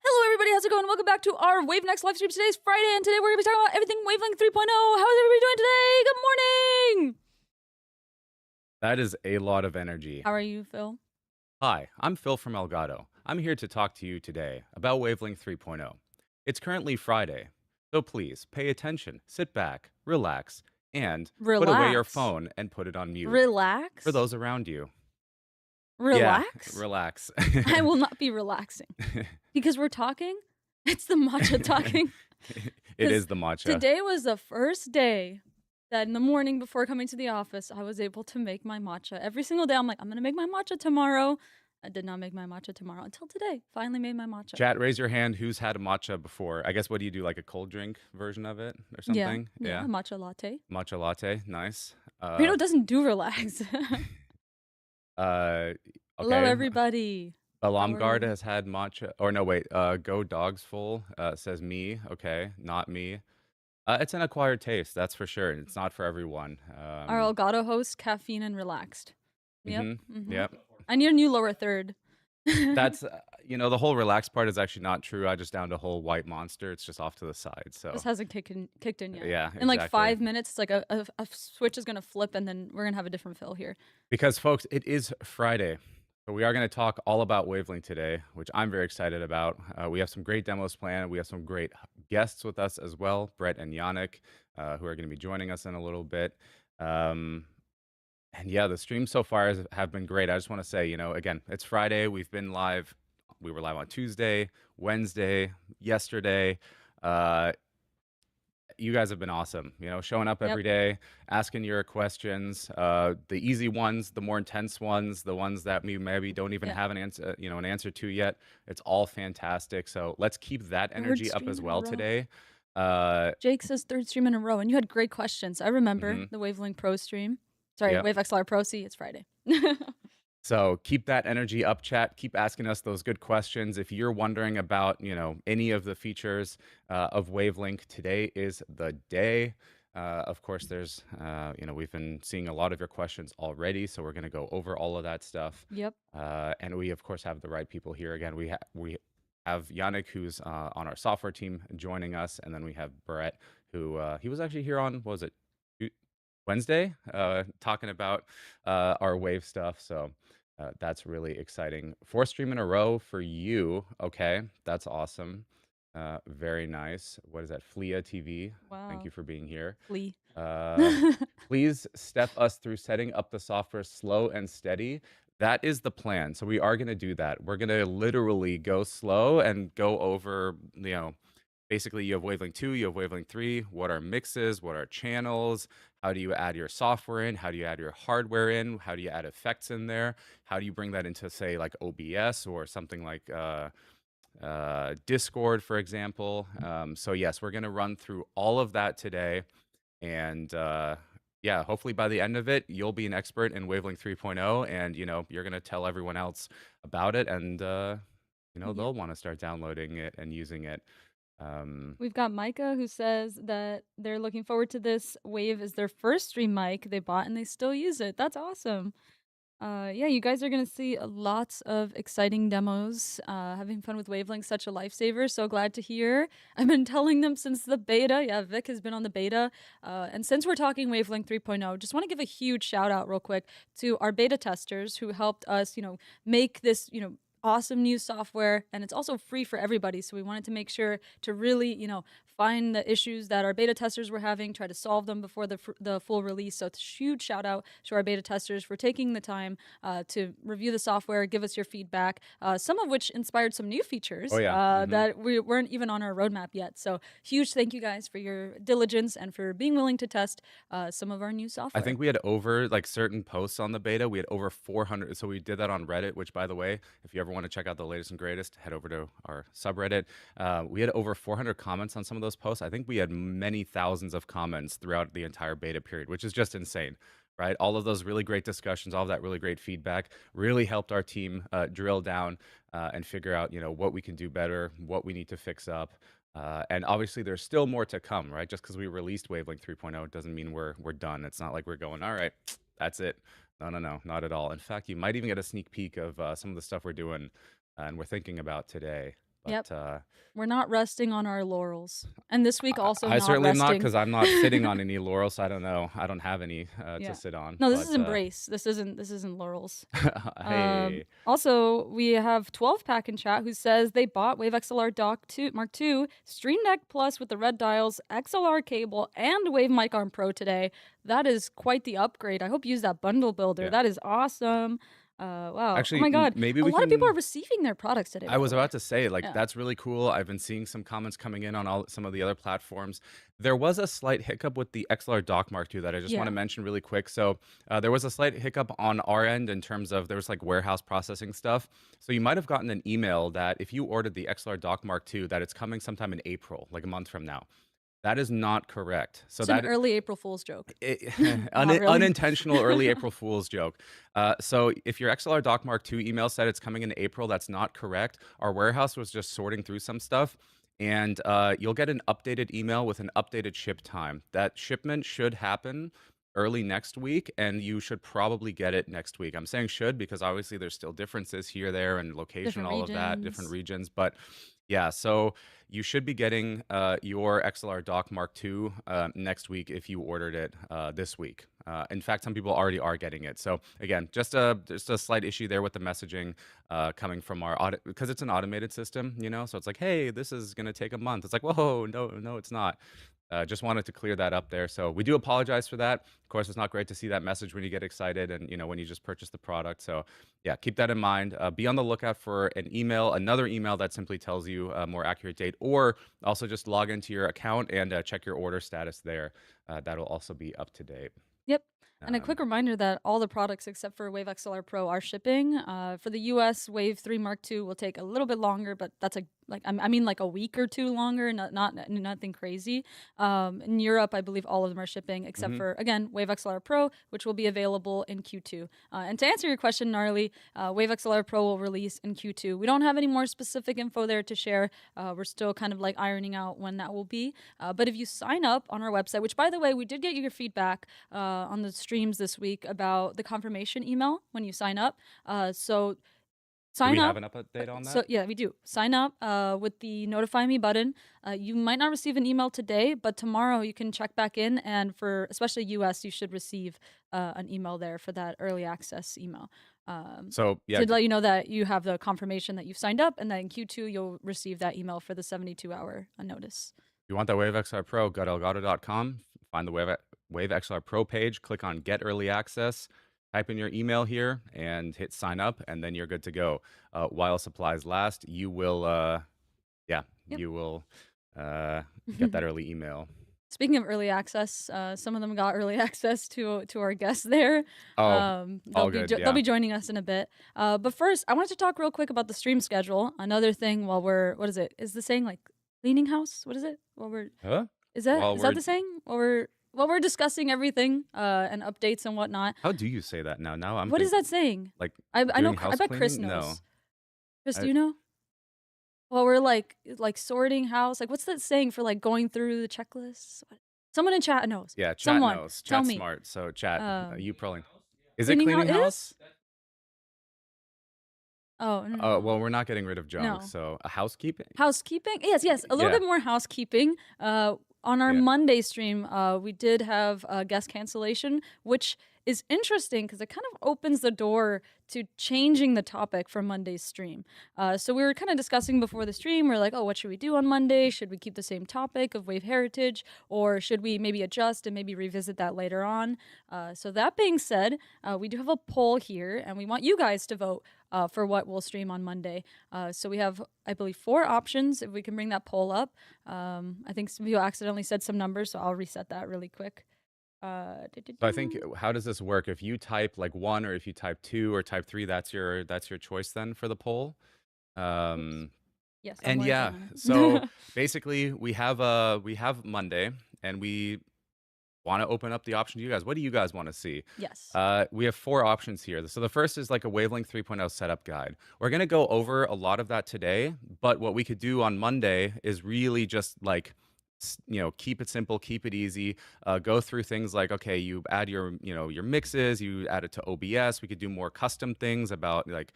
Hello, everybody. How's it going? Welcome back to our Wavelink live stream. Today's Friday, and today we're going to be talking about everything Wavelink 3.0. How is everybody doing today? Good morning. That is a lot of energy. How are you, Phil? Hi, I'm Phil from Elgato. I'm here to talk to you today about Wavelink 3.0. It's currently Friday, so please pay attention, sit back, relax, and put away your Relax. phone and put it on mute. Relax? For those around you. Yeah, Relax? relax. I will not be relaxing. Because we're talking? It's the matcha talking. It is the matcha. Today was the first day that in the morning before coming to the office, I was able to make my matcha. Every single day, I'm like, I'm going to make my matcha tomorrow. I did not make my matcha tomorrow until today. Finally made my matcha. Chat, raise your hand who's had a matcha before. I guess, what do you do, like a cold drink version of it or something? Yeah, matcha latte. Matcha latte, nice. Rito doesn't do relax. Okay. Hello, everybody. Alamgard has had matcha. Or no, wait. Go Dogs Full says me. Okay, not me. It's an acquired taste, that's for sure. It's not for everyone. Our Elgato host, caffeine and relaxed. Yep. Yep. I need a new lower third. That's, the whole relaxed part is actually not true. I just downed a whole white monster. It's just off to the side. So this hasn't kicked in yet. Yeah, exactly. In like 5 minutes, it's like a switch is going to flip and then we're going to have a different Phil here. Because, folks, it is Friday. So we are going to talk all about Wavelink today, which I'm very excited about. We have some great demos planned. We have some great guests with us as well, Brett and Yannick, who are going to be joining us in a little bit. And yeah, the streams so far have been great. I just want to say, again, it's Friday. We've been live. We were live on Tuesday, Wednesday, yesterday. You guys have been awesome, showing up every day, asking your questions, the easy ones, the more intense ones, the ones that we maybe don't even have an answer to yet. It's all fantastic. So let's keep that energy up as well today. Jake says third stream in a row, and you had great questions. I remember the Wavelink Pro stream. Sorry, Wave XLR Pro. See, it's Friday. So keep that energy up, chat. Keep asking us those good questions. If you're wondering about, any of the features of Wavelink, today is the day. Of course, there's, we've been seeing a lot of your questions already, so we're going to go over all of that stuff. Yep. And we, of course, have the right people here. Again, we have Yannick, who's on our software team, joining us, and then we have Brett, who he was actually here on, what was it, Wednesday, talking about our Wave stuff. So that's really exciting. 4th stream in a row for you. Okay, that's awesome. Very nice. What is that? Flea TV. Wow. Thank you for being here. Flea. Please step us through setting up the software slow and steady. That is the plan. So we are going to do that. We're going to literally go slow and go over, basically you have Wavelink 2, you have Wavelink 3, what are mixes, what are channels, how do you add your software in, how do you add your hardware in, how do you add effects in there, how do you bring that into, say, like OBS or something like Discord, for example. So yes, we're going to run through all of that today. And yeah, hopefully by the end of it, you'll be an expert in Wavelink 3.0, and, you're going to tell everyone else about it, and, they'll want to start downloading it and using it. We've got Micah, who says that they're looking forward to this. Wave is their first stream mic they bought and they still use it. That's awesome. Yeah, you guys are going to see lots of exciting demos. Having fun with Wavelink, such a lifesaver. So glad to hear. I've been telling them since the beta. Yeah, Vic has been on the beta. And since we're talking Wavelink 3.0, just want to give a huge shout out real quick to our beta testers who helped us, make this, awesome new software, and it's also free for everybody. So we wanted to make sure to really, find the issues that our beta testers were having, try to solve them before the full release. So it's a huge shout out to our beta testers for taking the time to review the software, give us your feedback, some of which inspired some new features that we weren't even on our roadmap yet. So huge thank you guys for your diligence and for being willing to test some of our new software. I think we had over, like, certain posts on the beta, we had over 400. So we did that on Reddit, which, by the way, if you ever want to check out the latest and greatest, head over to our subreddit. We had over 400 comments on some of those posts. I think we had many thousands of comments throughout the entire beta period, which is just insane, right? All of those really great discussions, all of that really great feedback really helped our team drill down and figure out, what we can do better, what we need to fix up. And obviously there's still more to come, right? Just because we released Wavelink 3.0 doesn't mean we're done. It's not like we're going, all right, that's it. No, not at all. In fact, you might even get a sneak peek of some of the stuff we're doing and we're thinking about today. Yep. But We're not resting on our laurels. And this week also I not certainly am not resting. because I'm not sitting on any laurels. So I don't know. I don't have any to Yeah. sit on. No, this is But embrace. This isn't laurels. hey, Also, we have 12 pack in chat who says they bought Wave XLR Dock 2 Mark II Stream Deck Plus with the red dials, XLR cable, and Wave Mic Arm Pro today. That is quite the upgrade. I hope you use that bundle builder. yeah. That is awesome. Wow. Oh Actually, my god. maybe A we lot of people are can. receiving their products today, I by the was way. about to say, like, Yeah. that's really cool. I've been seeing some comments coming in on some of the other platforms. There was a slight hiccup with the XLR Dock Mark II that I just want to Yeah. mention really quick. So there was a slight hiccup on our end in terms of there was like warehouse processing stuff. So you might have gotten an email that if you ordered the XLR Dock Mark II, that it's coming sometime in April, like a month from now. That is not correct. So It's an that early April Fool's joke. it, Not really. unintentional early April Fool's joke. So if your XLR Dock Mark II email said it's coming in April, that's not correct. Our warehouse was just sorting through some stuff, and you'll get an updated email with an updated ship time. That shipment should happen early next week, and you should probably get it next week. I'm saying should because obviously there's still differences here, there, and location, Different all of that, different regions. regions, but yeah, so you should be getting your XLR Dock Mark II next week if you ordered it this week. In fact, some people already are getting it. So again, just a slight issue there with the messaging coming from our audit because it's an automated system, you know. So it's like, hey, this is gonna take a month. It's like, whoa, no, no, it's not. Just wanted to clear that up there. So we do apologize for that. Of course, it's not great to see that message when you get excited and when you just purchase the product. So yeah, keep that in mind. Be on the lookout for another email that simply tells you a more accurate date, or also just log into your account and check your order status there. That'll also be up to date. Yep. And a Um, quick reminder that all the products except for Wave XLR Pro are shipping. For the US, Wave 3 Mark II will take a little bit longer, but that's I mean like a week or two longer, not nothing crazy. In Europe, I believe all of them are shipping except mhm. for again Wave XLR Pro, which will be available in Q2. And to answer your question, Gnarly, Wave XLR Pro will release in Q2. We don't have any more specific info there to share. We're still kind of like ironing out when that will be. But if you sign up on our website, which by the way, we did get your feedback on the streams this week about the confirmation email when you sign up. So Do sign we have up. an update on So that? yeah, we do. Sign up with the notify me button. You might not receive an email today, but tomorrow you can check back in, and for especially US, you should receive an email there for that early access email. So yeah, To let you know that you have the confirmation that you've signed up, and then in Q2 you'll receive that email for the 72-hour notice. you want that Wave XR Pro, go to elgato.com, find the Wave XR Pro page, click on Get Early Access, type in your email here, and hit sign up, and then you're good to go. While supplies last, you will, yeah, Yep. you will get that early email. Speaking of early access, some of them got early access to our guests there. Oh, all good, They'll yeah. be joining us in a bit. But first, I wanted to talk real quick about the stream schedule. Another thing while we're what is it? Is the saying like cleaning house? What is it? While we're Huh? is that While is that we're the saying? While we're discussing everything and updates and whatnot. How do you say that now? Now I'm What is thinking, that saying? like, I know. doing I house bet Chris cleaning? No. knows. Chris, do I you know? Well, we're like sorting house. Like, what's that saying for like going through the checklists? Someone in chat knows. Yeah, chat Someone knows. tell Chat's me. smart. So chat, Um, you probably. Is it Cleaning house. cleaning It is. house? Oh no, no, Oh, no. well, we're not getting rid of junk, No. so a housekeeping? Housekeeping? Yes, yes. A little Yeah, bit more housekeeping. On our yeah. Monday stream, we did have a guest cancellation, which is interesting because it kind of opens the door to changing the topic for Monday's stream. So we were kind of discussing before the stream. We're like, oh, what should we do on Monday? Should we keep the same topic of wave heritage, or should we maybe adjust and maybe revisit that later on? So that being said, we do have a poll here, and we want you guys to vote for what we'll stream on Monday. So we have, I believe, 4 options. If we can bring that poll up, I think some people accidentally said some numbers, so I'll reset that really quick. So I think how does this work? If you type like 1 or if you type 2 or type 3, that's your choice then for the poll. Oops. Yes, I'm And working yeah, on so it. basically we have Monday and we want to open up the option to you guys. What do you guys want to see? Yes. We have 4 options here. So the first is like a Wavelink 3.0 setup guide. We're going to go over a lot of that today, but what we could do on Monday is really just like keep it simple, keep it easy. Go through things like, okay, you add your mixes, you add it to OBS. We could do more custom things about like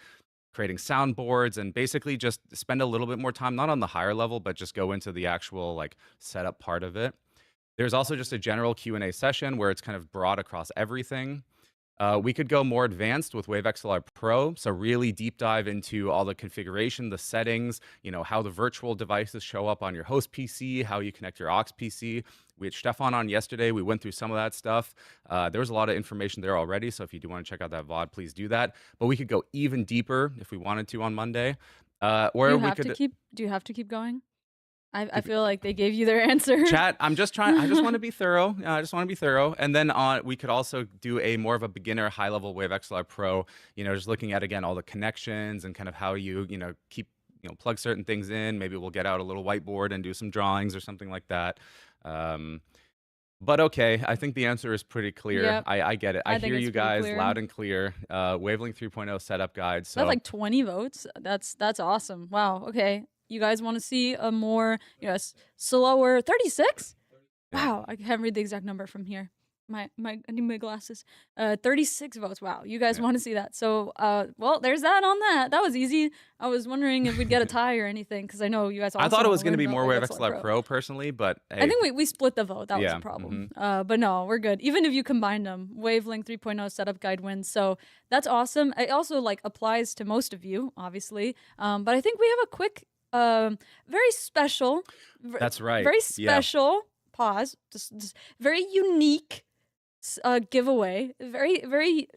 creating soundboards, and basically just spend a little bit more time, not on the higher level, but just go into the actual like setup part of it. There's also just a general Q&A session where it's kind of broad across everything. We could go more advanced with Wave XLR Pro, so really deep dive into all the configuration, the settings, how the virtual devices show up on your host PC, how you connect your aux PC. We had Stefan on yesterday. We went through some of that stuff. There was a lot of information there already, so if you do want to check out that VOD, please do that. But we could go even deeper if we wanted to on Monday. Or we could Do you have to keep going? I feel like they gave you their answer. Chat, I just want to be thorough. I just want to be thorough. And then we could also do a more of a beginner high level Wave XLR Pro, just looking at, again, all the connections and kind of how you, keep, plug certain things in. Maybe we'll get out a little whiteboard and do some drawings or something like that. But okay, I think the answer is pretty clear. Yep. I get it. I hear you guys loud and clear. Wavelink 3.0 setup guide. So that's like 20 votes. That's awesome. Wow. Okay. You guys want to see a more, slower 36? Wow, I can't read the exact number from here. I need my glasses. 36 votes. Wow, you guys want to see that? So, well, there's that on that. That was easy. I was wondering if we'd get a tie or anything because I know you guys. Also I thought it was going to be more Wave XLR Pro personally, but hey. I think we split the vote. That was a problem. But no, we're good. Even if you combine them, Wavelink 3.0 setup guide wins. So that's awesome. It also applies to most of you, obviously. But I think we have a quick. Very special. That's right. Very special. Pause. Just very unique giveaway. Very.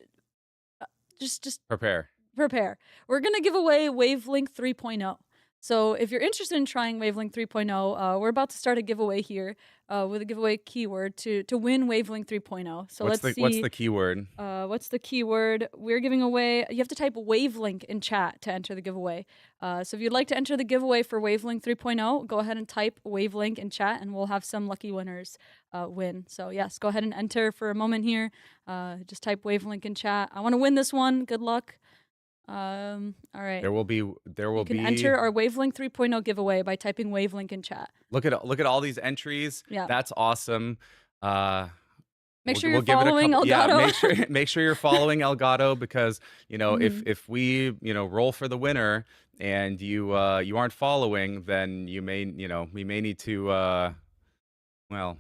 Just prepare. We're gonna give away Wavelink 3.0. So if you're interested in trying Wavelink 3.0, we're about to start a giveaway here with a giveaway keyword to win Wavelink 3.0. So let's see. What's the keyword? What's the keyword? We're giving away, you have to type Wavelink in chat to enter the giveaway. So if you'd like to enter the giveaway for Wavelink 3.0, go ahead and type Wavelink in chat and we'll have some lucky winners win. So yes, go ahead and enter for a moment here. Just type Wavelink in chat. I want to win this one. Good luck. All right. There will be. You can enter our Wavelink 3.0 giveaway by typing Wavelink in chat. Look at all these entries. Yeah. That's awesome. Make sure you're following Elgato. Yeah, make sure you're following Elgato because if we roll for the winner and you aren't following, then we may need to well,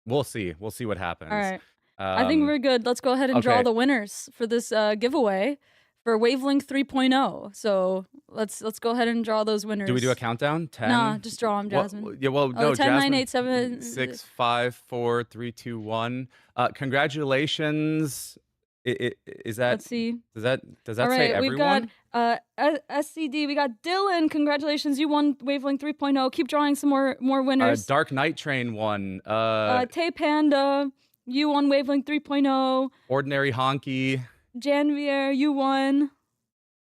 we'll see what happens. All right. I think we're good. Let's go ahead and draw the winners for this giveaway for Wavelink 3.0. So let's go ahead and draw those winners. Do we do a countdown? 10? Nah, just draw them, Jasmine. No, 10, Jasmine. 9, 8, 7, 6, 5, 4, 3, 2, 1. Congratulations. Is that? Let's see. Does that All right, say everyone? We've got SCD. We got Dylan. Congratulations, you won Wavelink 3.0. Keep drawing some more winners. Dark Night Train won. Tay Panda, you won Wavelink 3.0. Ordinary Honky. Janvier, you won.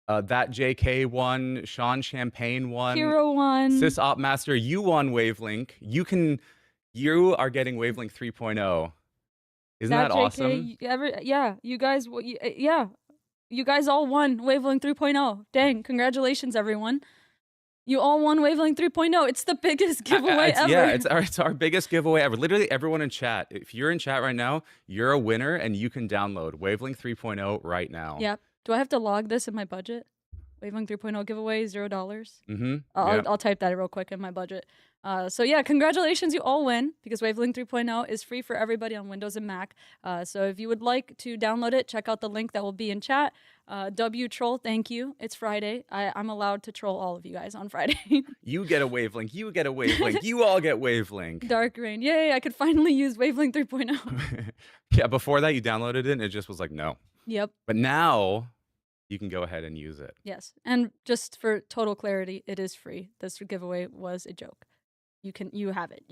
That JK won. Sean Champagne won. Hero won. Sis Opmaster, you won Wavelink. You are getting Wavelink 3.0. Isn't that awesome? You guys, you guys all won Wavelink 3.0. Dang, congratulations, everyone. You all won Wavelink 3.0. It's the biggest giveaway ever. Yeah, it's our biggest giveaway ever. Literally everyone in chat. If you're in chat right now, you're a winner and you can download Wavelink 3.0 right now. Yep. Do I have to log this in my budget? Wavelink 3.0 giveaway, $0. Mm-hmm. I'll type that real quick in my budget. So yeah, congratulations, you all win because Wavelink 3.0 is free for everybody on Windows and Mac. So if you would like to download it, check out the link that will be in chat. W Troll, thank you. It's Friday. I'm allowed to troll all of you guys on Friday. You get a Wavelink. You get a Wavelink. You all get Wavelink. Dark Rain. Yay, I could finally use Wavelink 3.0. Yeah, before that you downloaded it and it just was like, no. Yep. But now you can go ahead and use it. Yes. And just for total clarity, it is free. This giveaway was a joke. You have it.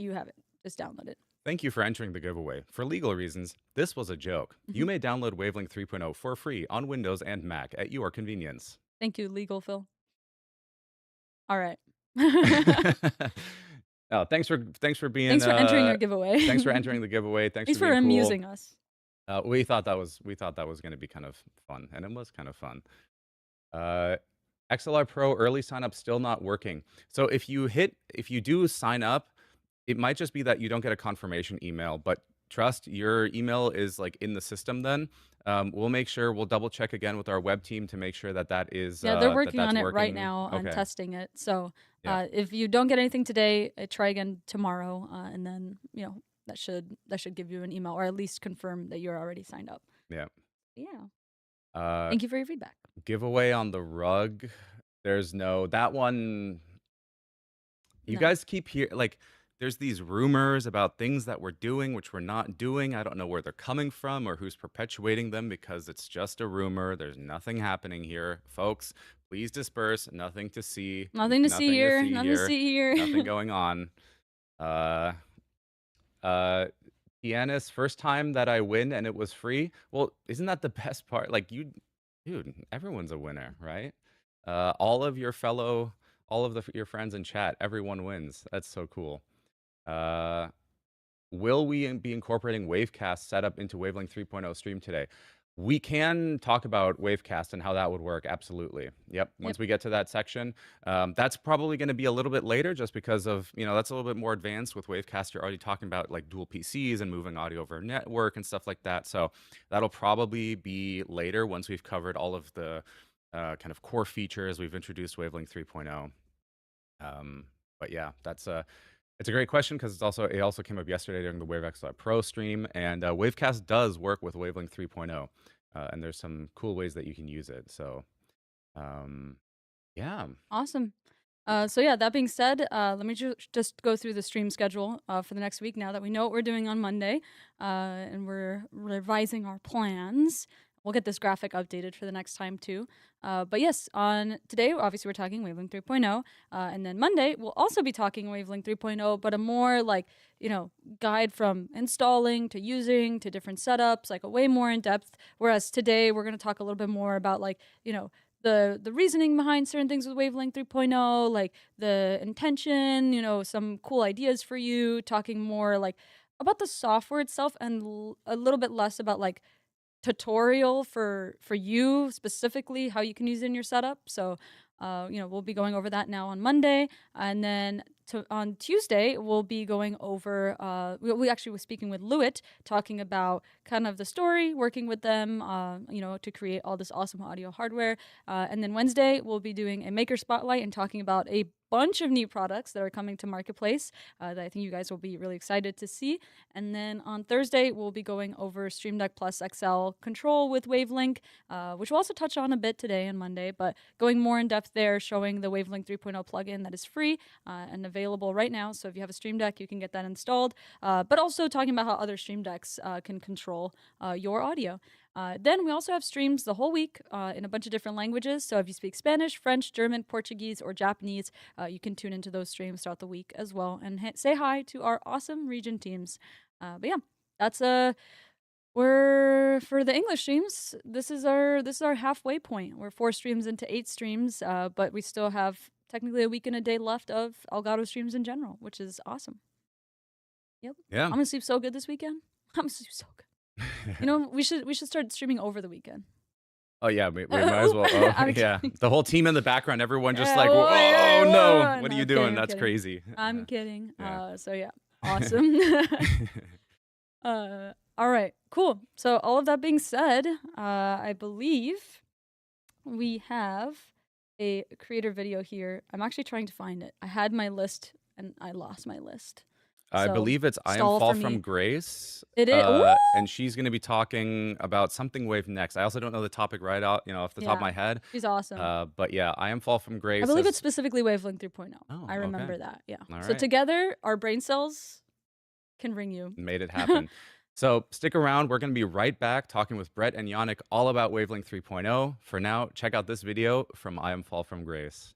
Just download it. Thank you for entering the giveaway. For legal reasons, this was a joke. You may download Wavelink 3.0 for free on Windows and Mac at your convenience. Thank you, legal Phil. All right. Oh, thanks for being. Thanks for entering our giveaway. Thanks for entering the giveaway. Thanks for being amusing cool. us. We thought that was going to be kind of fun, and it was kind of fun. XLR Pro early sign up still not working. So if you do sign up, it might just be that you don't get a confirmation email, but trust. Your email is like in the system then. We'll make sure we'll double check again with our web team to make sure that Yeah, they're that working that's on it right working. now and Okay. testing it. So Yeah. if you don't get anything today, try again tomorrow, and then that should give you an email or at least confirm that you're already signed up. Yeah. Yeah. Uh Thank you for your feedback. Giveaway on the rug. There's no that one. You No, guys keep here like there's these rumors about things that we're doing which we're not doing. I don't know where they're coming from or who's perpetuating them because it's just a rumor. There's nothing happening here. Folks, please disperse. Nothing to see. nothing to see Nothing to here. see Nothing to here. see here. Nothing going on. Uh uh Pianist, first time that I win and it was free. Well, isn't that the best part? Like you dude, everyone's a winner, right? All of your fellow all of your friends in chat, everyone wins. That's so cool. Uh, will we be incorporating Wavecast setup into Wavelength 3.0 stream today? We can talk about Wavecast and how that would work. Absolutely. Yep. Yep. Once we get to that section, that's probably going to be a little bit later, just because of that's a little bit more advanced with Wavecast. You're already talking about like dual PCs and moving audio over network and stuff like that. So that'll probably be later once we've covered all of the kind of core features. We've introduced Wavelength 3.0. But yeah, it's a great question because it also came up yesterday during the WaveX Pro stream, and Wavecast does work with Wavelength 3.0, and there's some cool ways that you can use it. So, yeah, Awesome. So yeah, that being said, let me just go through the stream schedule for the next week now that we know what we're doing on Monday, and we're revising our plans. We'll get this graphic updated for the next time too. But yes, on today, obviously we're talking Wavelength 3.0, and then Monday we'll also be talking Wavelength 3.0, but a more like guide from installing to using to different setups, like a way more in depth. Whereas today we're going to talk a little bit more about like the reasoning behind certain things with Wavelength 3.0, like the intention, some cool ideas for you, talking more like about the software itself and a little bit less about like tutorial for you specifically how you can use it in your setup. So we'll be going over that now on Monday, and then on Tuesday we'll be going over we actually were speaking with Lewitt, talking about kind of the story, working with them to create all this awesome audio hardware, and then Wednesday we'll be doing a maker spotlight and talking about a bunch of new products that are coming to marketplace that I think you guys will be really excited to see. And then on Thursday, we'll be going over Stream Deck Plus XL control with Wavelink, which we'll also touch on a bit today and Monday, but going more in depth there, showing the Wavelink 3.0 plugin that is free and available right now. So if you have a Stream Deck, you can get that installed, but also talking about how other Stream Decks can control your audio. Then we also have streams the whole week in a bunch of different languages. So if you speak Spanish, French, German, Portuguese, or Japanese, you can tune into those streams throughout the week as well and say hi to our awesome region teams. But yeah, that's we're for the English streams. This is our halfway point. We're 4 streams into 8 streams, but we still have technically a week and a day left of Elgato streams in general, which is awesome. Yep. yeah. I'm gonna sleep so good this weekend. I'm gonna sleep so good. We should start streaming over the weekend. Oh yeah, we might as well. Oh, yeah, kidding. the whole team in the background, everyone just Yeah, like, whoa, oh yeah, no, whoa. what are No, you I'm doing? kidding, I'm That's kidding. crazy. I'm kidding. Yeah. So yeah, awesome. All right, cool. So all of that being said, I believe we have a creator video here. I'm actually trying to find it. I had my list and I lost my list. I So believe it's I Am stall Fall for from me. Grace. It is. And she's going to be talking about something Wave next. I also don't know the topic right out, off the top of my head. She's awesome. But yeah, I Am Fall from Grace. I believe it's specifically Wavelength 3.0. Oh, I okay. remember that. Yeah. All So right. together, our brain cells can ring you. Made it happen. So stick around. We're going to be right back talking with Brett and Yannick all about Wavelength 3.0. For now, check out this video from I Am Fall from Grace.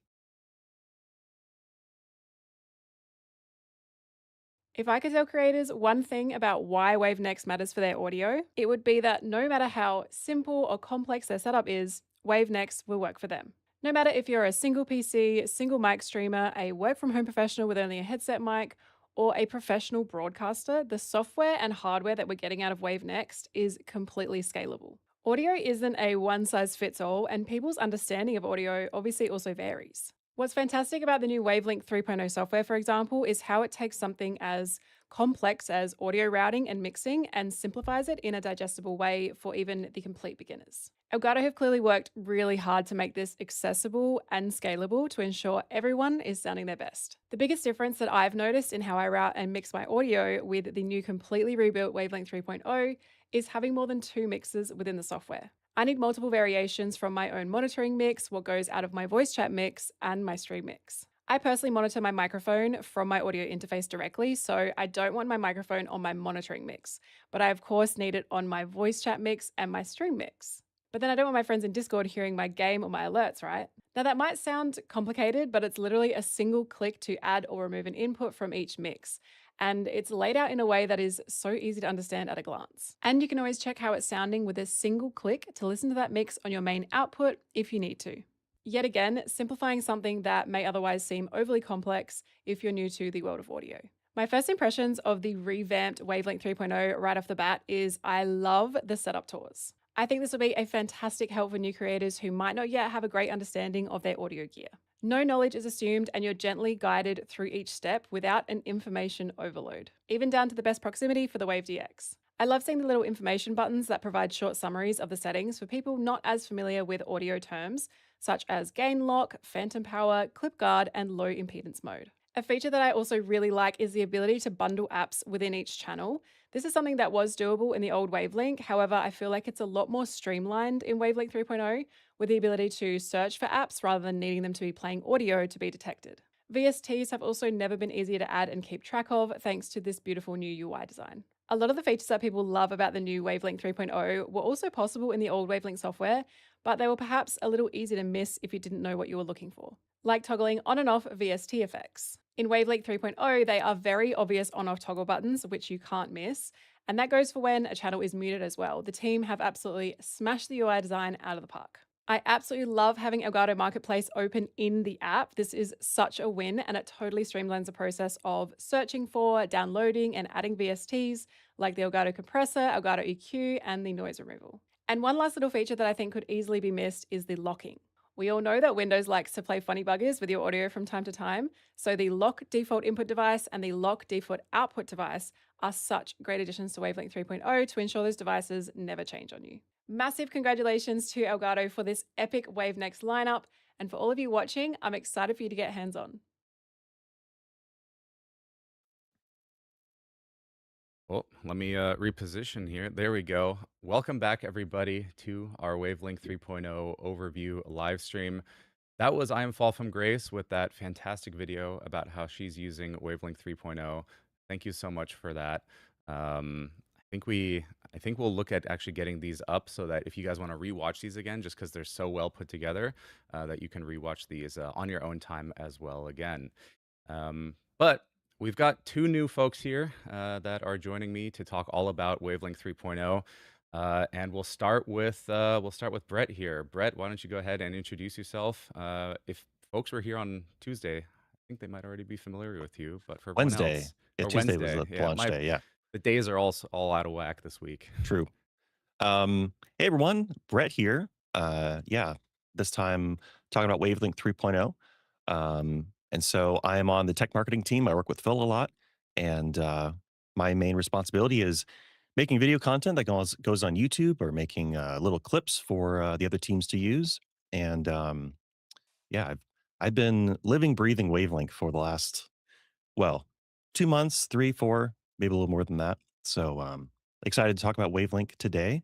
If I could tell creators one thing about why WaveNext matters for their audio, it would be that no matter how simple or complex their setup is, WaveNext will work for them. No matter if you're a single PC, single mic streamer, a work from home professional with only a headset mic, or a professional broadcaster, the software and hardware that we're getting out of WaveNext is completely scalable. Audio isn't a one-size-fits-all, and people's understanding of audio obviously also varies. What's fantastic about the new Wavelink 3.0 software, for example, is how it takes something as complex as audio routing and mixing, and simplifies it in a digestible way for even the complete beginners. Elgato have clearly worked really hard to make this accessible and scalable to ensure everyone is sounding their best. The biggest difference that I've noticed in how I route and mix my audio with the new completely rebuilt Wavelink 3.0 is having more than 2 mixes within the software. I need multiple variations from my own monitoring mix, what goes out of my voice chat mix, and my stream mix. I personally monitor my microphone from my audio interface directly, so I don't want my microphone on my monitoring mix, but I of course need it on my voice chat mix and my stream mix. But then I don't want my friends in Discord hearing my game or my alerts, right? Now that might sound complicated, but it's literally a single click to add or remove an input from each mix. And it's laid out in a way that is so easy to understand at a glance. And you can always check how it's sounding with a single click to listen to that mix on your main output if you need to. Yet again, simplifying something that may otherwise seem overly complex if you're new to the world of audio. My first impressions of the revamped Wavelink 3.0 right off the bat is I love the setup tours. I think this will be a fantastic help for new creators who might not yet have a great understanding of their audio gear. No knowledge is assumed, and you're gently guided through each step without an information overload, even down to the best proximity for the Wave DX. I love seeing the little information buttons that provide short summaries of the settings for people not as familiar with audio terms, such as gain lock, phantom power, clip guard, and low impedance mode. A feature that I also really like is the ability to bundle apps within each channel. This is something that was doable in the old Wavelink. However, I feel like it's a lot more streamlined in Wavelink 3.0 with the ability to search for apps rather than needing them to be playing audio to be detected. VSTs have also never been easier to add and keep track of thanks to this beautiful new UI design. A lot of the features that people love about the new Wavelink 3.0 were also possible in the old Wavelink software, but they were perhaps a little easy to miss if you didn't know what you were looking for, like toggling on and off VST effects. In Wavelink 3.0, they are very obvious on-off toggle buttons, which you can't miss, and that goes for when a channel is muted as well. The team have absolutely smashed the UI design out of the park. I absolutely love having Elgato Marketplace open in the app. This is such a win, and it totally streamlines the process of searching for, downloading, and adding VSTs like the Elgato compressor, Elgato EQ, and the noise removal. And one last little feature that I think could easily be missed is the locking. We all know that Windows likes to play funny buggers with your audio from time to time, so the lock default input device and the lock default output device are such great additions to Wavelink 3.0 to ensure those devices never change on you. Massive congratulations to Elgato for this epic Wave Next lineup, and for all of you watching, I'm excited for you to get hands-on. Well, let me reposition here. There we go. Welcome back, everybody, to our Wavelink 3.0 overview live stream. That was I Am Fall from Grace with that fantastic video about how she's using Wavelink 3.0. Thank you so much for that. I think we'll look at actually getting these up so that if you guys want to rewatch these again, just because they're so well put together, that you can rewatch these on your own time as well again. But we've got two new folks here that are joining me to talk all about Wavelink 3.0. And we'll start with Brett here. Brett, why don't you go ahead and introduce yourself? If folks were here on Tuesday, I think they might already be familiar with you, but for everyone Wednesday. else, Yeah, or Tuesday was Wednesday, the yeah, launch day. Yeah, the days are all out of whack this week. true. Hey everyone, Brett here. Yeah, this time talking about Wavelink 3.0. And so I am on the tech marketing team. I work with Phil a lot, and my main responsibility is making video content that goes on YouTube or making little clips for the other teams to use. And yeah, I've been living, breathing Wavelink for the last 2 months, 3, 4, maybe a little more than that. So excited to talk about Wavelink today.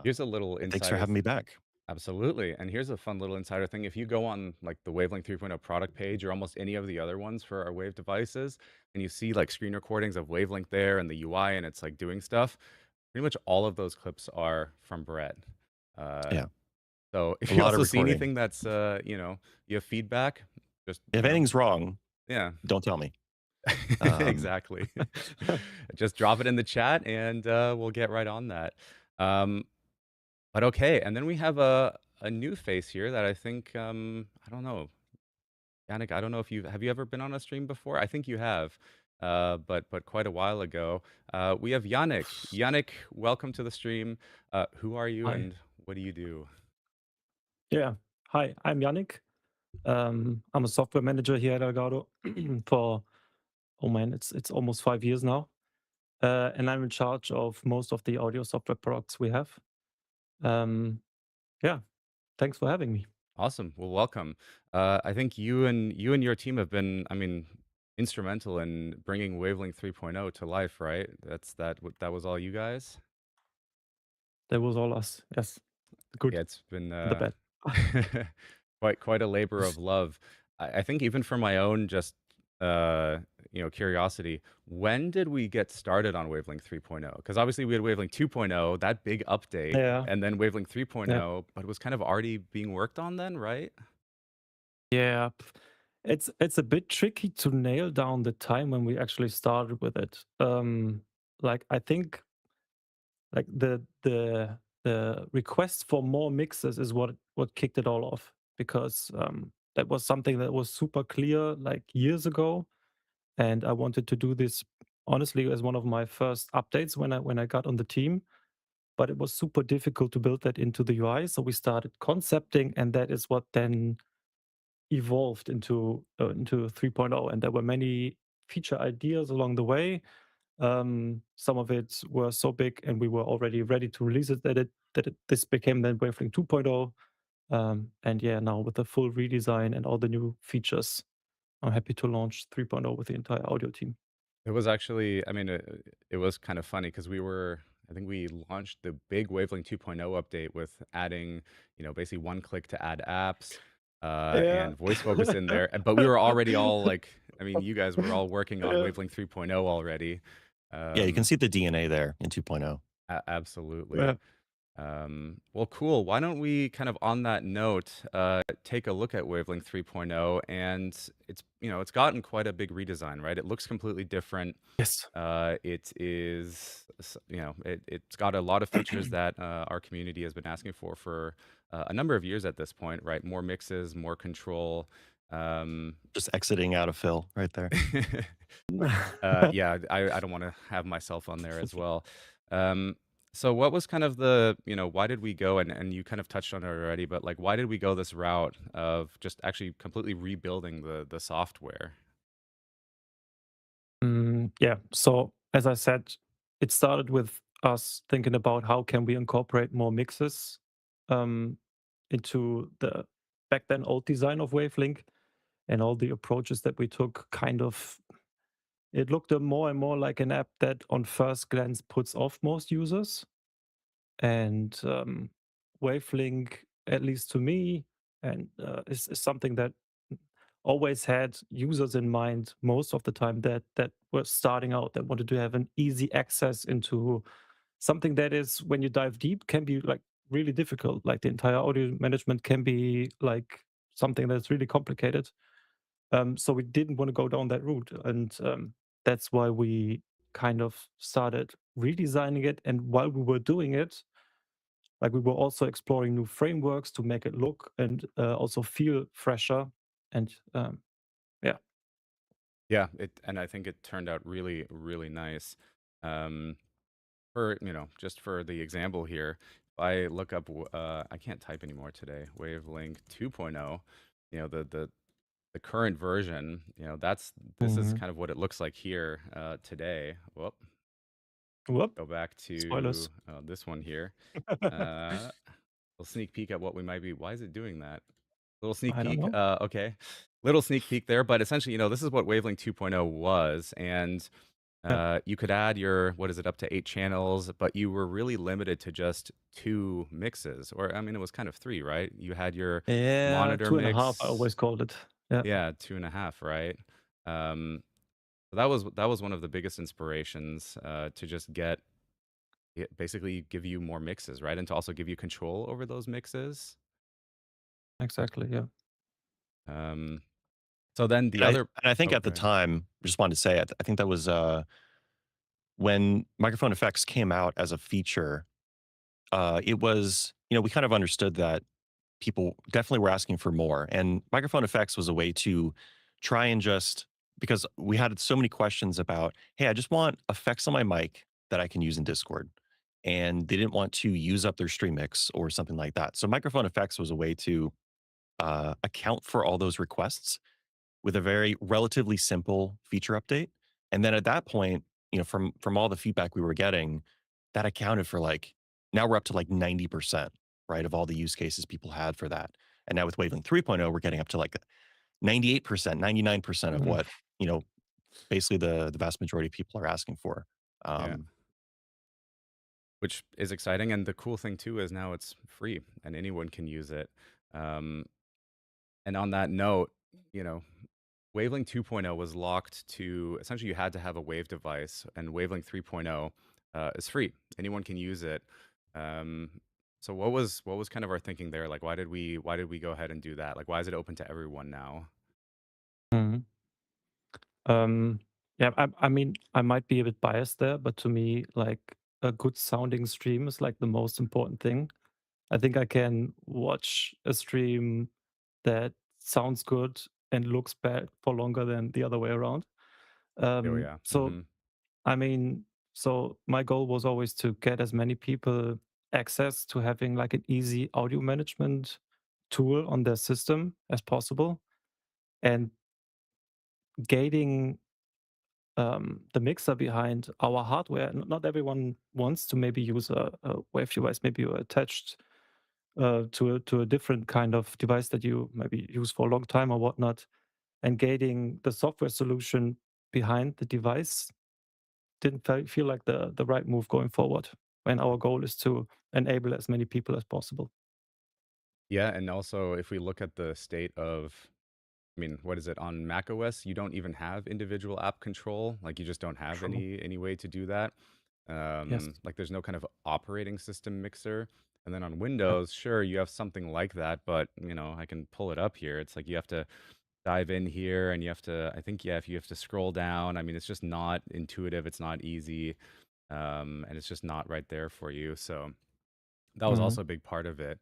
Here's a little And thanks for insider. having me back. Absolutely. And here's a fun little insider thing. If you go on like the Wavelink 3.0 product page or almost any of the other ones for our Wave devices, and you see like screen recordings of Wavelink there and the UI and it's like doing stuff, pretty much all of those clips are from Brett. Yeah, So if a you lot of also see recording. anything that's, you have feedback, just, If anything's wrong, yeah, don't tell me. Um, exactly. Just drop it in the chat and we'll get right on that. But okay, and then we have a new face here that I think I don't know, Yannick. I don't know if have you ever been on a stream before? I think you have, but quite a while ago. We have Yannick. Yannick, welcome to the stream. Who are you Hi. and what do you do? Yeah. Hi, I'm Yannick. I'm a software manager here at Elgato for oh man, it's almost 5 years now. And I'm in charge of most of the audio software products we have. Um, yeah, thanks for having me. Awesome. Well, welcome. I think you and your team have been, I mean, instrumental in bringing Wavelength 3.0 to life, right? That was all you guys? That was all us. Yes, the good Yeah, it's been and the bad. quite a labor of love. I think even for my own just curiosity, when did we get started on Wavelength 3.0? Because obviously we had Wavelength 2.0, that big update, Yeah, and then Wavelength yeah, 3.0, but it was kind of already being worked on then, right? yeah. It's a bit tricky to nail down the time when we actually started with it. Like I think like the request for more mixes is what kicked it all off because that was something that was super clear like years ago, and I wanted to do this honestly as one of my first updates when I got on the team. But it was super difficult to build that into the UI, so we started concepting, and that is what then evolved into 3.0. And there were many feature ideas along the way. Some of it were so big, and we were already ready to release it this became then Wavelink 2.0. And yeah, now with the full redesign and all the new features, I'm happy to launch 3.0 with the entire audio team. It was actually, I mean, it was kind of funny because I think we launched the big Wavelength 2.0 update with adding, basically one click to add apps, Yeah. and voice focus in there. But we were already all like, I mean, you guys were all working on Yeah. Wavelength 3.0 already. Yeah, you can Um, see the DNA there in 2.0. Absolutely. Yeah. Well, cool. Why don't we kind of on that note, take a look at Wavelength 3.0, and it's gotten quite a big redesign, right? It looks completely different. Yes. It is, it's got a lot of features that our community has been asking for a number of years at this point, right? More mixes, more control. Um, Just exiting out of Phil right there. yeah, I don't want to have myself on there as well. Um, so what was kind of why did we go, and you kind of touched on it already, but like, why did we go this route of just actually completely rebuilding the software? Yeah. So as I said, it started with us thinking about how can we incorporate more mixes um, into the back then old design of Wavelink, and all the approaches that we took. Kind of, it looked more and more like an app that, on first glance, puts off most users. And Wavelink, at least to me, and is something that always had users in mind most of the time that were starting out, that wanted to have an easy access into something that is, when you dive deep, can be like really difficult. Like the entire audio management can be like something that's really complicated. So we didn't want to go down that route, and that's why we kind of started redesigning it. And while we were doing it, like we were also exploring new frameworks to make it look and also feel fresher. And yeah, Yeah, and I think it turned out really, really nice. Um, for just for the example here, if I look up, I can't type anymore today. Wavelength 2.0, the current version, this is Mhm. kind of what it looks like here today. Whoop, Whoop, go back spoilers. to this one here. Uh, little sneak peek at what we might be. Why is it doing that? Little sneak I don't peek. know. Okay, little sneak peek there. But essentially, this is what Wavelength 2.0 was, and Yeah, you could add your, what is it, up to 8 channels, but you were really limited to just two mixes, or I mean, it was kind of three, right? You had your yeah, monitor 2.5. I mix, always called it. Yeah, yeah, 2.5, right? Um, so that was one of the biggest inspirations to just basically give you more mixes, right? And to also give you control over those mixes. exactly. Yeah. Um, so then the And I other, and I think oh, at go the ahead. time, just wanted to say, I think that was when microphone effects came out as a feature. It was, we kind of understood that people definitely were asking for more, and microphone effects was a way to try and just, because we had so many questions about, hey, I just want effects on my mic that I can use in Discord, and they didn't want to use up their stream mix or something like that. So microphone effects was a way to account for all those requests with a very relatively simple feature update. And then at that point, from all the feedback we were getting, that accounted for now we're up to 90%, right, of all the use cases people had for that. And now with Wavelength 3.0, we're getting up to 98%, 99% of Mhm. what, basically the vast majority of people are asking for. Yeah. Um, Which is exciting, and the cool thing too is now it's free and anyone can use it. Um, and on that note, you know, Wavelength 2.0 was locked to essentially you had to have a Wave device, and Wavelength 3.0 is free. Anyone can use it. Um, so what was kind of our thinking there? Like, why did we go ahead and do that? Like, why is it open to everyone now? Mhm. Um, yeah, I mean, I might be a bit biased there, but to me, like a good sounding stream is like the most important thing. I think I can watch a stream that sounds good and looks bad for longer than the other way around. Oh yeah. So I mean, so my goal was always to get as many people access to having like an easy audio management tool on their system as possible. And gating the mixer behind our hardware. Not everyone wants to maybe use a wave device. Maybe you're attached to a different kind of device that you maybe use for a long time or whatnot. And gating the software solution behind the device didn't feel like the right move going forward. When our goal is to enable as many people as possible. Yeah, and also if we look at the state of, I mean, what is it on Mac OS? You don't even have individual app control. Like you just don't have True. any way to do that. Yes. Like there's no kind of operating system mixer. And then on Yeah. Windows, sure, you have something like that, but I can pull it up here. It's like you have to dive in here and you have to, I think, yeah, if you have to scroll down, I mean, it's just not intuitive, it's not easy, and it's just not right there for you. So that was Mhm. also a big part of it.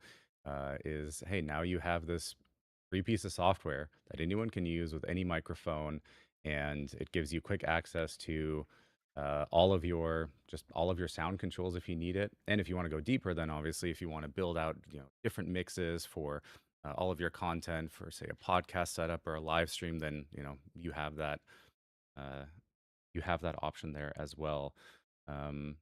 Is hey, now you have this free piece of software that anyone can use with any microphone, and it gives you quick access to all of your sound controls if you need it, and if you want to go deeper, then obviously if you want to build out different mixes for all of your content for say a podcast setup or a live stream, then uh, you have that option there as well. Um,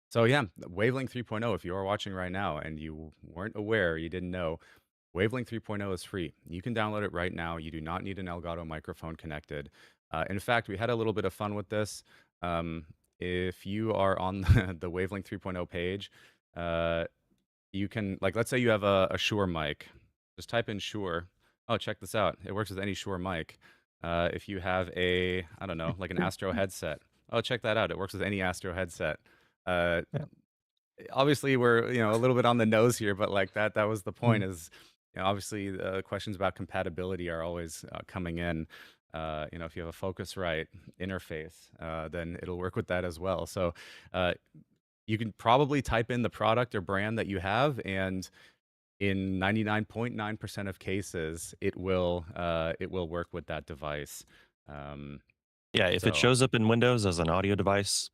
so yeah, Wavelength 3.0, if you are watching right now and you weren't aware, you didn't know, Wavelength 3.0 is free. You can download it right now. You do not need an Elgato microphone connected. In fact, we had a little bit of fun with this. Um, if you are on the Wavelength 3.0 page, uh, you can, like, let's say you have a Shure mic. Just type in Shure. Oh, check this out. It works with any Shure mic. If you have I don't know, like an Astro headset. Oh, check that out. It works with any Astro headset. Uh, Yeah. Obviously we're a little bit on the nose here, but like that was the point. Mhm. Is obviously questions about compatibility are always coming in. If you have a Focusrite interface, then it'll work with that as well. So uh, you can probably type in the product or brand that you have, and in 99.9% of cases it will work with that device. um, yeah, if it so shows up in Windows as an audio device,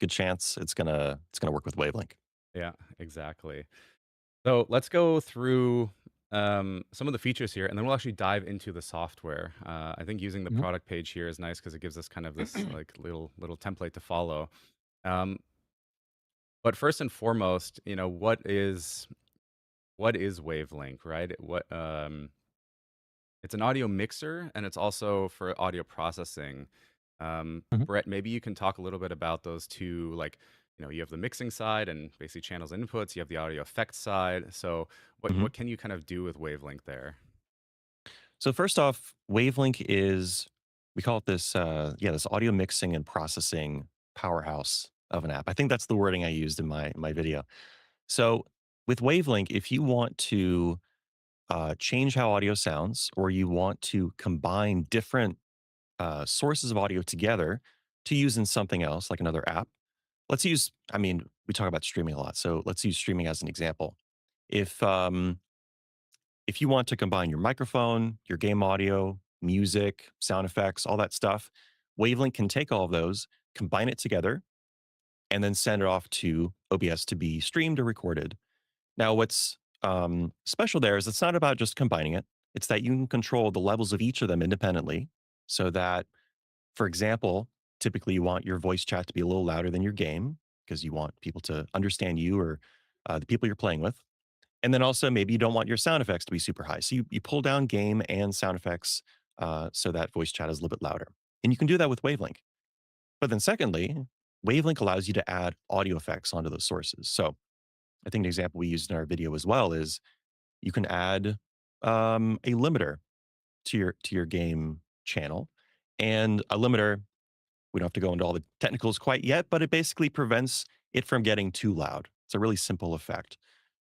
good chance it's gonna work with Wavelink. yeah, exactly. So let's go through some of the features here, and then we'll actually dive into the software. I think using the Mhm. product page here is nice because it gives us kind of this like little template to follow. Um, but first and foremost, what is Wavelink, right? It's an audio mixer, and it's also for audio processing. Mhm. Brett, maybe you can talk a little bit about those two. Like, you have the mixing side and basically channels and inputs. You have the audio effects side. So, what Mhm. what can you kind of do with Wavelink there? So first off, Wavelink is we call it this audio mixing and processing powerhouse of an app. I think that's the wording I used in my video. So with Wavelink, if you want to change how audio sounds, or you want to combine different sources of audio together to use in something else, like another app, I mean, we talk about streaming a lot, so let's use streaming as an example. If if you want to combine your microphone, your game audio, music, sound effects, all that stuff, Wavelink can take all of those, combine it together, and then send it off to OBS to be streamed or recorded. Now, what's special there is it's not about just combining it, it's that you can control the levels of each of them independently so that For example, typically you want your voice chat to be a little louder than your game because you want people to understand you or the people you're playing with. And then also maybe you don't want your sound effects to be super high. So you pull down game and sound effects so that voice chat is a little bit louder. And you can do that with Wavelink. But then secondly, Wavelink allows you to add audio effects onto those sources. So I think an example we used in our video as well is you can add a limiter to your game channel. And a limiter, we don't have to go into all the technicals quite yet, but it basically prevents it from getting too loud. It's a really simple effect.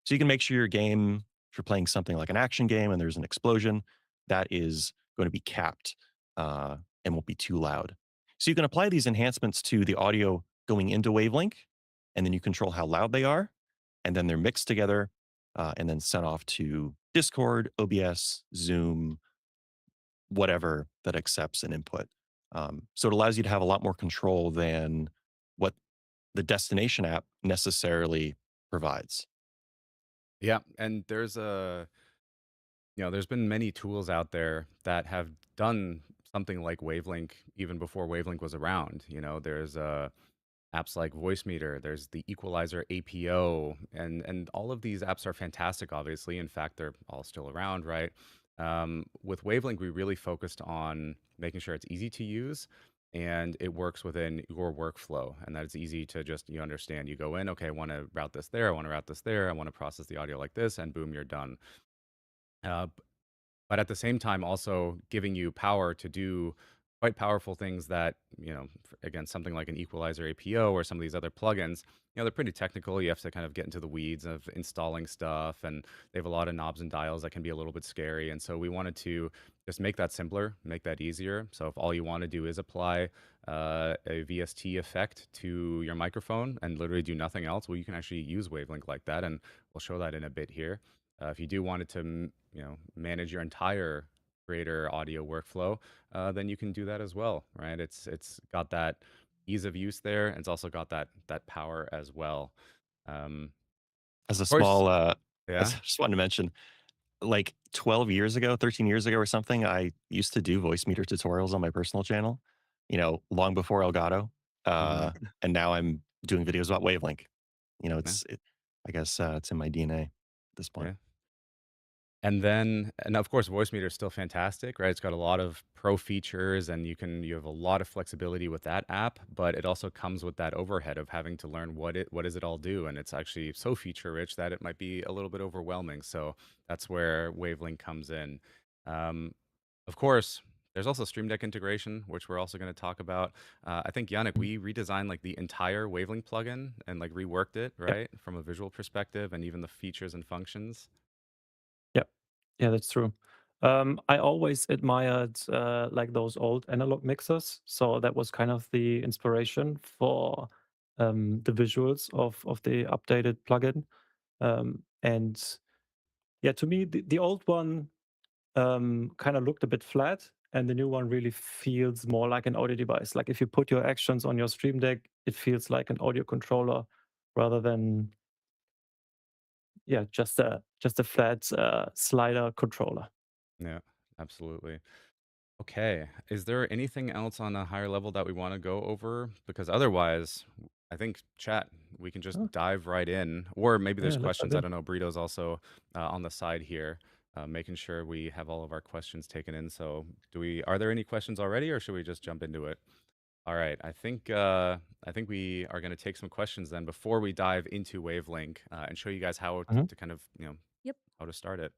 So you can make sure your game, if you're playing something like an action game and there's an explosion, that is going to be capped and won't be too loud. So you can apply these enhancements to the audio going into Wavelink, and then you control how loud they are, and then they're mixed together and then sent off to Discord, OBS, Zoom, whatever that accepts an input. So it allows you to have a lot more control than what the destination app necessarily provides. Yeah, and there's been many tools out there that have done something like Wavelink even before Wavelink was around. There's apps like Voicemeter, there's the Equalizer APO, and all of these apps are fantastic, obviously. In fact, they're all still around, right? With Wavelink, we really focused on making sure it's easy to use and it works within your workflow, and that it's easy to just you understand. You go in, okay, I want to route this there, I want to route this there, I want to process the audio like this, and boom, you're done. Uh, but at the same time also giving you power to do quite powerful things that, again, something like an equalizer APO or some of these other plugins, they're pretty technical. You have to kind of get into the weeds of installing stuff, and they have a lot of knobs and dials that can be a little bit scary. And so we wanted to just make that simpler, make that easier. So if all you want to do is apply a VST effect to your microphone and literally do nothing else, well, you can actually use Wavelink like that, and we'll show that in a bit here. If you do want it to, manage your entire creator audio workflow, then you can do that as well, right? It's got that ease of use there, and it's also got that power as well. As a Of course, small, yeah. as I just wanted to mention, like 12 years ago, 13 years ago or something, I used to do voice meter tutorials on my personal channel, long before Elgato. Hmm. And now I'm doing videos about Wavelink. Yeah, I guess it's in my DNA at this point. yeah. And of course, Voicemeeter is still fantastic, right? It's got a lot of pro features, and you have a lot of flexibility with that app, but it also comes with that overhead of having to learn what does it all do, and it's actually so feature rich that it might be a little bit overwhelming. So that's where Wavelink comes in. Um, of course, there's also Stream Deck integration, which we're also going to talk about. I think Yannick, we redesigned like the entire Wavelink plugin and like reworked it, Yep. right, from a visual perspective, and even the features and functions. Yep. Yeah, that's true. I always admired like those old analog mixers, so that was kind of the inspiration for the visuals of the updated plugin. And yeah, to me, the old one kind of looked a bit flat, and the new one really feels more like an audio device. Like if you put your actions on your Stream Deck, it feels like an audio controller rather than just a flat slider controller. Yeah, absolutely. Okay. Is there anything else on a higher level that we want to go over? Because otherwise, I think chat, we can just Oh, dive right in. Or maybe yeah, there's let's dive questions. I in. don't know. Burrito's also on the side here, making sure we have all of our questions taken in. So, are there any questions already, or should we just jump into it? All right. I think we are going to take some questions then before we dive into Wavelink and show you guys how Mhm. to kind of Yep. how to start it.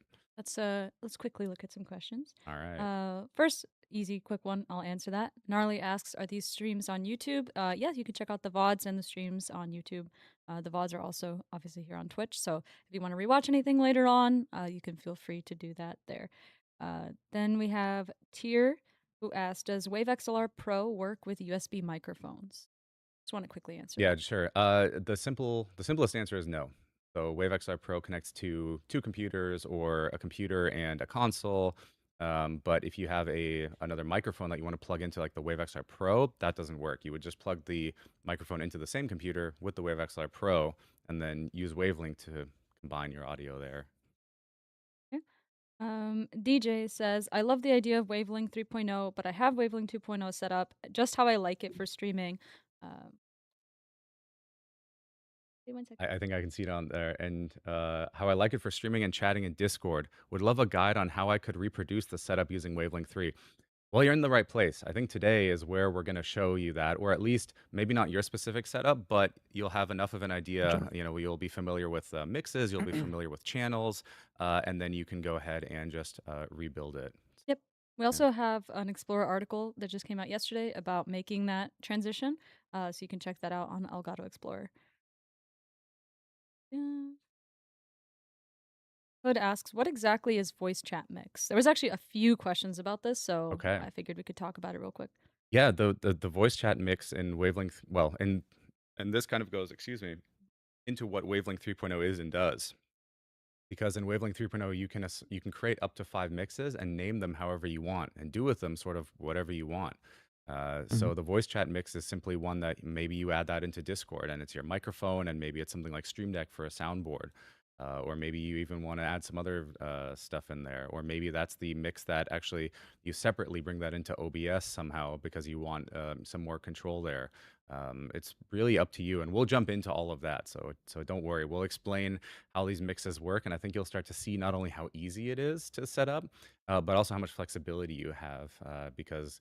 Let's quickly look at some questions. All right. First, easy, quick one. I'll answer that. Gnarly asks, "Are these streams on YouTube?" Yeah, you can check out the VODs and the streams on YouTube. The VODs are also obviously here on Twitch. So if you want to rewatch anything later on, you can feel free to do that there. Then we have Tier, who asked, "Does Wave XLR Pro work with USB microphones?" Just want to quickly answer Yeah, that. sure. The simplest answer is no. So WaveXR Pro connects to two computers or a computer and a console. But if you have another microphone that you want to plug into like the WaveXR Pro, that doesn't work. You would just plug the microphone into the same computer with the WaveXR Pro and then use Wavelink to combine your audio there. Okay. DJ says, I love the idea of Wavelink 3.0, but I have Wavelink 2.0 set up just how I like it for streaming. Wait one second. I think I can see it on there. And how I like it for streaming and chatting in Discord. Would love a guide on how I could reproduce the setup using Wavelink 3. Well, you're in the right place. I think today is where we're going to show you that, or at least maybe not your specific setup, but you'll have enough of an idea. Sure. You know, you'll be familiar with mixes, you'll be familiar with channels, and then you can go ahead and just rebuild it. Yep. We Yeah. also have an Explorer article that just came out yesterday about making that transition. So you can check that out on Elgato Explorer. Yeah. Hood asks, what exactly is voice chat mix? There was actually a few questions about this, so Okay. I figured we could talk about it real quick. Yeah, the voice chat mix in Wavelength, well, and this kind of goes, excuse me, into what Wavelength 3.0 is and does. Because in Wavelength 3.0, you can create up to 5 mixes and name them however you want and do with them sort of whatever you want. So the voice chat mix is simply one that maybe you add that into Discord and it's your microphone, and maybe it's something like Stream Deck for a soundboard. Or maybe you even want to add some other stuff in there. Or maybe that's the mix that actually you separately bring that into OBS somehow because you want some more control there. It's really up to you, and we'll jump into all of that. So don't worry. We'll explain how these mixes work, and I think you'll start to see not only how easy it is to set up, but also how much flexibility you have because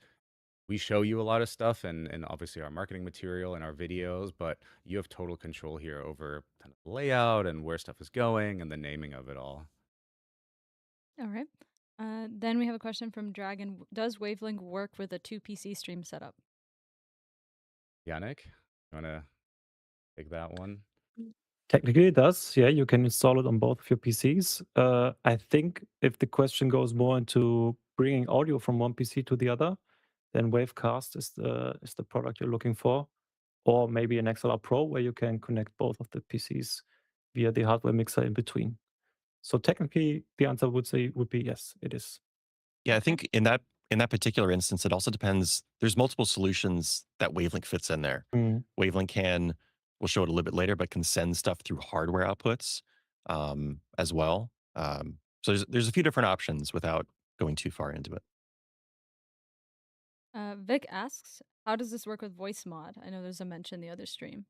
we show you a lot of stuff and obviously our marketing material and our videos, but you have total control here over kind of layout and where stuff is going and the naming of it all. All right. Then we have a question from Dragon. Does Wavelink work with a 2 PC stream setup? Yannick, you want to take that one? Technically, it does. Yeah, you can install it on both of your PCs. I think if the question goes more into bringing audio from one PC to the other, then Wavecast is the product you're looking for, or maybe an XLR Pro where you can connect both of the PCs via the hardware mixer in between. So technically, the answer would be yes, it is. Yeah, I Okay. think in that particular instance, it also depends. There's multiple solutions that Wavelink fits in there. Mm. Wavelink we'll show it a little bit later, but can send stuff through hardware outputs as well. So there's a few different options without going too far into it. Vic asks, how does this work with voice mod? I know there's a mention the other stream.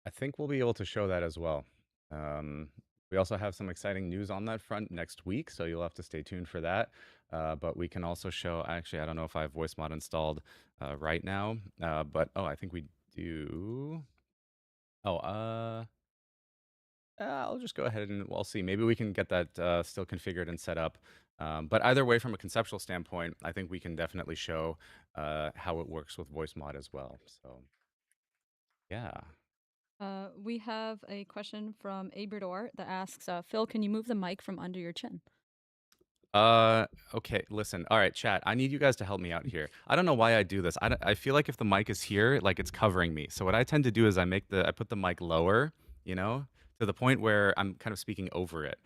I think we'll be able to show that as well. We also have some exciting news on that front next week, so you'll have to stay tuned for that. But we can also show, actually, I don't know if I have voice mod installed right now, but I think we do. I'll just go ahead and we'll see. Maybe we can get that still configured and set up. But either way, from a conceptual standpoint, I think we can definitely show how it works with voice mod as well. So, yeah. We have a question from Abrador that asks, Phil, can you move the mic from under your chin? Okay, listen. All right, chat. I need you guys to help me out here. I don't know why I do this. I feel like if the mic is here, like it's covering me. So what I tend to do is I put the mic lower, you know, to the point where I'm kind of speaking over it.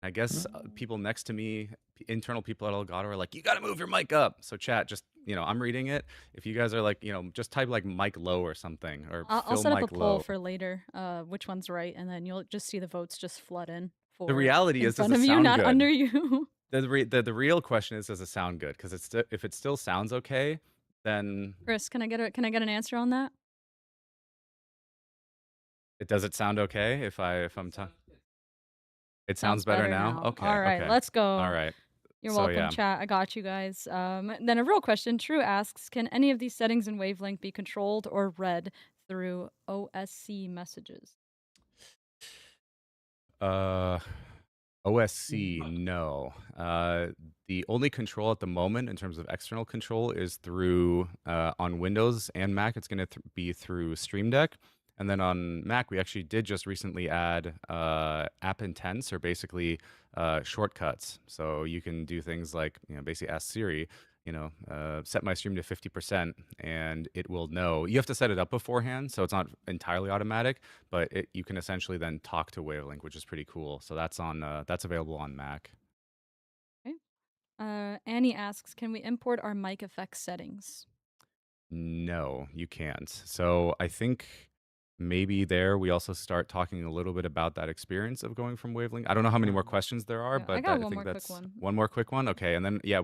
I guess people next to me, internal people at Elgato are like, you got to move your mic up. So chat, just, I'm reading it. If you guys are like, just type like mic low or something, or I'll fill set up a mic poll low. for later, which one's right, and then you'll just see the votes just flood in for The reality in is, does front it of you, sound not good? under you. The real question is, does it sound good? Because if it still sounds okay, then Chris, can I get an answer on that? does it sound okay if I'm talking? It sounds better better now? now. Okay, All right, okay. let's go. All right. You're So, welcome, yeah. chat. I got you guys. Then a real question. True asks, can any of these settings in Wavelink be controlled or read through OSC messages? OSC, no. The only control at the moment in terms of external control is through, on Windows and Mac, it's going to be through Stream Deck. And then on Mac, we actually did just recently add app intents, or basically shortcuts. So you can do things like, basically ask Siri, set my stream to 50%, and it will know. You have to set it up beforehand, so it's not entirely automatic, but you can essentially then talk to Wavelink, which is pretty cool. So that's available on Mac. Okay. Annie asks, can we import our mic effects settings? No, you can't. So I think maybe there we also start talking a little bit about that experience of going from Wavelink. I don't know how many more questions there are, Yeah, I but got I one think more quick that's one. one more quick one. Okay, and then yeah,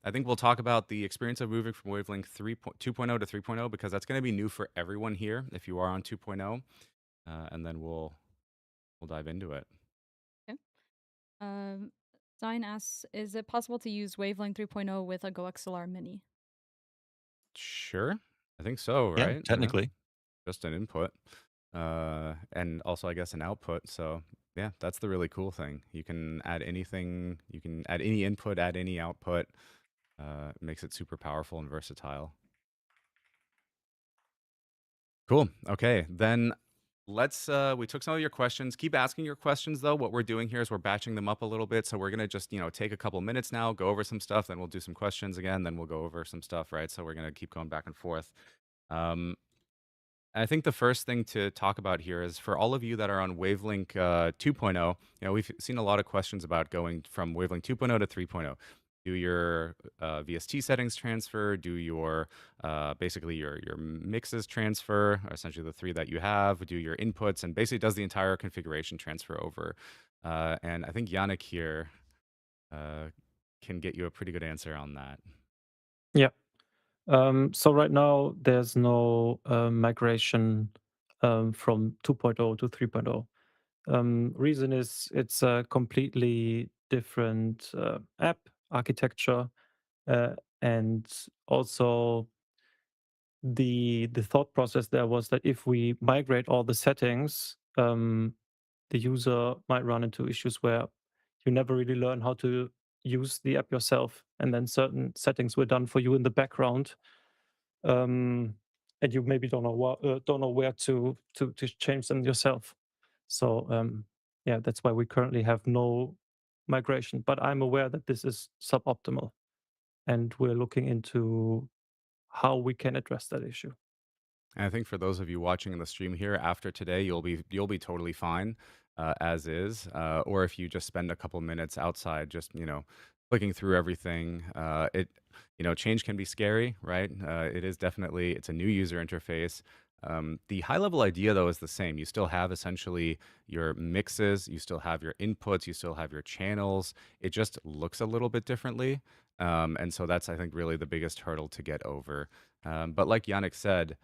I think we'll talk about the experience of moving from Wavelink 2.0 to 3.0 because that's going to be new for everyone here if you are on 2.0, and then we'll dive into it. Okay. Um, Zine asks, is it possible to use Wavelength 3.0 with a GoXLR Mini? Sure, I think so, Yeah, right? Yeah, technically. just an input, and also I guess an output. So yeah, that's the really cool thing. You can add anything. You can add any input, add any output. Makes it super powerful and versatile. Cool. Okay, then we took some of your questions. Keep asking your questions though. What we're doing here is we're batching them up a little bit. So we're gonna just, take a couple minutes now, go over some stuff, then we'll do some questions again, then we'll go over some stuff, right? So we're gonna keep going back and forth. Um, I think the first thing to talk about here is for all of you that are on Wavelink 2.0, we've seen a lot of questions about going from Wavelink 2.0 to 3.0. Do your VST settings transfer? Do your basically your mixes transfer? Or essentially the three that you have. Do your inputs and basically does the entire configuration transfer over? And I think Yannick here uh, can get you a pretty good answer on that. Yeah. So right now there's no migration from 2.0 to 3.0. Reason is it's a completely different app architecture, and also the thought process there was that if we migrate all the settings, the user might run into issues where you never really learn how to use the app yourself, and then certain settings were done for you in the background, and you maybe don't know where to change them yourself. So yeah, that's why we currently have no migration. But I'm aware that this is suboptimal, and we're looking into how we can address that issue. And I think for those of you watching in the stream here after today, you'll be totally fine as is. Or if you just spend a couple minutes outside, just clicking through everything. Change can be scary, right? It is definitely it's a new user interface. The high level idea though is the same. You still have essentially your mixes, you still have your inputs, you still have your channels. It just looks a little bit differently. And so that's I think really the biggest hurdle to get over. But like Yannick said,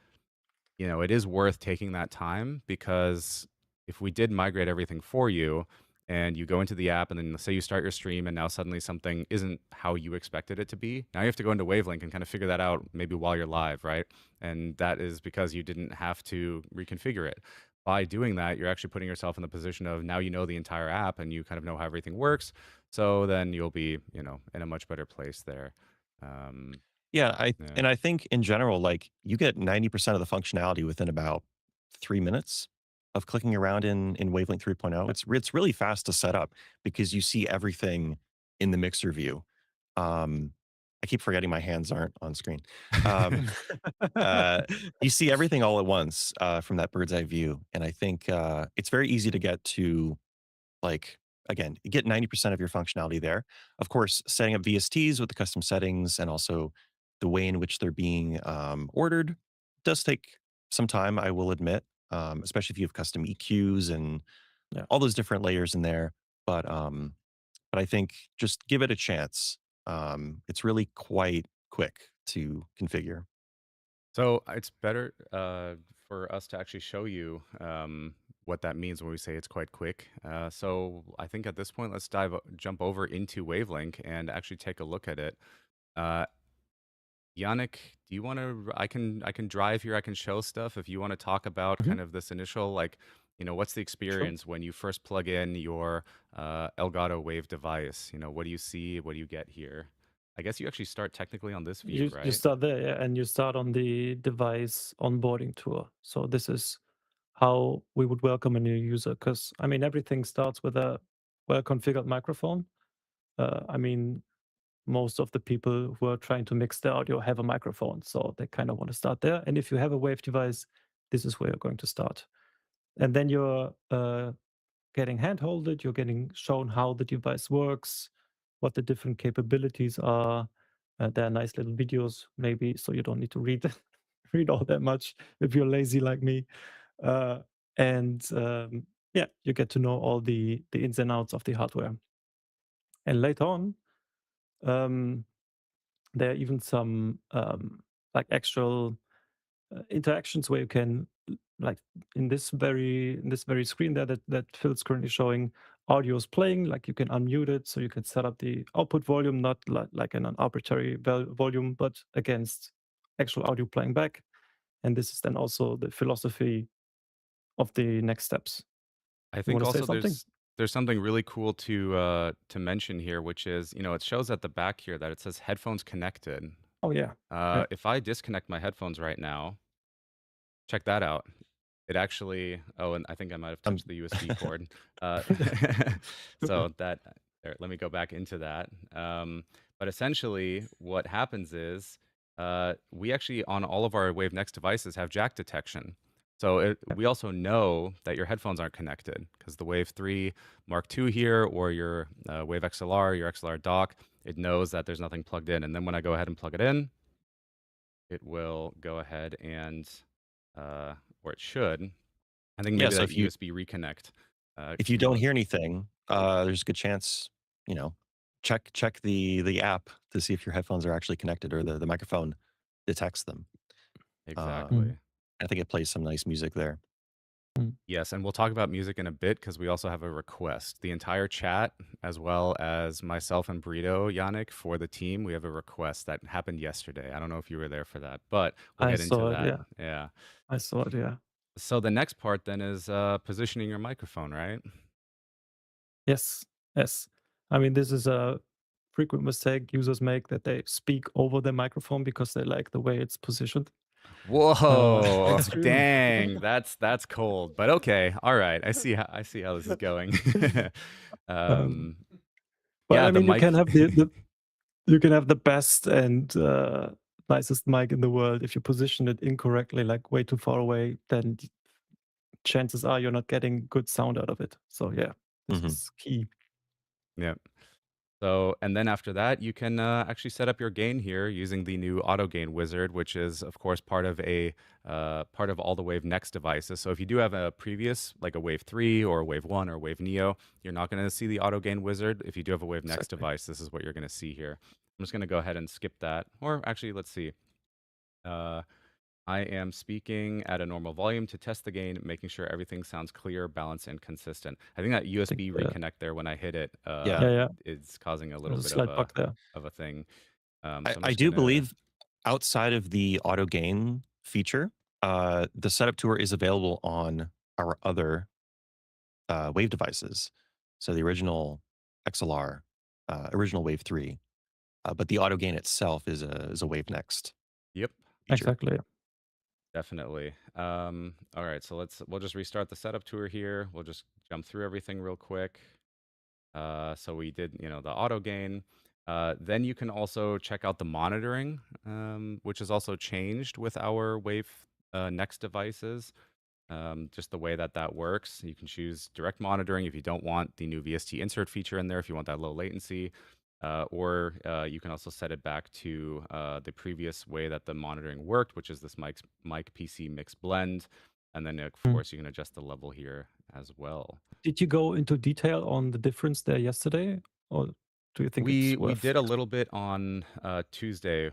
it is worth taking that time because if we did migrate everything for you and you go into the app and then say you start your stream and now suddenly something isn't how you expected it to be, now you have to go into Wavelink and kind of figure that out maybe while you're live, right? And that is because you didn't have to reconfigure it. By doing that, you're actually putting yourself in the position of now you know the entire app and you kind of know how everything works. So then you'll be, in a much better place there. Um, Yeah, yeah. I think in general, like you get 90% of the functionality within about 3 minutes of clicking around in Wavelength 3.0. It's really fast to set up because you see everything in the mixer view. Um, I keep forgetting my hands aren't on screen. Um, you see everything all at once from that bird's eye view, and I think it's very easy to get to like again, you get 90% of your functionality there. Of course, setting up VSTs with the custom settings and also the way in which they're being ordered does take some time, I will admit, especially if you have custom EQs and Yeah. all those different layers in there. But I think just give it a chance. It's really quite quick to configure. So it's better for us to actually show you what that means when we say it's quite quick. So I think at this point, let's jump over into Wavelink and actually take a look at it. Uh, Yannick, do you want to? I can drive here. I can show stuff. If you want to talk about Mhm. kind of this initial, like, what's the Sure. experience when you first plug in your Elgato Wave device? What do you see? What do you get here? I guess you actually start technically on this view, You right? start there, yeah, and you start on the device onboarding tour. So this is how we would welcome a new user, because I mean everything starts with a well configured microphone. I mean most of the people who are trying to mix their audio have a microphone, so they kind of want to start there. And if you have a Wave device, this is where you're going to start. And then you're getting handholded, you're getting shown how the device works, what the different capabilities are. There are nice little videos, maybe, so you don't need to read read all that much if you're lazy like me. uh, and yeah, you get to know all the ins and outs of the hardware. And later on, um, there are even some like actual interactions where you can like in this very screen there that Phil's currently showing, audio is playing, like you can unmute it, so you can set up the output volume, not like in an arbitrary volume, but against actual audio playing back. And this is then also the philosophy of the next steps. I You think want to say also something? there's something really cool to mention here, which is, it shows at the back here that it says headphones connected. Oh yeah, yeah. If I disconnect my headphones right now, check that out. It actually, oh, and I think I might have Um, touched the USB cord. Uh, so that, there, let me go back into that. But essentially, what happens is we actually, on all of our Wave Next devices, have jack detection. So we also know that your headphones aren't connected because the Wave 3 Mark II here, or your Wave XLR, your XLR dock, it knows that there's nothing plugged in. And then when I go ahead and plug it in, it will go ahead and, or it should, I think yeah, maybe so that USB reconnect. if you Give me don't one. hear anything, there's a good chance, you know, check the app to see if your headphones are actually connected or the microphone detects them. Uh, Mm, Exactly. I think it plays some nice music there. mm. Yes, and we'll talk about music in a bit because we also have a request. The entire chat, as well as myself and Burrito, Yannick, for the team, we have a request that happened yesterday. I don't know if you were there for that, but we'll I get into saw it. that. Yeah, Yeah. I saw it. Yeah. So the next part then is positioning your microphone, right? Yes. Yes. I mean, this is a frequent mistake users make, that they speak over the microphone because they like the way it's positioned. Whoa, It's true. dang, that's cold. But okay, all right. I see how this is going. Um, um, but yeah, I the mean, you can mic. have the you can have the best and nicest mic in the world. If you position it incorrectly, like way too far away, then chances are you're not getting good sound out of it. So yeah, this hmm is key. Yeah. So, and then after that, you can actually set up your gain here using the new auto gain wizard, which is of course part of part of all the Wave Next devices. So if you do have a previous, like a Wave 3 or a Wave 1 or Wave Neo, you're not going to see the auto gain wizard. If you do have a Wave Next Exactly. device, this is what you're going to see here. I'm just going to go ahead and skip that. Or actually, let's see. Uh, I am speaking at a normal volume to test the gain, making sure everything sounds clear, balanced, and consistent. I think that I think USB reconnect there when I hit it Yeah, yeah, yeah. is causing a little There's a bit slight bug there. of a thing. I, So I'm I just do gonna. believe outside of the auto gain feature, the setup tour is available on our other Wave devices. So the original XLR, original Wave 3, but the auto gain itself is a Wave Next Yep, feature. Exactly. definitely. All right, so we'll just restart the setup tour here. We'll just jump through everything real quick. So we did, the auto gain. Then you can also check out the monitoring, which is also changed with our Wave Next devices. Just the way that that works. You can choose direct monitoring if you don't want the new VST insert feature in there, if you want that low latency. Or you can also set it back to the previous way that the monitoring worked, which is this mic PC mix blend. And then, of Mm. course, you can adjust the level here as well. Did you go into detail on the difference there yesterday, or do you think it's We worth did a little bit on Tuesday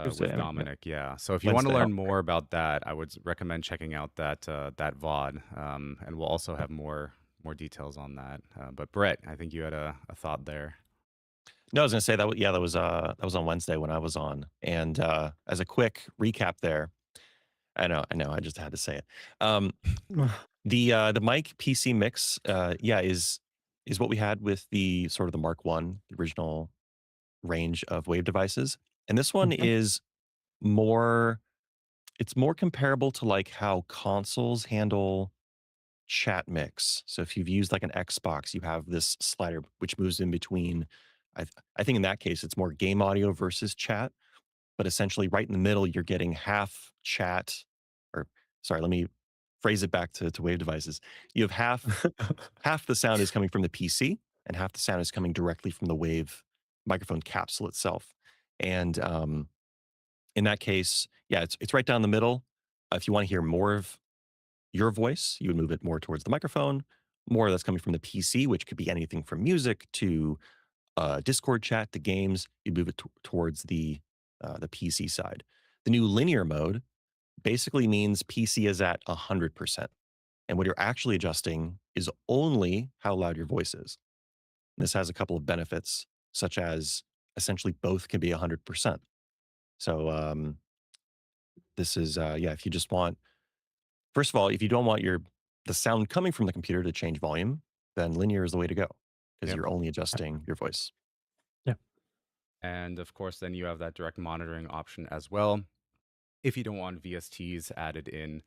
Tuesday? with I mean, yeah, Dominic, yeah. So if you want to Wednesday. oh, learn okay. more about that, I would recommend checking out that VOD, and we'll also have more details on that. But Brett, I think you had a thought there. No, I was gonna say that. Yeah, that was on Wednesday when I was on. And as a quick recap, there, I know, I just had to say it. The mic PC mix, yeah, is what we had with the sort of the Mark One, the original range of Wave devices, and this one Mhm. is more. It's more comparable to like how consoles handle chat mix. So if you've used like an Xbox, you have this slider which moves in between. I think in that case, it's more game audio versus chat, but essentially right in the middle, you're getting half chat, or sorry, let me phrase it back to Wave devices. You have half the sound is coming from the PC, and half the sound is coming directly from the Wave microphone capsule itself. And in that case, yeah, it's right down the middle. If you want to hear more of your voice, you would move it more towards the microphone. More that's coming from the PC, which could be anything from music to Discord chat to games. You move it towards the PC side. The new linear mode basically means PC is at 100%. And what you're actually adjusting is only how loud your voice is. This has a couple of benefits, such as essentially both can be 100%. So this is, yeah, if you just want, first of all, if you don't want the sound coming from the computer to change volume, then linear is the way to go because Yep. you're only adjusting your voice. Yeah. And of course, then you have that direct monitoring option as well if you don't want VSTs added in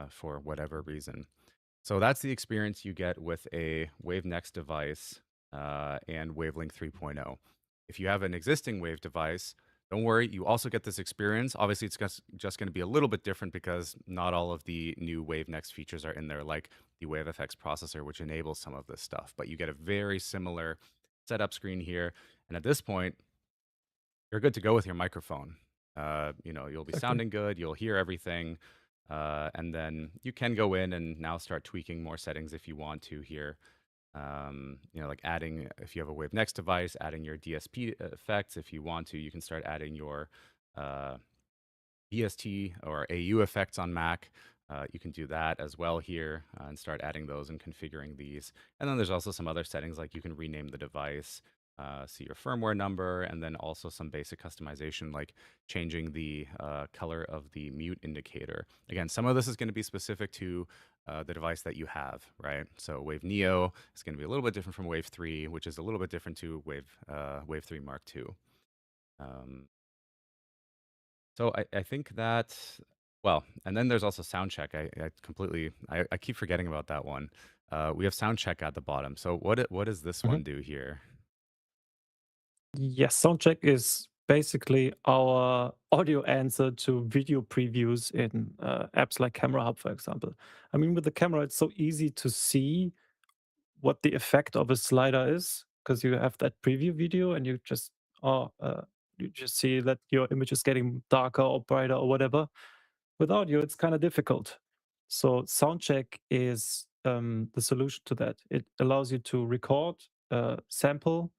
for whatever reason. So that's the experience you get with a Wave Next device and Wavelink 3.0. If you have an existing Wave device, don't worry, you also get this experience. Obviously, it's just going to be a little bit different because not all of the new Wave Next features are in there, like the WaveFX processor, which enables some of this stuff. But you get a very similar setup screen here. And at this point, you're good to go with your microphone. You'll be Exactly. sounding good, you'll hear everything. And then you can go in and now start tweaking more settings if you want to here. Like adding, if you have a Wave Next device, adding your DSP effects. If you want to, you can start adding your BST or AU effects on Mac. You can do that as well here and start adding those and configuring these. And then there's also some other settings like you can rename the device, see your firmware number, and then also some basic customization like changing the color of the mute indicator. Again, some of this is going to be specific to the device that you have, right? So Wave Neo is going to be a little bit different from Wave 3, which is a little bit different to Wave 3 Mark II. So I think that, well, and then there's also sound check. I keep forgetting about that one. We have sound check at the bottom. So what does this one do here? Yes, soundcheck is basically our audio answer to video previews in apps like Camera Hub, for example. I mean, with the camera, it's so easy to see what the effect of a slider is because you have that preview video and you just see that your image is getting darker or brighter or whatever. With audio, it's kind of difficult. So soundcheck is the solution to that. It allows you to record, sample.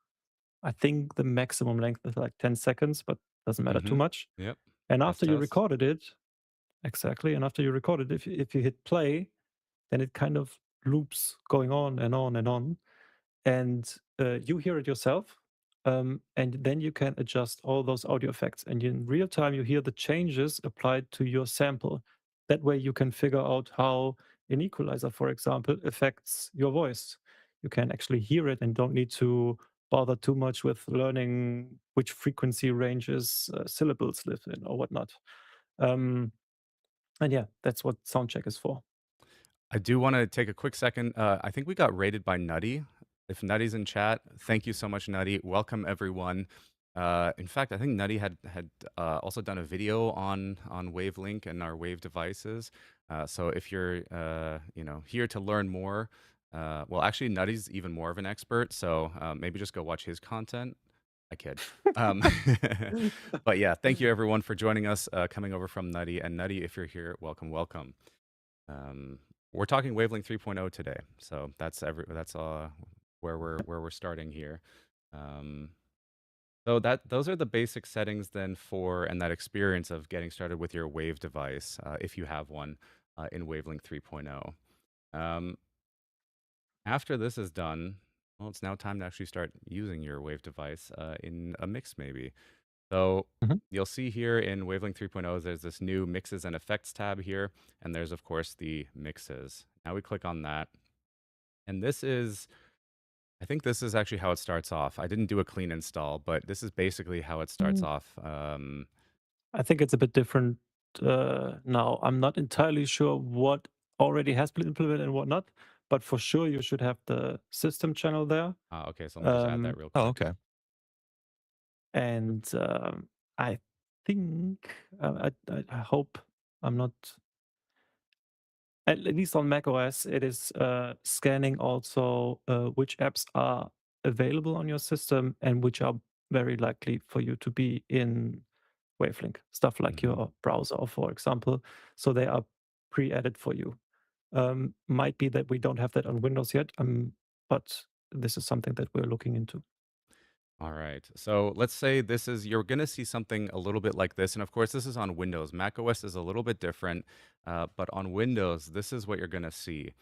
I think the maximum length is like 10 seconds, but doesn't matter too much. Yep. And Test, after you test. recorded it, exactly, and after you record it, if you hit play, then it kind of loops going on and on and on. And you hear it yourself. And then you can adjust all those audio effects. And in real time, you hear the changes applied to your sample. That way, you can figure out how an equalizer, for example, affects your voice. You can actually hear it and don't need to bother too much with learning which frequency ranges syllables live in or whatnot. And yeah, that's what soundcheck is for. I do want to take a quick second. I think we got rated by Nutty. If Nutty's in chat, thank you so much, Nutty. Welcome everyone. In fact, I think Nutty had also done a video on Wavelink and our Wave devices. So if you're here to learn more, well, actually Nutty's even more of an expert. So maybe just go watch his content. I kid. But yeah, thank you everyone for joining us, coming over from Nutty. And Nutty, if you're here, welcome, welcome. We're talking Wavelink 3.0 today, so that's where we're starting here. So those are the basic settings then for and that experience of getting started with your Wave device, if you have one, in Wavelink 3.0. After this is done, well, it's now time to actually start using your Wave device in a mix maybe. So you'll see here in Wavelink 3.0, there's this new Mixes and Effects tab here, and there's, of course, the Mixes. Now we click on that, and I think this is actually how it starts off. I didn't do a clean install, but this is basically how it starts off. I think it's a bit different now. I'm not entirely sure what already has been implemented and what not, but for sure you should have the system channel there. Okay, so let me just add that real quick. Oh, okay. And I think, I hope I'm not, at least on macOS, it is scanning also which apps are available on your system and which are very likely for you to be in Wavelink, stuff like your browser, for example. So they are pre-added for you. Might be that we don't have that on Windows yet, but this is something that we're looking into. All right. So let's say you're going to see something a little bit like this. And of course, this is on Windows. Mac OS is a little bit different. But on Windows, this is what you're going to see.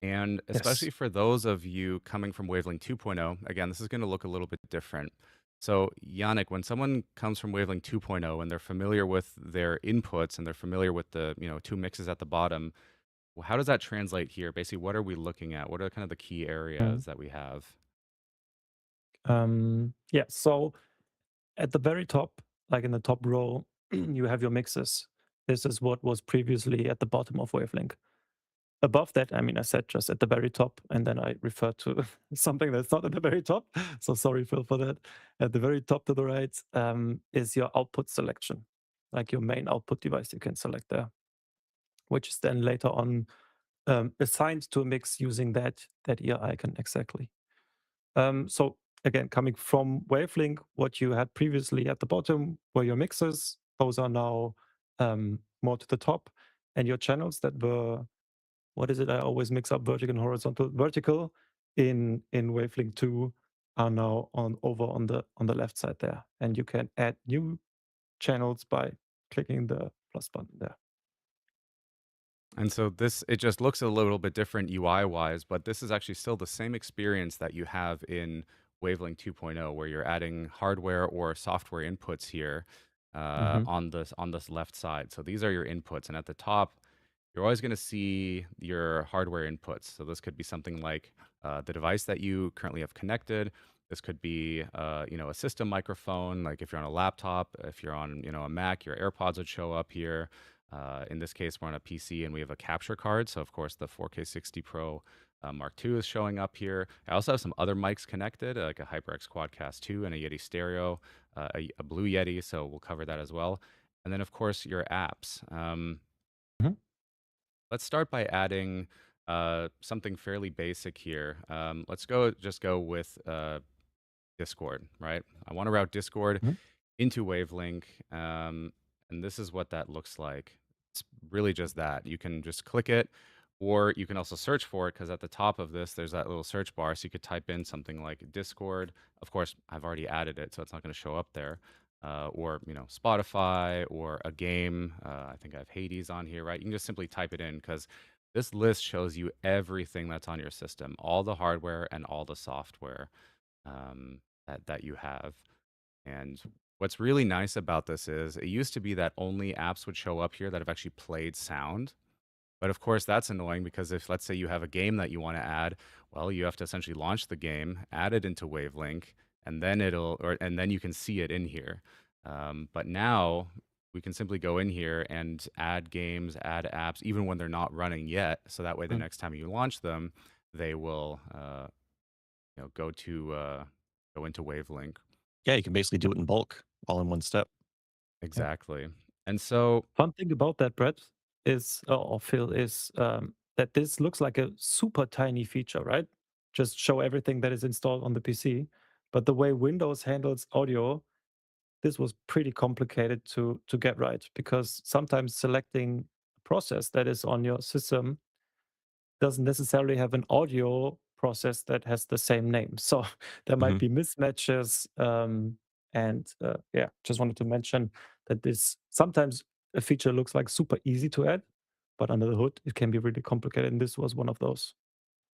And Yes. especially for those of you coming from Wavelink 2.0, again, this is going to look a little bit different. So, Yannick, when someone comes from Wavelink 2.0 and they're familiar with their inputs and they're familiar with the, two mixes at the bottom, well, how does that translate here? Basically, what are we looking at? What are kind of the key Mm. areas that we have? Yeah. So at the very top, like in the top row, you have your mixes. This is what was previously at the bottom of Wavelink. Above that, I mean, I said just at the very top, and then I referred to something that's not at the very top. So sorry, Phil, for that. At the very top to the right is your output selection, like your main output device you can select there, which is then later on assigned to a mix using that ear icon exactly. So again, coming from Wavelink, what you had previously at the bottom were your mixes. Those are now more to the top, and your channels that were, what is it? I always mix up vertical and horizontal. Vertical in Wavelink 2 are now over on the left side there, and you can add new channels by clicking the plus button there. And so it just looks a little bit different UI wise, but this is actually still the same experience that you have in Wavelink 2.0, where you're adding hardware or software inputs here Hmm. on this left side. So these are your inputs, and at the top, you're always going to see your hardware inputs. So this could be something like the device that you currently have connected. This could be, a system microphone. Like if you're on a laptop, if you're on, a Mac, your AirPods would show up here. In this case, we're on a PC and we have a capture card. So, of course, the 4K 60 Pro Mark II is showing up here. I also have some other mics connected, like a HyperX Quadcast 2 and a Yeti Stereo, a Blue Yeti. So, we'll cover that as well. And then, of course, your apps. Hmm. Let's start by adding something fairly basic here. Let's just go with Discord, right? I want to route Discord Hmm. into Wavelink, and this is what that looks like. It's really just that. You can just click it, or you can also search for it because at the top of this, there's that little search bar. So you could type in something like Discord. Of course, I've already added it, so it's not going to show up there. Or Spotify or a game. I think I have Hades on here, right? You can just simply type it in because this list shows you everything that's on your system, all the hardware and all the software that you have. And what's really nice about this is it used to be that only apps would show up here that have actually played sound. But of course, that's annoying because if, let's say, you have a game that you want to add, well, you have to essentially launch the game, add it into Wavelink, and then and then you can see it in here. But now we can simply go in here and add games, add apps, even when they're not running yet. So that way, the next time you launch them, they will, go into Wavelink. Yeah, you can basically do it in bulk, all in one step. Yeah. Exactly. And so Fun thing about that, Brett, is or Phil, is that this looks like a super tiny feature, right? Just show everything that is installed on the PC. But the way Windows handles audio, this was pretty complicated to get right because sometimes selecting a process that is on your system doesn't necessarily have an audio process that has the same name. So there might Mhm. be mismatches. Yeah, just wanted to mention that this sometimes a feature looks like super easy to add, but under the hood it can be really complicated. And this was one of those.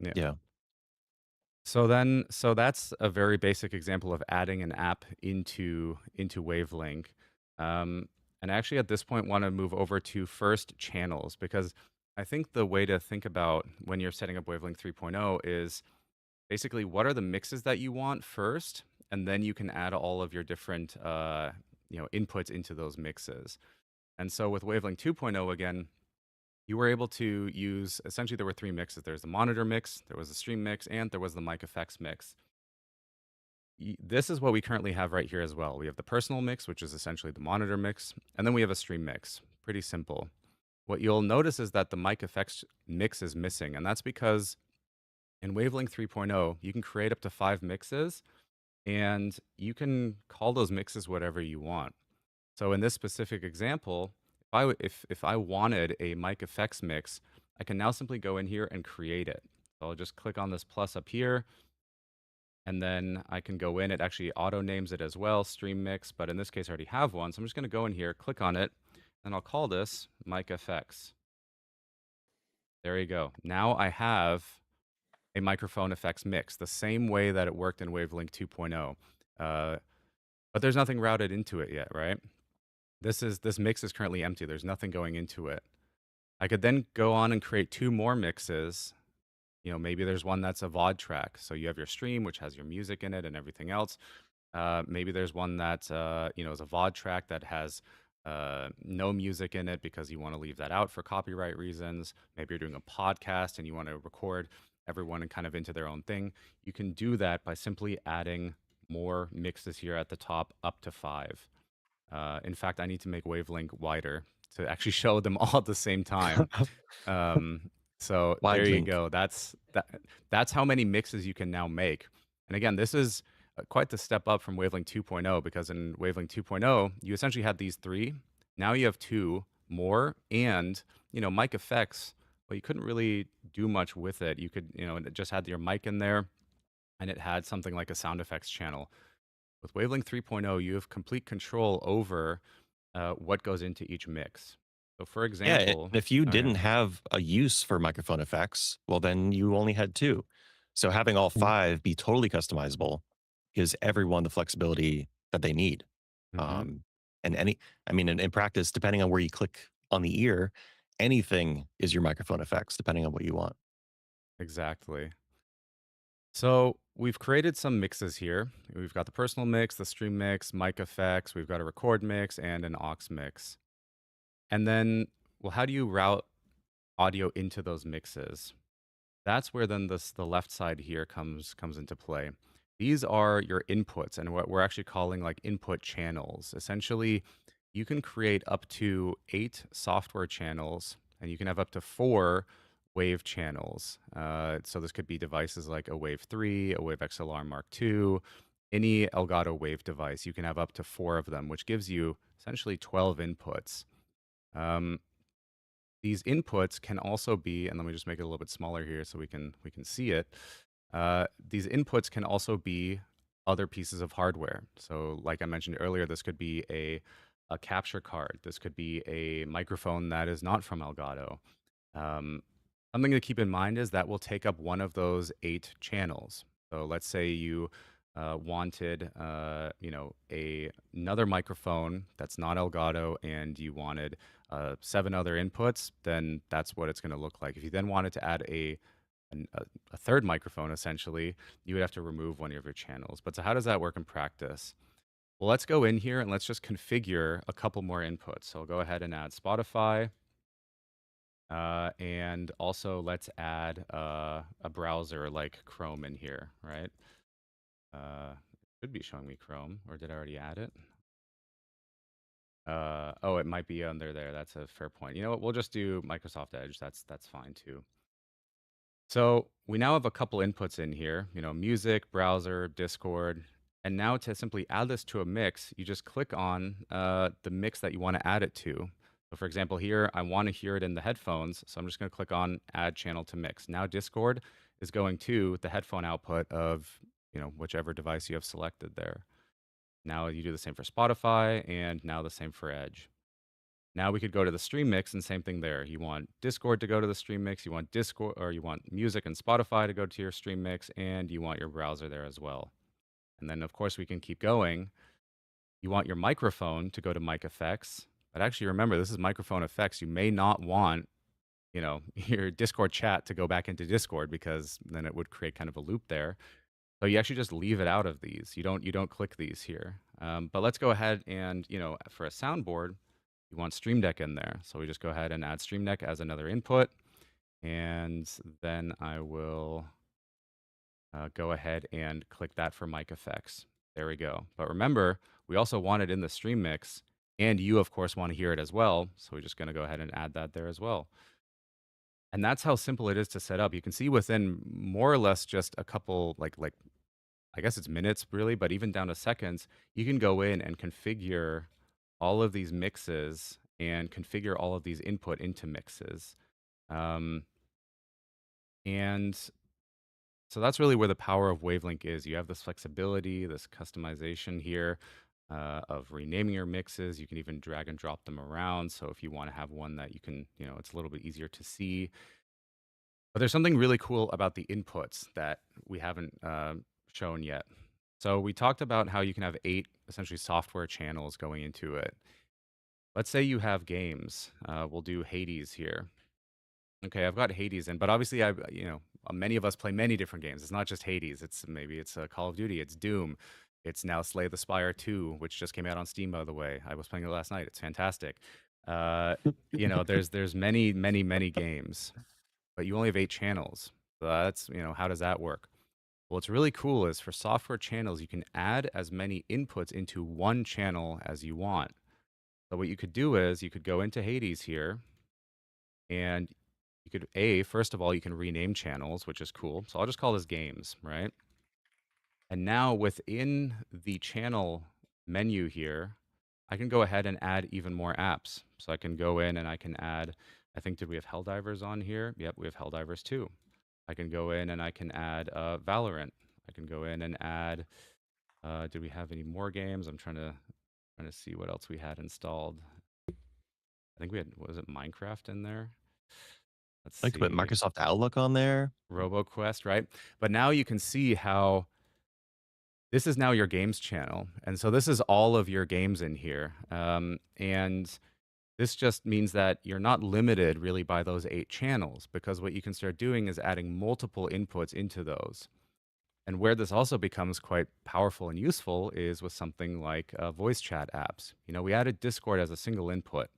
yeah. Yeah. So that's a very basic example of adding an app into Wavelink. And actually, at this point, want to move over to first channels because I think the way to think about when you're setting up Wavelink 3.0 is basically what are the mixes that you want first, and then you can add all of your different inputs into those mixes. And so with Wavelink 2.0, again, you were able to use essentially there were three mixes. There's the monitor mix, there was the stream mix, and there was the mic effects mix. This is what we currently have right here as well. We have the personal mix, which is essentially the monitor mix, and then we have a stream mix. Pretty simple. What you'll notice is that the mic effects mix is missing, and that's because in Wavelink 3.0, you can create up to 5 mixes, and you can call those mixes whatever you want. So in this specific example, if I wanted a mic effects mix, I can now simply go in here and create it. So I'll just click on this plus up here, and then I can go in. It actually auto names it as well, stream mix, but in this case I already have one. So I'm just going to go in here, click on it, and I'll call this mic effects. There you go. Now I have a microphone effects mix, the same way that it worked in Wavelink 2.0. But there's nothing routed into it yet, right? This mix is currently empty. There's nothing going into it. I could then go on and create 2 more mixes. You know, maybe there's one that's a VOD track. So you have your stream, which has your music in it and everything else. Maybe there's one that, you know, is a VOD track that has no music in it because you want to leave that out for copyright reasons. Maybe you're doing a podcast and you want to record everyone and kind of into their own thing. You can do that by simply adding more mixes here at the top, up to 5. In fact, I need to make Wavelink wider to actually show them all at the same time. So Wide there you link. go. That's how many mixes you can now make. And again, this is quite the step up from Wavelink 2.0, because in Wavelink 2.0, you essentially had these 3. Now you have 2 more, and you know, mic effects. Well, you couldn't really do much with it. You could, you know, it just had your mic in there, and it had something like a sound effects channel. With Wavelink 3.0, you have complete control over what goes into each mix. So, for Yeah, example, and if you oh yeah, didn't have a use for microphone effects, well, then you only had 2. So having all 5 be totally customizable gives everyone the flexibility that they need. hmm And I mean, in practice, depending on where you click on the ear, anything is your microphone effects, depending on what you want. exactly. So we've created some mixes here. We've got the personal mix, the stream mix, mic effects. We've got a record mix and an aux mix. And then, well, how do you route audio into those mixes? That's where then the left side here comes into play. These are your inputs and what we're actually calling like input channels. Essentially, you can create up to 8 software channels, and you can have up to 4 wave channels. So this could be devices like a Wave 3, a Wave XLR Mark II, any Elgato Wave device. You can have up to 4 of them, which gives you essentially 12 inputs. Um, these inputs can also be, and let me just make it a little bit smaller here so we can see it. These inputs can also be other pieces of hardware. So, like I mentioned earlier, this could be a capture card. This could be a microphone that is not from Elgato. Um, Something to keep in mind is that will take up one of those 8 channels. So let's say you wanted, you know, another microphone that's not Elgato, and you wanted 7 other inputs. Then that's what it's going to look like. If you then wanted to add a third microphone, essentially, you would have to remove one of your channels. But so how does that work in practice? Well, let's go in here and let's just configure a couple more inputs. So I'll go ahead and add Spotify. And also let's add a browser like Chrome in here, right? It should be showing me Chrome, or did I already add it? Oh, it might be under there. That's a fair point. You know what? We'll just do Microsoft Edge. That's fine too. So we now have a couple inputs in here, you know, music, browser, Discord. And now to simply add this to a mix, you just click on the mix that you want to add it to. So for example, here, I want to hear it in the headphones. So I'm just going to click on add channel to mix. Now Discord is going to the headphone output of, you know, whichever device you have selected there. Now you do the same for Spotify, and now the same for Edge. Now we could go to the stream mix, and same thing there. You want Discord to go to the stream mix, you want Discord, or you want music and Spotify to go to your stream mix, and you want your browser there as well. And then of course we can keep going. You want your microphone to go to mic effects, but actually remember, this is microphone effects. You may not want, you know, your Discord chat to go back into Discord, because then it would create kind of a loop there. So you actually just leave it out of these. You don't click these here. But let's go ahead and, you know, for a soundboard, you want Stream Deck in there. So we just go ahead and add Stream Deck as another input. And then I will go ahead and click that for mic effects. There we go. But remember, we also want it in the stream mix, and you, of course, want to hear it as well. So we're just going to go ahead and add that there as well. And that's how simple it is to set up. You can see within more or less just a couple, like I guess it's minutes really, but even down to seconds, you can go in and configure all of these mixes and configure all of these input into mixes. And so that's really where the power of Wavelink is. You have this flexibility, this customization here of renaming your mixes. You can even drag and drop them around. So if you want to have one that you can, it's a little bit easier to see. But there's something really cool about the inputs that we haven't shown yet. So we talked about how you can have 8 essentially software channels going into it. Let's say you have games. We'll do Hades here. Okay, I've got Hades in, but obviously many of us play many different games. It's not just Hades. It's Call of Duty, it's Doom. It's now Slay the Spire 2, which just came out on Steam, by the way. I was playing it last night. It's fantastic. There's many, many, many games, but you only have 8 channels. So that's, how does that work? Well, what's really cool is for software channels, you can add as many inputs into one channel as you want. So what you could do is you could go into Hades here and you could, first of all, you can rename channels, which is cool. So I'll just call this games, right? And now within the channel menu here, I can go ahead and add even more apps. So I can go in and I can add, I think, did we have Helldivers on here? Yep, we have Helldivers too. I can go in and I can add Valorant. I can go in and add, did we have any more games? I'm trying to see what else we had installed. I think we had, was it Minecraft in there? Let's I could put see. Microsoft Outlook on there. RoboQuest, right? But now you can see how this is now your games channel. And so this is all of your games in here. And this just means that you're not limited really by those 8 channels, because what you can start doing is adding multiple inputs into those. And where this also becomes quite powerful and useful is with something like voice chat apps. We added Discord as a single input.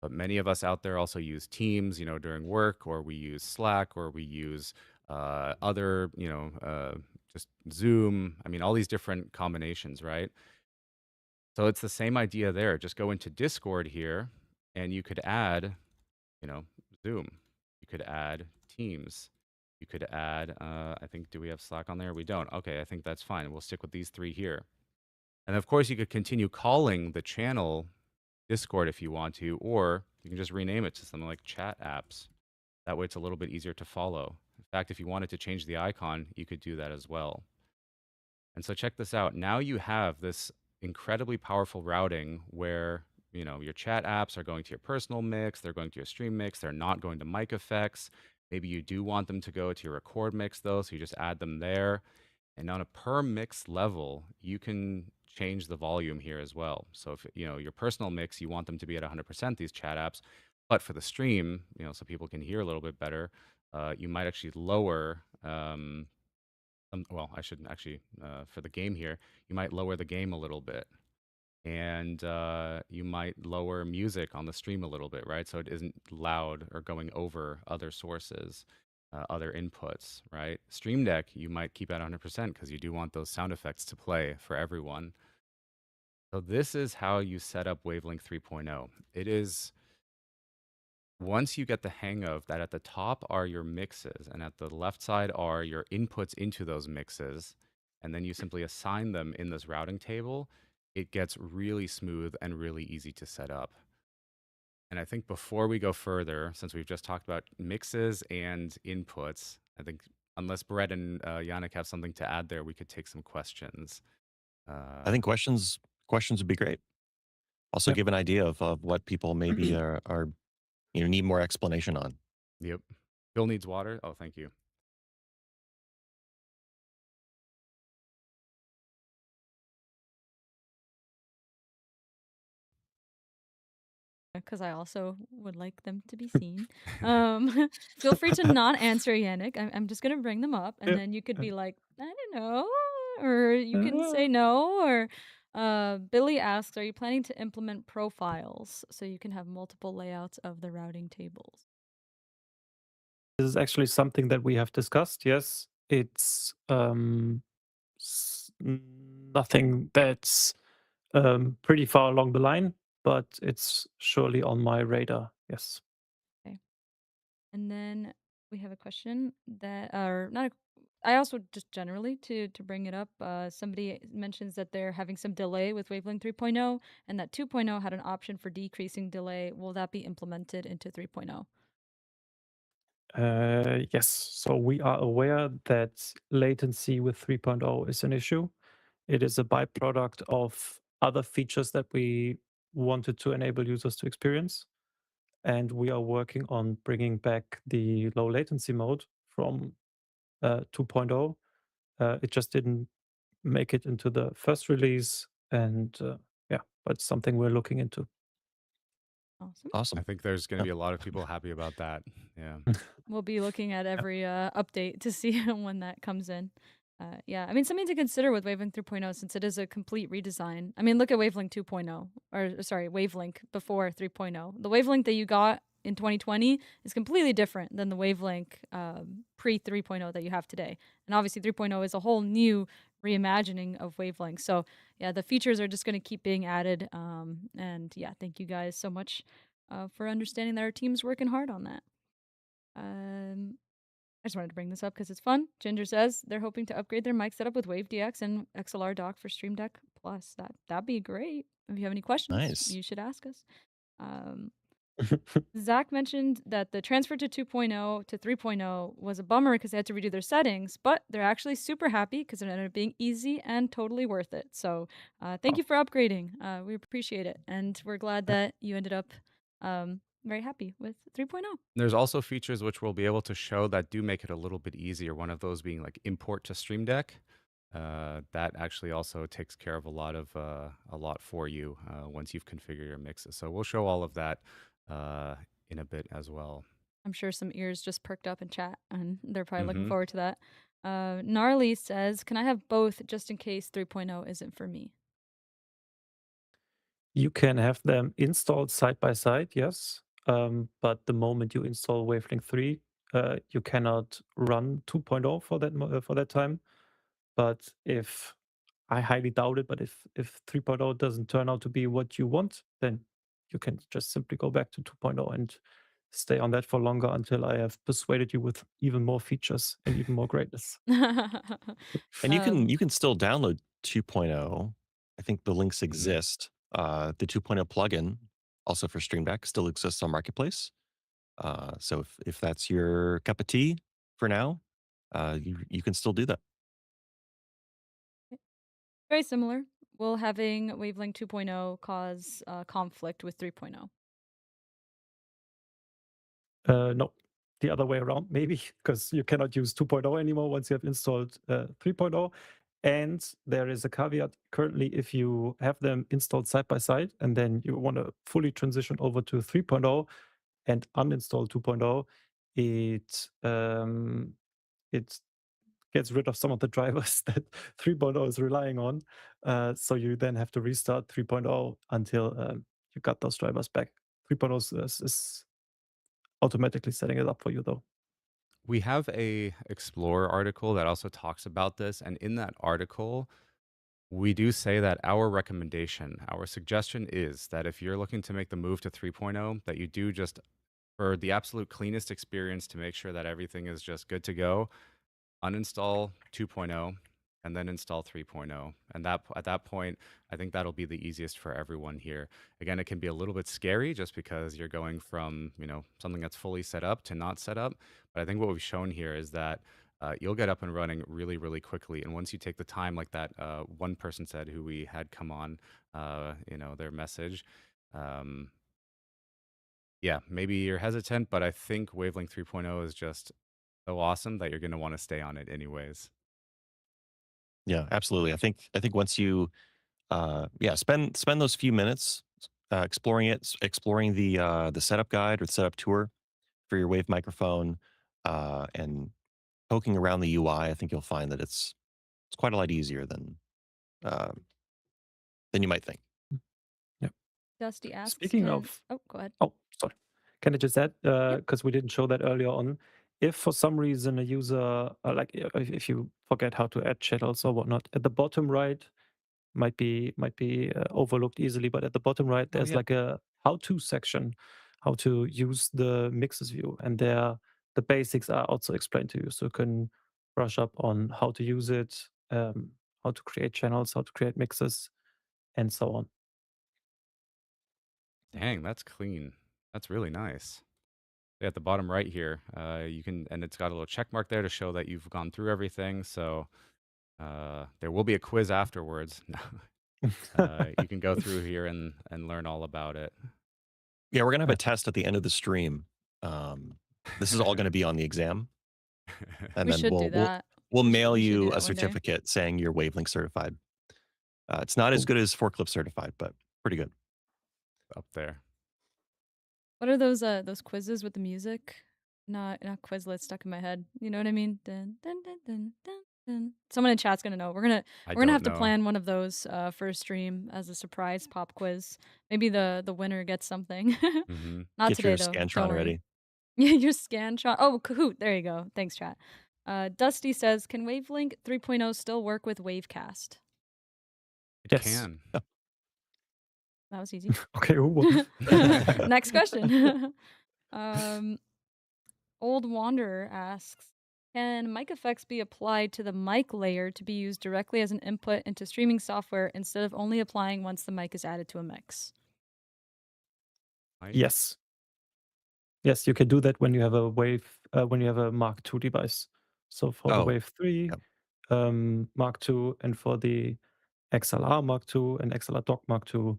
But many of us out there also use Teams, during work, or we use Slack, or we use other, just Zoom. I mean, all these different combinations, right? So it's the same idea there. Just go into Discord here, and you could add, Zoom. You could add Teams. You could add, I think, do we have Slack on there? We don't. Okay, I think that's fine. We'll stick with these 3 here. And of course, you could continue calling the channel Discord if you want to, or you can just rename it to something like chat apps. That way it's a little bit easier to follow. In fact, if you wanted to change the icon, you could do that as well. And so check this out. Now you have this incredibly powerful routing where, your chat apps are going to your personal mix, they're going to your stream mix, they're not going to mic effects. Maybe you do want them to go to your record mix though, so you just add them there. And on a per mix level, you can change the volume here as well. So if your personal mix, you want them to be at 100%, these chat apps, but for the stream, so people can hear a little bit better, you might actually lower. Well, I shouldn't actually. For the game here, you might lower the game a little bit, and you might lower music on the stream a little bit, right? So it isn't loud or going over other sources, other inputs, right? Stream Deck, you might keep at 100% because you do want those sound effects to play for everyone. So this is how you set up Wavelink 3.0. It is, once you get the hang of that, at the top are your mixes, and at the left side are your inputs into those mixes, and then you simply assign them in this routing table, it gets really smooth and really easy to set up. And I think before we go further, since we've just talked about mixes and inputs, I think unless Brett and Yannick have something to add there, we could take some questions. I think questions would be great. Also, Yep. give an idea of what people maybe are need more explanation on. Yep. Bill needs water. Oh, thank you. Because I also would like them to be seen. Feel free to not answer, Yannick. I'm just gonna bring them up, and Yeah. then you could be like, I don't know, or you can say no. Or Billy asks, are you planning to implement profiles so you can have multiple layouts of the routing tables? This is actually something that we have discussed. Yes, it's nothing that's pretty far along the line, but it's surely on my radar. Yes. Okay. And then we have a question that, or not. I also just generally to bring it up. Somebody mentions that they're having some delay with Wavelength 3.0, and that 2.0 had an option for decreasing delay. Will that be implemented into 3.0? Yes. So we are aware that latency with 3.0 is an issue. It is a byproduct of other features that we wanted to enable users to experience. And we are working on bringing back the low latency mode from 2.0. It just didn't make it into the first release. And yeah, but it's something we're looking into. Awesome. I Awesome. think there's going to Yeah. be a lot of people happy about that. Yeah. We'll be looking at every update to see when that comes in. Yeah, I mean, something to consider with Wavelink 3.0 since it is a complete redesign. I mean, look at Wavelink 2.0, or sorry, Wavelink before 3.0. The Wavelink that you got in 2020 is completely different than the Wavelink pre 3.0 that you have today. And obviously, 3.0 is a whole new reimagining of Wavelink. So, yeah, the features are just going to keep being added. And yeah, thank you guys so much for understanding that our team's working hard on that. I just wanted to bring this up because it's fun. Ginger says they're hoping to upgrade their mic setup with Wave DX and XLR dock for Stream Deck Plus. That'd be great. If you have any questions, Nice. you should ask us. Zach mentioned that the transfer to 2.0 to 3.0 was a bummer because they had to redo their settings, but they're actually super happy because it ended up being easy and totally worth it. So thank you for upgrading. We appreciate it. And we're glad that you ended up very happy with 3.0. There's also features which we'll be able to show that do make it a little bit easier. One of those being like import to Stream Deck. That actually also takes care of a lot for you once you've configured your mixes. So we'll show all of that in a bit as well. I'm sure some ears just perked up in chat and they're probably looking Mhm. forward to that. Gnarly says, can I have both just in case 3.0 isn't for me? You can have them installed side by side, yes. But the moment you install Wavelink 3, you cannot run 2.0 for that time. But if I highly doubt it, but if 3.0 doesn't turn out to be what you want, then you can just simply go back to 2.0 and stay on that for longer until I have persuaded you with even more features and even more greatness. And Um, you can still download 2.0. I think the links Mhm. exist. The 2.0 plugin, also for Stream Deck, still exists on Marketplace. So if that's your cup of tea for now, you can still do that. Very similar. Will having Wavelength 2.0 cause conflict with 3.0? No, the other way around, maybe, because you cannot use 2.0 anymore once you have installed 3.0. And there is a caveat currently if you have them installed side by side and then you want to fully transition over to 3.0 and uninstall 2.0, it gets rid of some of the drivers that 3.0 is relying on. So you then have to restart 3.0 until you got those drivers back. 3.0 is automatically setting it up for you, though. We have a Explorer article that also talks about this, and in that article, we do say that our recommendation, our suggestion is that if you're looking to make the move to 3.0, that you do just for the absolute cleanest experience to make sure that everything is just good to go, uninstall 2.0 and then install 3.0. And that at that point, I think that'll be the easiest for everyone here. Again, it can be a little bit scary just because you're going from, something that's fully set up to not set up. But I think what we've shown here is that you'll get up and running really, really quickly. And once you take the time, like that one person said who we had come on, their message, yeah, maybe you're hesitant, but I think Wavelength 3.0 is just so awesome that you're going to want to stay on it anyways. Yeah, absolutely. I think once you spend those few minutes exploring it, exploring the setup guide or the setup tour for your Wave microphone, and poking around the UI, I think you'll find that it's quite a lot easier uh, than you might think. Yeah. Dusty asks, Speaking of, oh, go ahead. oh, sorry. Can I just add, Yep. because we didn't show that earlier on, if for some reason a user, if you forget how to add channels or whatnot, at the bottom right, might be overlooked easily, but at the bottom right, Oh, there's yeah. like a how-to section, how to use the mixes view, and there the basics are also explained to you, so you can brush up on how to use it, how to create channels, how to create mixes, and so on. Dang, that's clean. That's really nice. At the bottom right here, you can, and it's got a little check mark there to show that you've gone through everything. So there will be a quiz afterwards. You can go through here and learn all about it. Yeah, we're gonna have a test at the end of the stream. This is all gonna be on the exam, and We then should do that. we'll mail We should do you a that one day. certificate saying you're Wavelink certified. It's not as Cool. good as forklift certified, but pretty good. Up there. What are those quizzes with the music? Not Quizlet stuck in my head. You know what I mean? Dun, dun, dun, dun, dun, dun. Someone in chat's gonna know. We're gonna have to plan one of those for a stream as a surprise pop quiz. Maybe the winner gets something. Not Get today your though. Scantron Don't worry. ready. Yeah, your Scantron. Oh, Kahoot. There you go. Thanks, chat. Dusty says, "Can Wavelink 3.0 still work with Wavecast?" It Yes. can. That was easy. Okay, who won? Next question. Old Wanderer asks, can mic effects be applied to the mic layer to be used directly as an input into streaming software instead of only applying once the mic is added to a mix? Yes. Yes, you can do that when you have a when you have a Mark II device. So for the Wave 3, Mark II, and for the XLR Mark II and XLR Dock Mark II,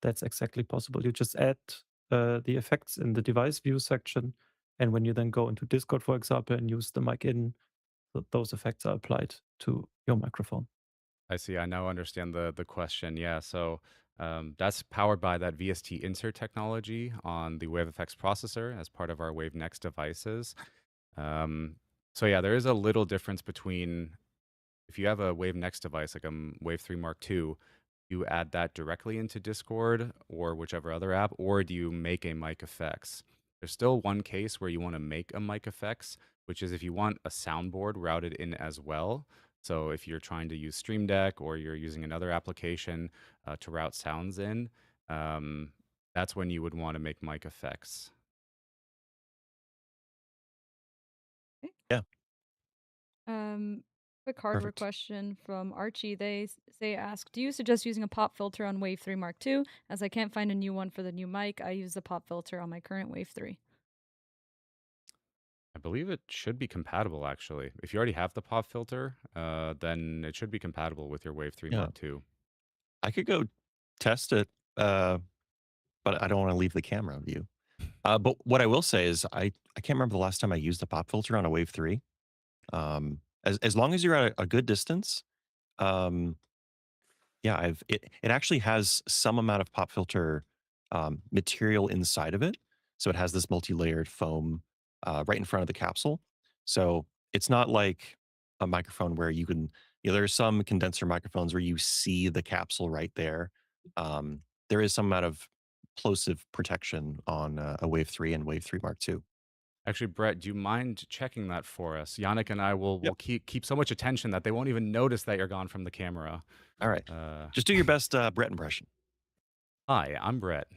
that's exactly possible. You just add the effects in the device view section, and when you then go into Discord, for example, and use the mic in, those effects are applied to your microphone. I see. I now understand the question. Yeah. So that's powered by that VST insert technology on the WaveFX processor as part of our Wave Next devices. So yeah, there is a little difference between if you have a Wave Next device like a Wave 3 Mark II, you add that directly into Discord or whichever other app, or do you make a mic effects? There's still one case where you want to make a mic effects, which is if you want a soundboard routed in as well. So if you're trying to use Stream Deck or you're using another application to route sounds in, that's when you would want to make mic effects. Yeah. Quick hardware question from Archie. They ask, do you suggest using a pop filter on Wave 3 Mark II? As I can't find a new one for the new mic, I use the pop filter on my current Wave 3. I believe it should be compatible, actually. If you already have the pop filter, then it should be compatible with your Wave 3 Mark II. I could go test it, but I don't want to leave the camera view. But what I will say is I can't remember the last time I used a pop filter on a Wave 3. As long as you're at a good distance, yeah, it actually has some amount of pop filter material inside of it. So it has this multi-layered foam right in front of the capsule. So it's not like a microphone where you can, there's some condenser microphones where you see the capsule right there. There is some amount of plosive protection on a Wave 3 and Wave 3 Mark II. Actually, Brett, do you mind checking that for us? Yannick and I will keep so much attention that they won't even notice that you're gone from the camera. All right. Just do your best Brett impression. Hi, I'm Brett.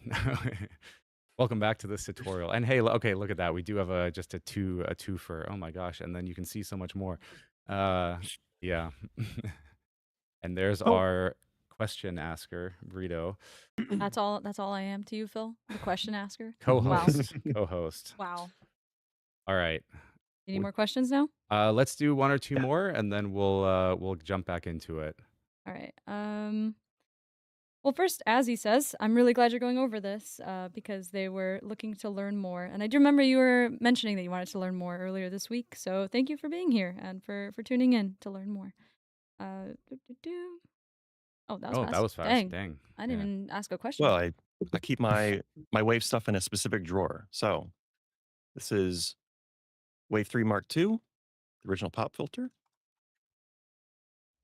Welcome back to this tutorial. And hey, okay, look at that. We do have just a twofer. Oh my gosh! And then you can see so much more. Yeah. And there's our question asker, Brito. That's all I am to you, Phil. The question asker. Co-host. Co-host. Wow. All right. You need more questions now? Let's do one or two more, and then we'll jump back into it. All right. Well, first, as he says, I'm really glad you're going over this because they were looking to learn more. And I do remember you were mentioning that you wanted to learn more earlier this week. So thank you for being here and for tuning in to learn more. Oh, that was fast. That was fast. Dang. I didn't even ask a question. Well, I keep my Wave stuff in a specific drawer. So this is Wave 3 Mark II, the original pop filter.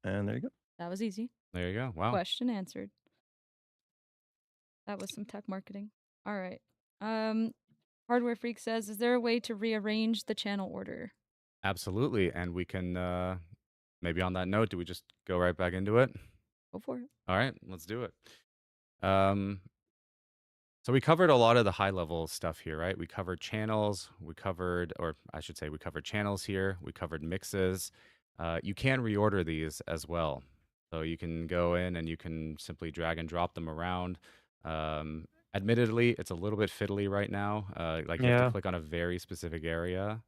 And there you go. That was easy. There you go. Wow. Question answered. That was some tech marketing. All right. Hardware Freak says, is there a way to rearrange the channel order? Absolutely. And we can, maybe on that note, do we just go right back into it? Go for it. All right, let's do it. So we covered a lot of the high level stuff here, right? We covered channels, we covered channels here, we covered mixes. You can reorder these as well. So you can go in and you can simply drag and drop them around. Admittedly, it's a little bit fiddly right now. Like you have to Yeah. click on a very specific area.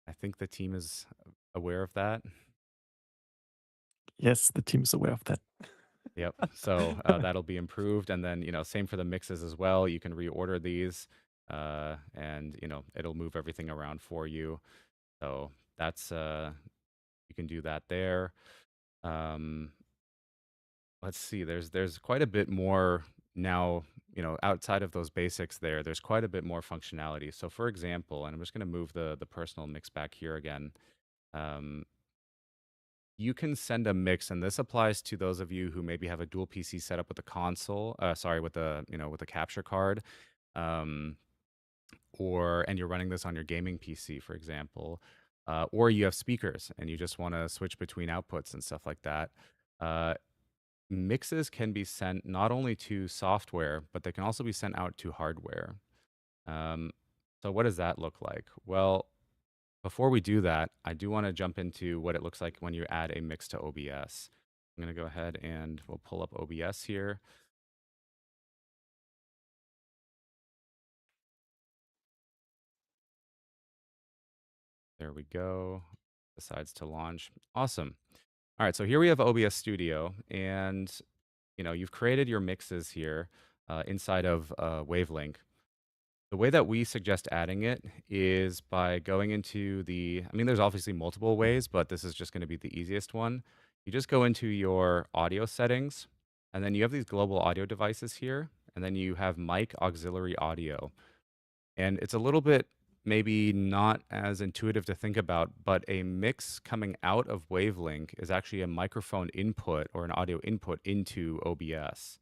I think the team is aware of that. Yes, the team is aware of that. Yep. So that'll be improved, and then same for the mixes as well. You can reorder these, and it'll move everything around for you. So that's you can do that there. Um, let's see. There's quite a bit more now. Outside of those basics, there's quite a bit more functionality. So for example, and I'm just going to move the personal mix back here again. Um, you can send a mix, and this applies to those of you who maybe have a dual PC setup with a console, sorry, with a with a capture card, um, and you're running this on your gaming PC, for example, or you have speakers and you just want to switch between outputs and stuff like that. Uh, Mixes can be sent not only to software, but they can also be sent out to hardware. Um, so what does that look like? Well, before we do that, I do want to jump into what it looks like when you add a mix to OBS. I'm going to go ahead and we'll pull up OBS here. There we go. Decides to launch. Awesome. All right, so here we have OBS Studio, and you've created your mixes here inside of Wavelink. The way that we suggest adding it is by going into I mean, there's obviously multiple ways, but this is just going to be the easiest one. You just go into your audio settings, and then you have these global audio devices here, and then you have mic auxiliary audio. And it's a little bit maybe not as intuitive to think about, but a mix coming out of Wavelink is actually a microphone input or an audio input into OBS.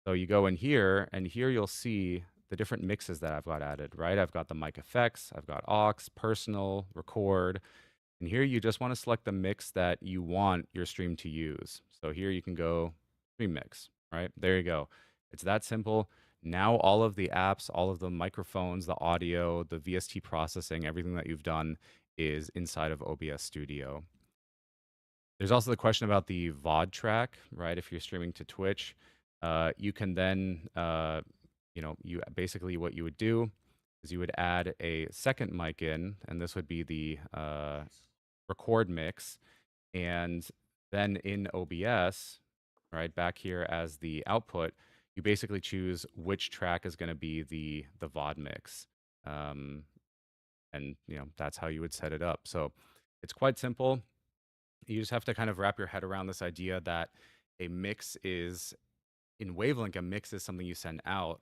So you go in here, and here you'll see the different mixes that I've got added, right? I've got the mic effects, I've got aux, personal, record, and here you just want to select the mix that you want your stream to use. So here you can go stream mix, right? There you go. It's that simple. Now all of the apps, all of the microphones, the audio, the VST processing, everything that you've done is inside of OBS Studio. There's also the question about the VOD track, right? If you're streaming to Twitch, you can then, you basically what you would do is you would add a second mic in, and this would be the record mix, and then in OBS, right back here as the output, you basically choose which track is going to be the VOD mix, um, and that's how you would set it up. So it's quite simple. You just have to kind of wrap your head around this idea that a mix is in Wavelink, a mix is something you send out,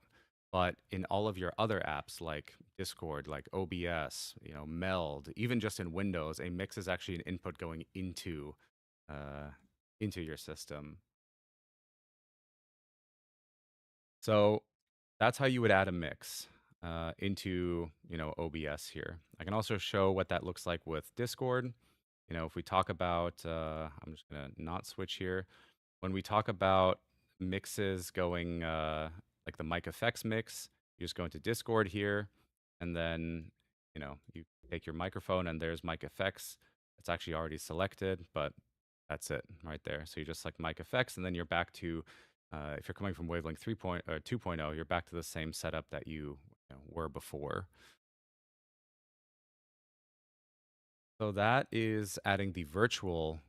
but in all of your other apps like Discord, like OBS, Meld, even just in Windows, a mix is actually an input going uh, into your system. So that's how you would add a mix into OBS here. I can also show what that looks like with Discord. If we talk about, I'm just gonna not switch here. When we talk about mixes going like the mic effects mix, you just go into Discord here, and then you take your microphone, and there's mic effects. It's actually already selected, but that's it right there. So you just select mic effects, and then you're back to if you're coming from Wavelength 3 or 2.0, you're back to the same setup that you were before. So that is adding the virtual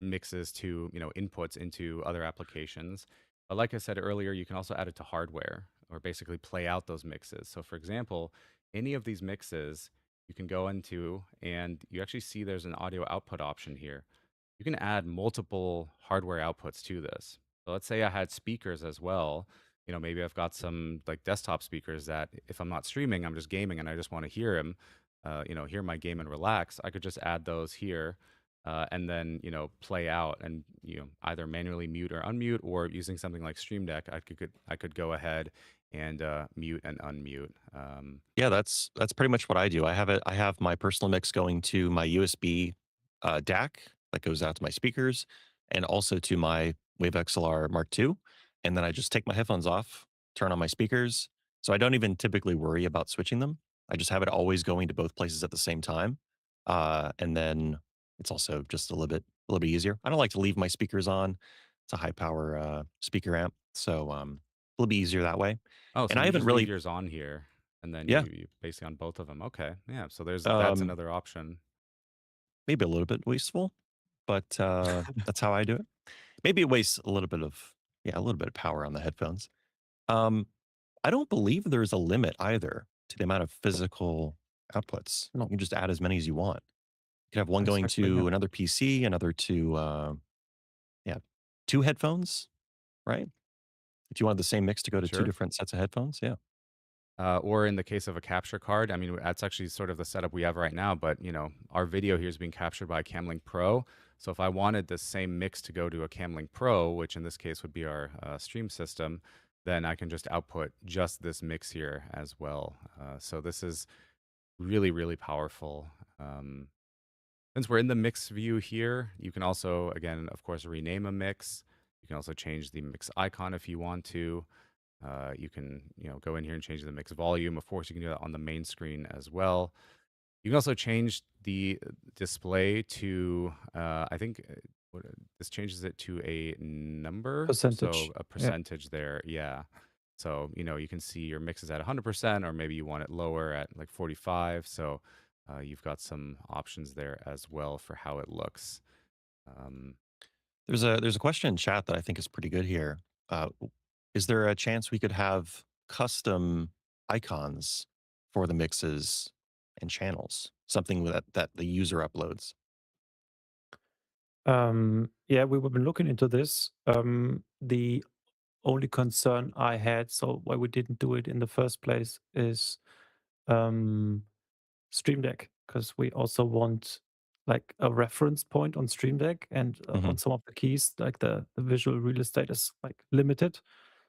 mixes to inputs into other applications. But like I said earlier, you can also add it to hardware or basically play out those mixes. So for example, any of these mixes you can go into, and you actually see there's an audio output option here. You can add multiple hardware outputs to this. So let's say I had speakers as well. Maybe I've got some like desktop speakers that if I'm not streaming, I'm just gaming and I just want to hear them, hear my game and relax. I could just add those here, and then play out and either manually mute or unmute, or using something like Stream Deck, I could go ahead and mute and unmute. Yeah, that's pretty much what I do. I have my personal mix going to my USB DAC that goes out to my speakers, and also to my Wave XLR Mark II. And then I just take my headphones off, turn on my speakers. So I don't even typically worry about switching them. I just have it always going to both places at the same time. And then it's also just a little bit easier. I don't like to leave my speakers on. It's a high power speaker amp, so it'll be easier that way. Oh, And so I you haven't just leave really, yours on here, and then yeah, you basically on both of them. Okay, yeah. So that's um, another option. maybe a little bit wasteful, but that's how I do it. Maybe it wastes a little bit of power on the headphones. Um, I don't believe there's a limit either to the amount of physical outputs. You No, can just add as many as you want. You could have one going exactly. Yeah. to another PC, another to yeah, 2 headphones, right? If you wanted the same mix to go to 2 Sure. different sets of headphones, yeah. Or in the case of a capture card, I mean, that's actually sort of the setup we have right now. But our video here is being captured by Camlink Pro. So if I wanted the same mix to go to a Camlink Pro, which in this case would be our stream system, then I can just output just this mix here as well. So this is really, really powerful. Since we're in the mix view here, you can also, again, of course, rename a mix. You can also change the mix icon if you want to. You can, go in here and change the mix volume. Of course, you can do that on the main screen as well. You can also change the display to, I think, this changes it to a number, so Percentage. a Yeah. percentage there. Yeah. So you can see your mix is at 100%, or maybe you want it lower at like 45. So you've got some options there as well for how it looks. Um, There's a question in chat that I think is pretty good here. Is there a chance we could have custom icons for the mixes and channels? Something that the user uploads? Yeah, we've been looking into this. The only concern I had, so why we didn't do it in the first place, is um, Stream Deck, because we also want like a reference point on Stream Deck, and on Mhm. some of the keys, like the visual real estate is like limited,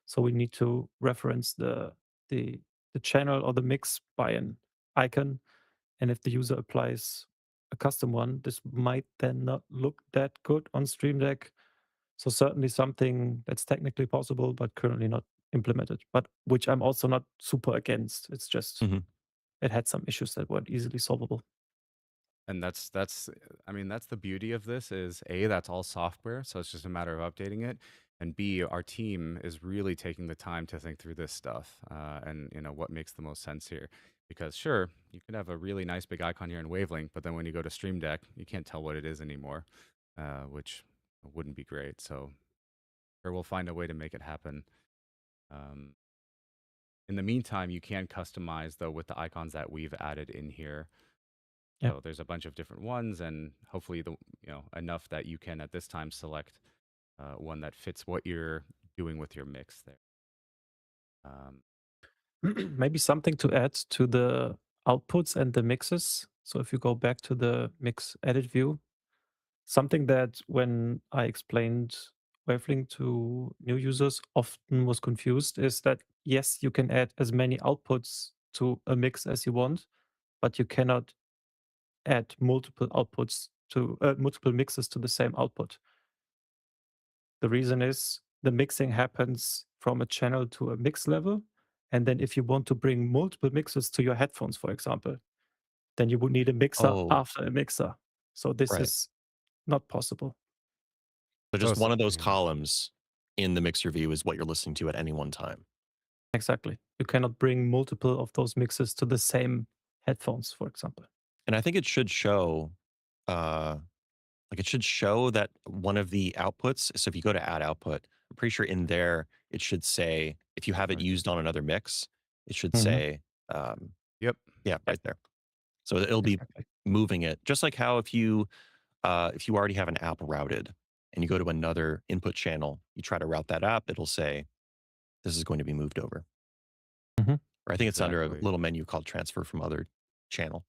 so we need to reference the the channel or the mix by an icon, and if the user applies a custom one, this might then not look that good on Stream Deck. So certainly something that's technically possible, but currently not implemented, but which I'm also not super against. It's just Mhm. it had some issues that weren't easily solvable. And that's I mean, that's the beauty of this is A, that's all software, so it's just a matter of updating it. And B, our team is really taking the time to think through this stuff, and what makes the most sense here. Because sure, you could have a really nice big icon here in Wavelink, but then when you go to Stream Deck, you can't tell what it is anymore, which wouldn't be great. So sure, we'll find a way to make it happen. Um, in the meantime, you can customize though with the icons that we've added in here. Yeah. So there's a bunch of different ones, and hopefully enough that you can at this time select one that fits what you're doing with your mix there. Um, Maybe something to add to the outputs and the mixes. So if you go back to the mix edit view, something that when I explained Wavelink to new users often was confused is that yes, you can add as many outputs to a mix as you want, but you cannot add multiple outputs to multiple mixes to the same output. The reason is the mixing happens from a channel to a mix level. And then if you want to bring multiple mixes to your headphones, for example, then you would need a mixer Oh, after a mixer. So this right. is not possible. So so just one of those yeah. columns in the mixer view is what you're listening to at any one time. Exactly. You cannot bring multiple of those mixes to the same headphones, for example. And I think it should show, uh, like it should show that one of the outputs. So if you go to add output, I'm pretty sure in there it should say if you have it Right there. used on another mix, it should Mhm. say, um, Yep. yeah, Yeah, right there. So it'll be exactly. moving it just like how if you already have an app routed and you go to another input channel, you try to route that app, it'll say this is going to be moved over. Mhm. Or I think it's under a Exactly. little menu called transfer from other channel.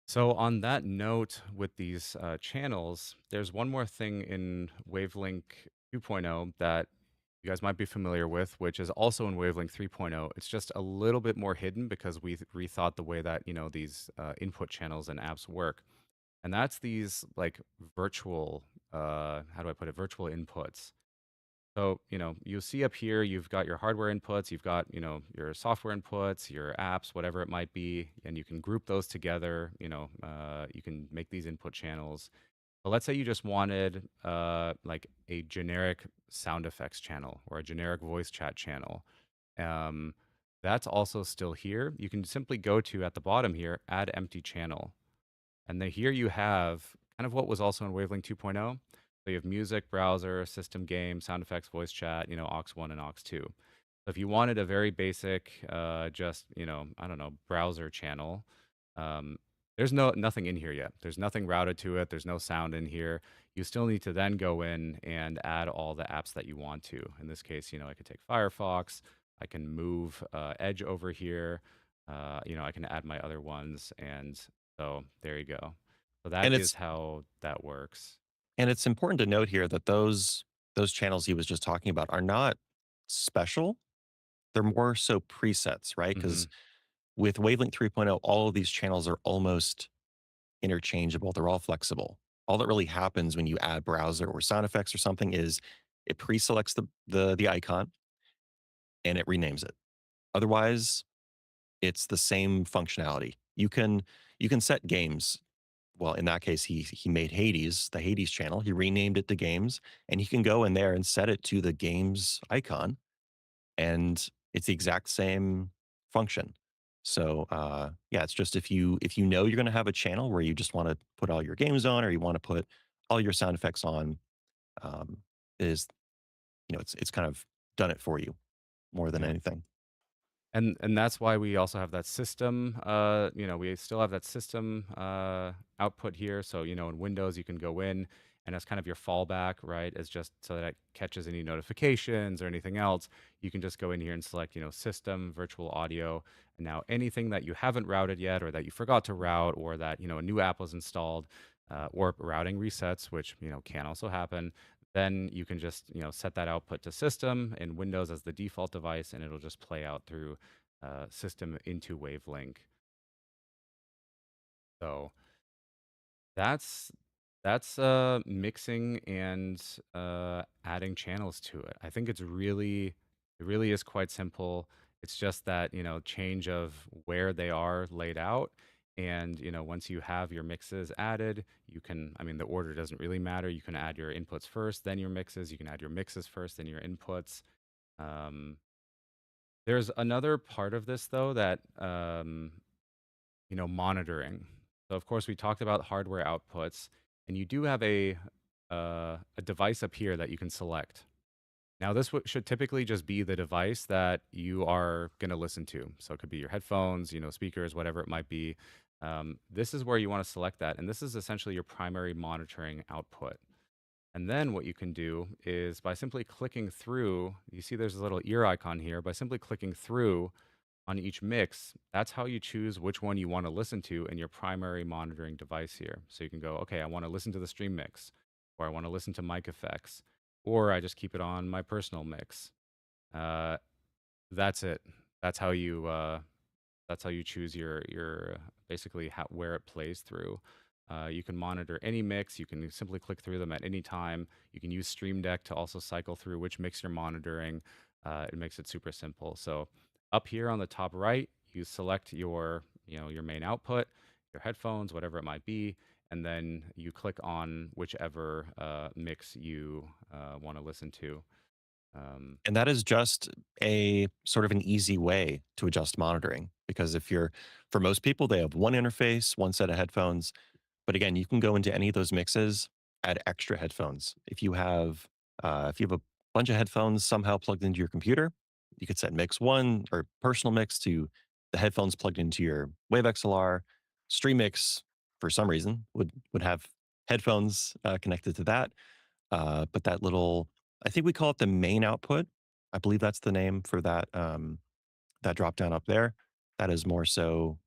So on that note, with these channels, there's one more thing in Wavelink 2.0 that you guys might be familiar with, which is also in Wavelink 3.0. It's just a little bit more hidden because we rethought the way that these input channels and apps work. And that's these like virtual, how do I put it, virtual inputs. So, you'll see up here, you've got your hardware inputs, you've got, your software inputs, your apps, whatever it might be, and you can group those together. You can make these input channels. But let's say you just wanted like a generic sound effects channel or a generic voice chat channel. Um, that's also still here. You can simply go to at the bottom here, add empty channel. And then here you have kind of what was also in Wavelink 2.0. So you have music, browser, system game, sound effects, voice chat, aux 1 and aux 2. So if you wanted a very basic, just, I don't know, browser channel, um, there's nothing in here yet. There's nothing routed to it. There's no sound in here. You still need to then go in and add all the apps that you want to. In this case, I could take Firefox. I can move Edge over here. I can add my other ones, and so there you go. So that And is it's how that works. and it's important to note here that those channels he was just talking about are not special. They're more so presets, right? Hmm. Because with Wavelength 3.0, all of these channels are almost interchangeable. They're all flexible. All that really happens when you add browser or sound effects or something is it pre-selects the icon and it renames it. Otherwise, it's the same functionality. You can set games. Well, in that case, he made Hades, the Hades channel. He renamed it to games, and you can go in there and set it to the games icon, and it's the exact same function. So yeah, it's just if you know you're going to have a channel where you just want to put all your games on, or you want to put all your sound effects on, um, is it's kind of done it for you more than Yeah. anything. And that's why we also have that system, we still have that system output here. So, in Windows, you can go in and as kind of your fallback, right? As just so that it catches any notifications or anything else, you can just go in here and select, system, virtual audio. And now anything that you haven't routed yet or that you forgot to route or that, a new app was installed or routing resets, which, can also happen, then you can just set that output to system in Windows as the default device, and it'll just play out through system into Wavelink. So that's mixing and adding channels to it. I think it really is quite simple. It's just that, change of where they are laid out. And, once you have your mixes added, you can, I mean, the order doesn't really matter. You can add your inputs first, then your mixes. You can add your mixes first, then your inputs. Um, there's another part of this though that monitoring. So of course we talked about hardware outputs, and you do have a device up here that you can select. Now this should typically just be the device that you are going to listen to. So it could be your headphones, speakers, whatever it might be. This is where you want to select that, and this is essentially your primary monitoring output. And then what you can do is by simply clicking through, you see there's a little ear icon here. By simply clicking through on each mix, that's how you choose which one you want to listen to in your primary monitoring device here. So you can go, okay, I want to listen to the stream mix, or I want to listen to mic effects, or I just keep it on my personal mix. Uh, that's it. That's how you choose your basically where it plays through. You can monitor any mix. You can simply click through them at any time. You can use Stream Deck to also cycle through which mix you're monitoring. It makes it super simple. So up here on the top right, you select your main output, your headphones, whatever it might be, and then you click on whichever mix you want to listen to. And that is just a sort of an easy way to adjust monitoring, because for most people, they have one interface, one set of headphones. But again, you can go into any of those mixes, add extra headphones. If you have a bunch of headphones somehow plugged into your computer, you could set mix one or personal mix to the headphones plugged into your Wave XLR. Stream mix, for some reason, would have headphones connected to that. But that little, I think we call it the main output. I believe that's the name for that drop down up there. That is more so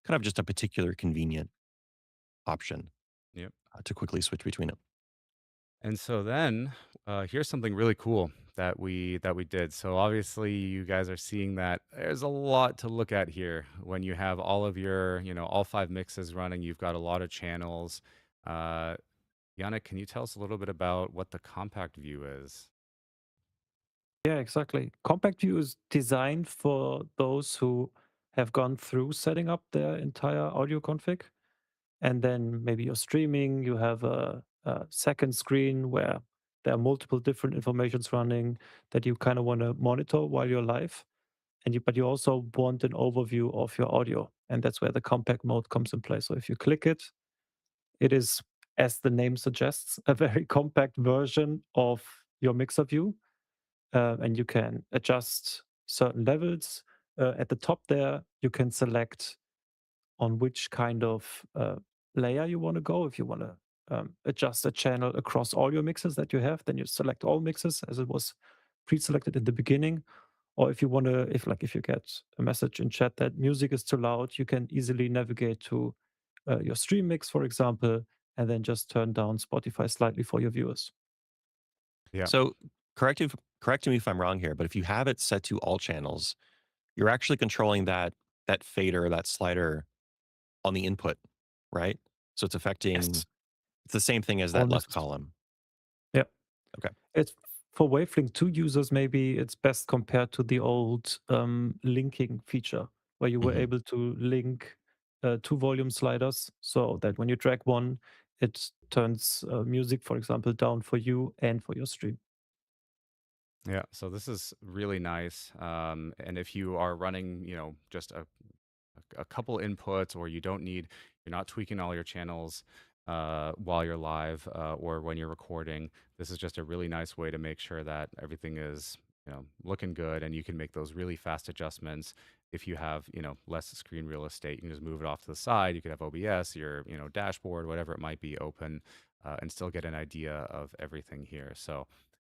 kind of just a particular convenient option Yep. to quickly switch between them. And so then, here's something really cool that we did. So obviously, you guys are seeing that there's a lot to look at here. When you have all of your, all 5 mixes running, you've got a lot of channels. Uh, Yannick, can you tell us a little bit about what the compact view is? Yeah, exactly. Compact View is designed for those who have gone through setting up their entire audio config. And then maybe you're streaming, you have a second screen where there are multiple different informations running that you kind of want to monitor while you're live. But you also want an overview of your audio, and that's where the compact mode comes in play. So if you click it, it is, as the name suggests, a very compact version of your mixer view, and you can adjust certain levels. At the top there, you can select on which kind of layer you want to go. If you want to adjust a channel across all your mixes that you have, then you select all mixes as it was pre-selected in the beginning. Or if you want to, if you get a message in chat that music is too loud, you can easily navigate to your stream mix, for example, and then just turn down Spotify slightly for your viewers. Yeah. So correct me if I'm wrong here, but if you have it set to all channels, you're actually controlling that fader, that slider on the input, right? So it's affecting. Yes, It's the same thing as all that left mixes. column. Yeah. Okay. It's for Wavelink 2 users, maybe it's best compared to the old linking feature where you were Mhm. able to link two volume sliders so that when you drag one, it turns music, for example, down for you and for your stream. Yeah, so this is really nice. And if you are running, just a couple inputs, or you're not tweaking all your channels while you're live or when you're recording, this is just a really nice way to make sure that everything is, looking good, and you can make those really fast adjustments. If you have, less screen real estate, you can just move it off to the side. You could have OBS, your, dashboard, whatever it might be, open, and still get an idea of everything here. So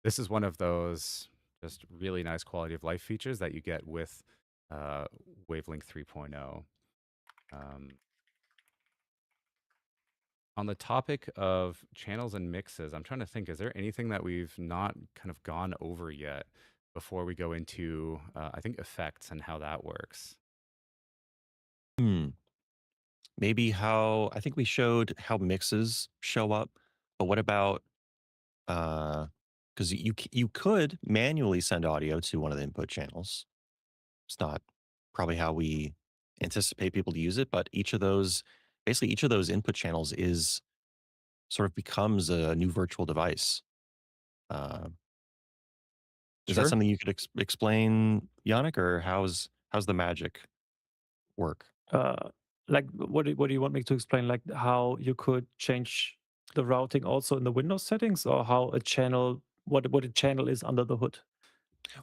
this is one of those just really nice quality of life features that you get with uh, Wavelink 3.0. Um, on the topic of channels and mixes, I'm trying to think, is there anything that we've not kind of gone over yet before we go into, I think, effects and how that works? Hmm. Maybe how I think we showed how mixes show up, but what about because you could manually send audio to one of the input channels. It's not probably how we anticipate people to use it, but basically each of those input channels is sort of becomes a new virtual device. Uh, is that Sure. something you could explain, Yannick, or how's the magic work? Uh, like, what do you want me to explain? Like how you could change the routing also in the Windows settings, or how a channel, what a channel is under the hood?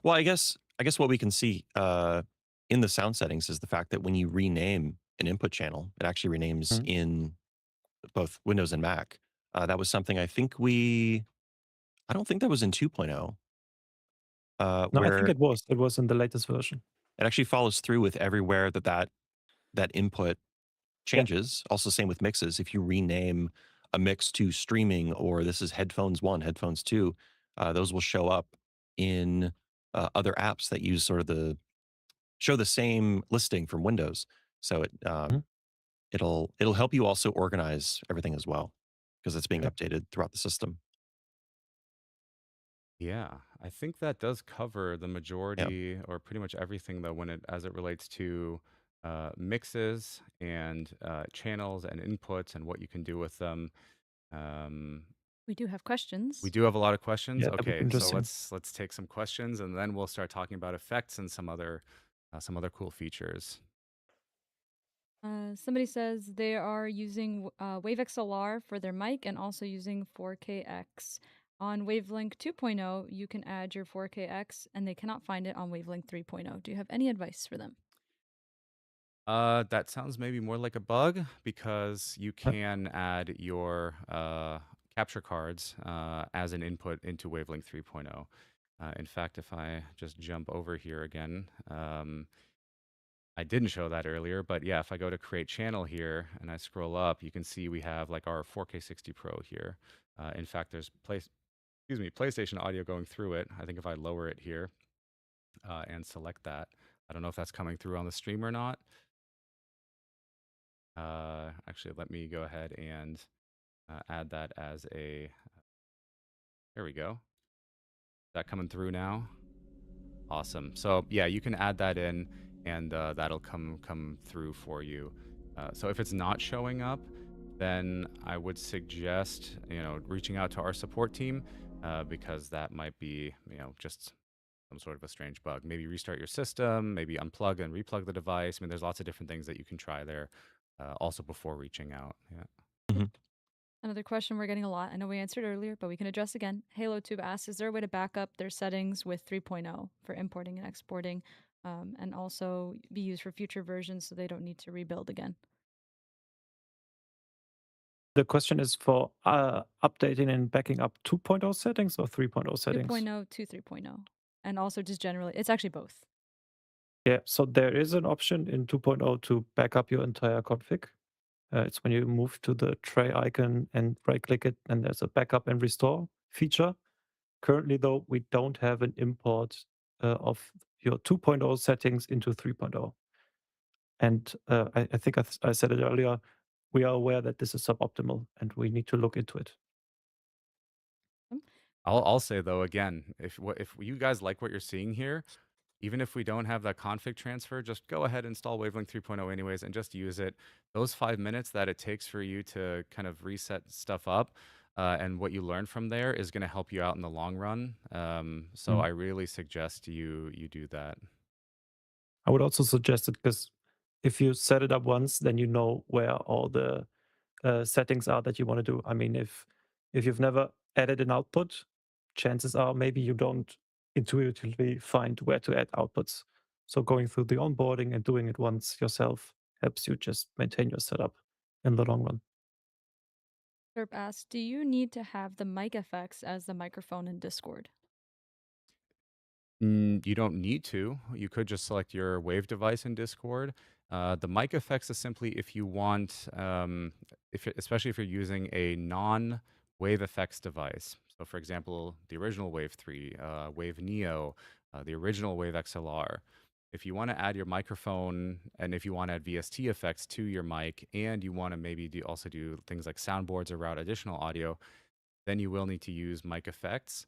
Well, I guess what we can see in the sound settings is the fact that when you rename an input channel, it actually renames Mhm. in both Windows and Mac. That was something I don't think that was in 2.0, No, I think where it was. It was in the latest version. it actually follows through with everywhere that input Yeah. changes. Also, same with mixes. If you rename a mix to streaming, or this is headphones one, headphones two, those will show up in other apps that use sort of show the same listing from Windows. So Mhm. it'll help you also organize everything as well because it's being Okay. updated throughout the system. Yeah, I think that does cover the Yeah. majority or pretty much everything, though, as it relates to mixes and channels and inputs and what you can do with them. Um, We do have we questions. do have a lot of questions. Yeah, that would be Okay, so interesting. let's take some questions, and then we'll start talking about effects and some other cool features. Somebody says they are using WaveXLR for their mic and also using 4KX. On Wavelink 2.0, you can add your 4KX, and they cannot find it on Wavelink 3.0. Do you have any advice for them? That sounds maybe more like a bug, because you Uh, can add your capture cards as an input into Wavelink 3.0. In fact, if I just jump over here again, I didn't show that earlier, but yeah, if I go to create channel here and I scroll up, you can see we have like our 4K 60 Pro here. In fact, there's PlayStation audio going through it. I think if I lower it here and select that, I don't know if that's coming through on the stream or not. Actually, let me go ahead and add that as a. There we go. Is that coming through now? Awesome. So yeah, you can add that in, and that'll come through for you. So if it's not showing up, then I would suggest, reaching out to our support team because that might be, just some sort of a strange bug. Maybe restart your system, maybe unplug and replug the device. I mean, there's lots of different things that you can try there also before reaching out. Yeah. Mhm. Another question we're getting a lot. I know we answered earlier, but we can address again. HaloTube asks, is there a way to back up their settings with 3.0 for importing and exporting, and also be used for future versions so they don't need to rebuild again? The question is for updating and backing up 2.0 settings or 3.0 settings? 2.0 to 3.0. And also just generally, it's actually both. Yeah, so there is an option in 2.0 to back up your entire config. It's when you move to the tray icon and right-click it, and there's a backup and restore feature. Currently, though, we don't have an import of your 2.0 settings into 3.0. And I think I said it earlier, we are aware that this is suboptimal, and we need to look into it. I'll say though, again, if you guys like what you're seeing here, even if we don't have that config transfer, just go ahead, install Wavelink 3.0 anyways, and just use it. Those 5 minutes that it takes for you to kind of reset stuff up and what you learn from there is going to help you out in the long run. So I really suggest you do that. I would also suggest it because if you set it up once, then you know where all the settings are that you want to do. I mean, if you've never added an output, chances are maybe you don't intuitively find where to add outputs. So going through the onboarding and doing it once yourself helps you just maintain your setup in the long run. Derp asks, do you need to have the mic effects as the microphone in Discord? You don't need to. You could just select your Wave device in Discord. The mic effects is simply if you want, especially if you're using a non-Wave effects device. So, for example, the original Wave 3, Wave Neo, the original Wave XLR. If you want to add your microphone and if you want to add VST effects to your mic and you want to maybe also do things like soundboards or route additional audio, then you will need to use mic effects.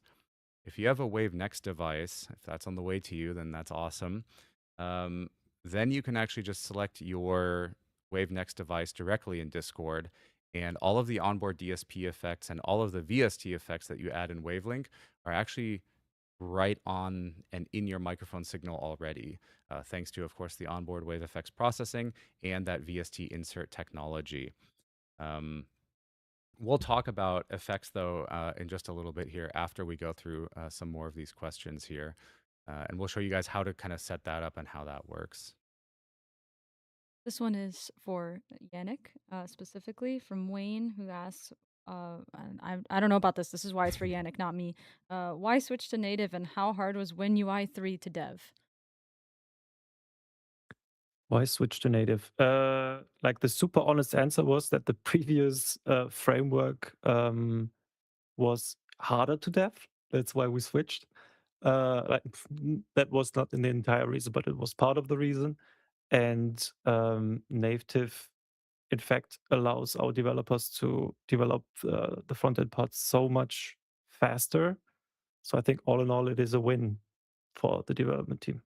If you have a Wave Next device, if that's on the way to you, then that's awesome. Then you can actually just select your Wave Next device directly in Discord, and all of the onboard DSP effects and all of the VST effects that you add in Wavelink are actually right on and in your microphone signal already, thanks to, of course, the onboard Wave effects processing and that VST insert technology. We'll talk about effects, though, in just a little bit here after we go through some more of these questions here. And we'll show you guys how to kind of set that up and how that works. This one is for Yannick, specifically from Wayne, who asks, and I don't know about this. This is why it's for Yannick, not me. Why switch to native and how hard was WinUI 3 to dev? Why switch to native? Like the super honest answer was that the previous framework was harder to dev. That's why we switched. That was not the entire reason, but it was part of the reason. And native, in fact, allows our developers to develop the front end parts so much faster. So I think all in all, it is a win for the development team.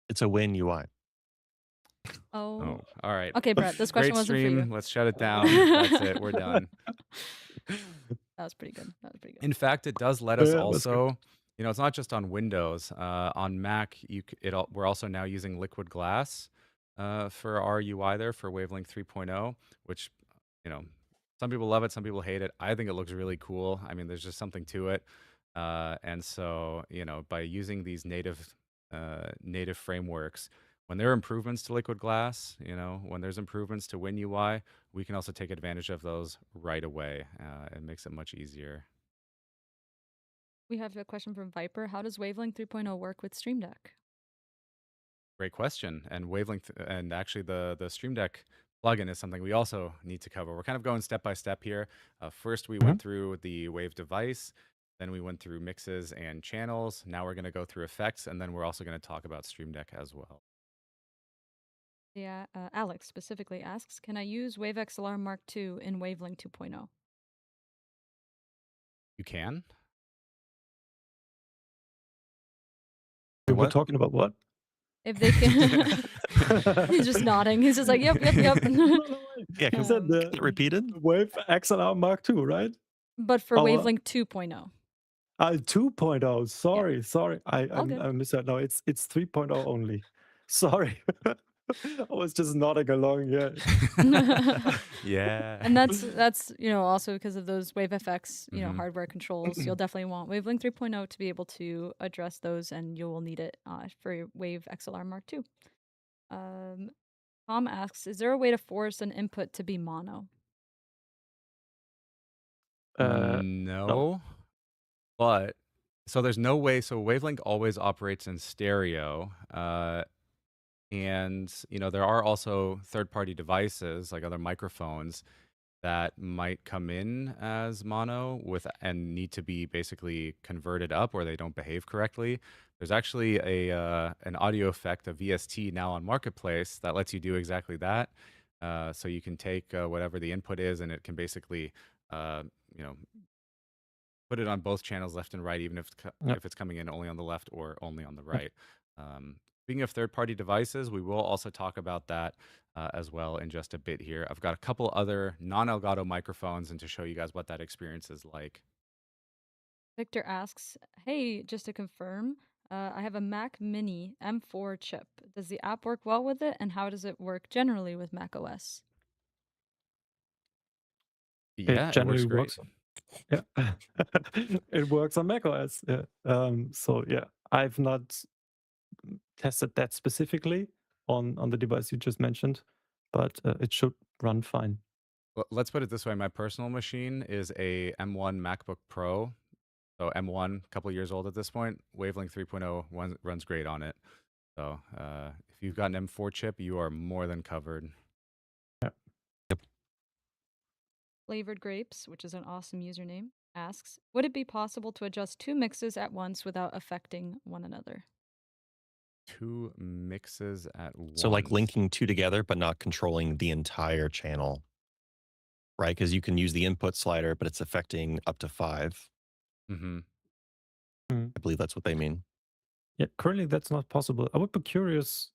It's a win UI. Oh. All right. Okay, Brett, this question Great wasn't for stream. you. Let's shut it down. That's it. We're done. That was pretty good. That was pretty good. In fact, it does let us Yeah, that's good. also, it's not just on Windows. On Mac, we're also now using Liquid Glass for our UI there for Wavelink 3.0, which, some people love it, some people hate it. I think it looks really cool. I mean, there's just something to it. And so, by using these native frameworks, when there are improvements to Liquid Glass, when there's improvements to WinUI, we can also take advantage of those right away. It makes it much easier. We have a question from Viper. How does Wavelink 3.0 work with Stream Deck? Great question. And Wavelength, and actually the Stream Deck plugin is something we also need to cover. We're kind of going step by step here. First, we went through the Wave device. Then we went through mixes and channels. Now we're going to go through effects, and then we're also going to talk about Stream Deck as well. Yeah, Alex specifically asks, can I use Wave XLR Mark II in Wavelink 2.0? You can? We were What? talking about what? if they can. He's just nodding. He's just like, yep. Yeah, You can said we get it repeated? Wave XLR Mark II, right? But for Our Wavelink 2.0. 2.0. Yeah, Sorry. all good. I missed that. No, it's 3.0 only. Sorry. I was just nodding along. Yeah. Yeah. And that's also because of those Wave FX Mhm. hardware controls. You'll definitely want Wavelink 3.0 to be able to address those, and you will need it for your Wave XLR Mark II. Tom asks, is there a way to force an input to be mono? No. No, but so there's no way. So Wavelink always operates in stereo, and there are also third-party devices like other microphones that might come in as mono and need to be basically converted up, or they don't behave correctly. There's actually an audio effect, a VST, now on Marketplace that lets you do exactly that. So you can take whatever the input is, and it can basically uh, you know put it on both channels, left and right, even Yep. if it's coming in only on the left or only on the right. Speaking of third-party devices, we will also talk about that as well in just a bit here. I've got a couple other non-Elgato microphones, and to show you guys what that experience is like. Victor asks, hey, just to confirm, I have a Mac Mini M4 chip. Does the app work well with it, and how does it work generally with Mac OS? Yeah, It it works generally great. works. Yeah. It works on macOS. Yeah. So yeah, I've not tested that specifically on the device you just mentioned, but it should run fine. Let's put it this way. My personal machine is a M1 MacBook Pro. So M1, a couple years old at this point. Wavelink 3.0 runs great on it. So if you've got an M4 chip, you are more than covered. Yeah. Flavored Grapes, which is an awesome username, asks, would it be possible to adjust two mixes at once without affecting one another? Two mixes at once. So like linking two together, but not controlling the entire channel, right? Because you can use the input slider, but it's affecting up to 5. Mm-hmm. I believe that's what they mean. Yeah, currently that's not possible. I would be curious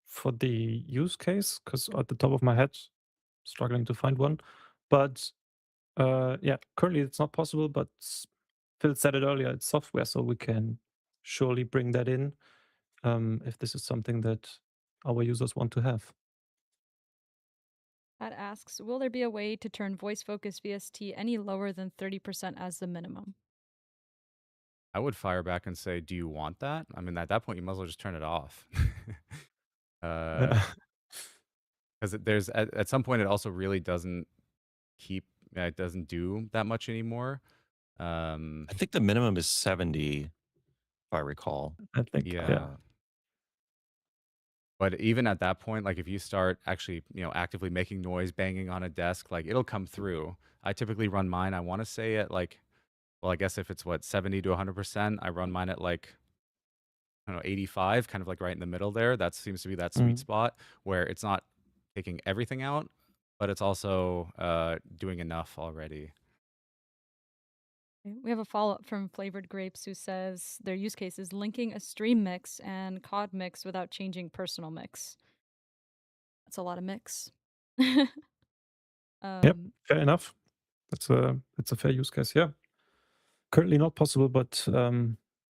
for the use case, because at the top of my head, struggling to find one. But yeah, currently it's not possible, but Phil said it earlier, it's software, so we can surely bring that in if this is something that our users want to have. Pat asks, will there be a way to turn voice focus VST any lower than 30% as the minimum? I would fire back and say, do you want that? I mean, at that point, you might as well just turn it off. Because there's at some point, it also really doesn't it doesn't do that much anymore. I think the minimum is 70, if I recall. I think, yeah. But even at that point, like if you start actually, actively making noise, banging on a desk, like it'll come through. I typically run mine, I want to say at like, well, I guess if it's 70 to 100%, I run mine at like, I don't know, 85, kind of like right in the middle there. That seems to be that sweet spot where it's not taking everything out, but it's also doing enough already. We have a follow-up from Flavored Grapes who says their use case is linking a stream mix and COD mix without changing personal mix. That's a lot of mix. Yep, fair enough. It's a fair use case, yeah. Currently not possible, but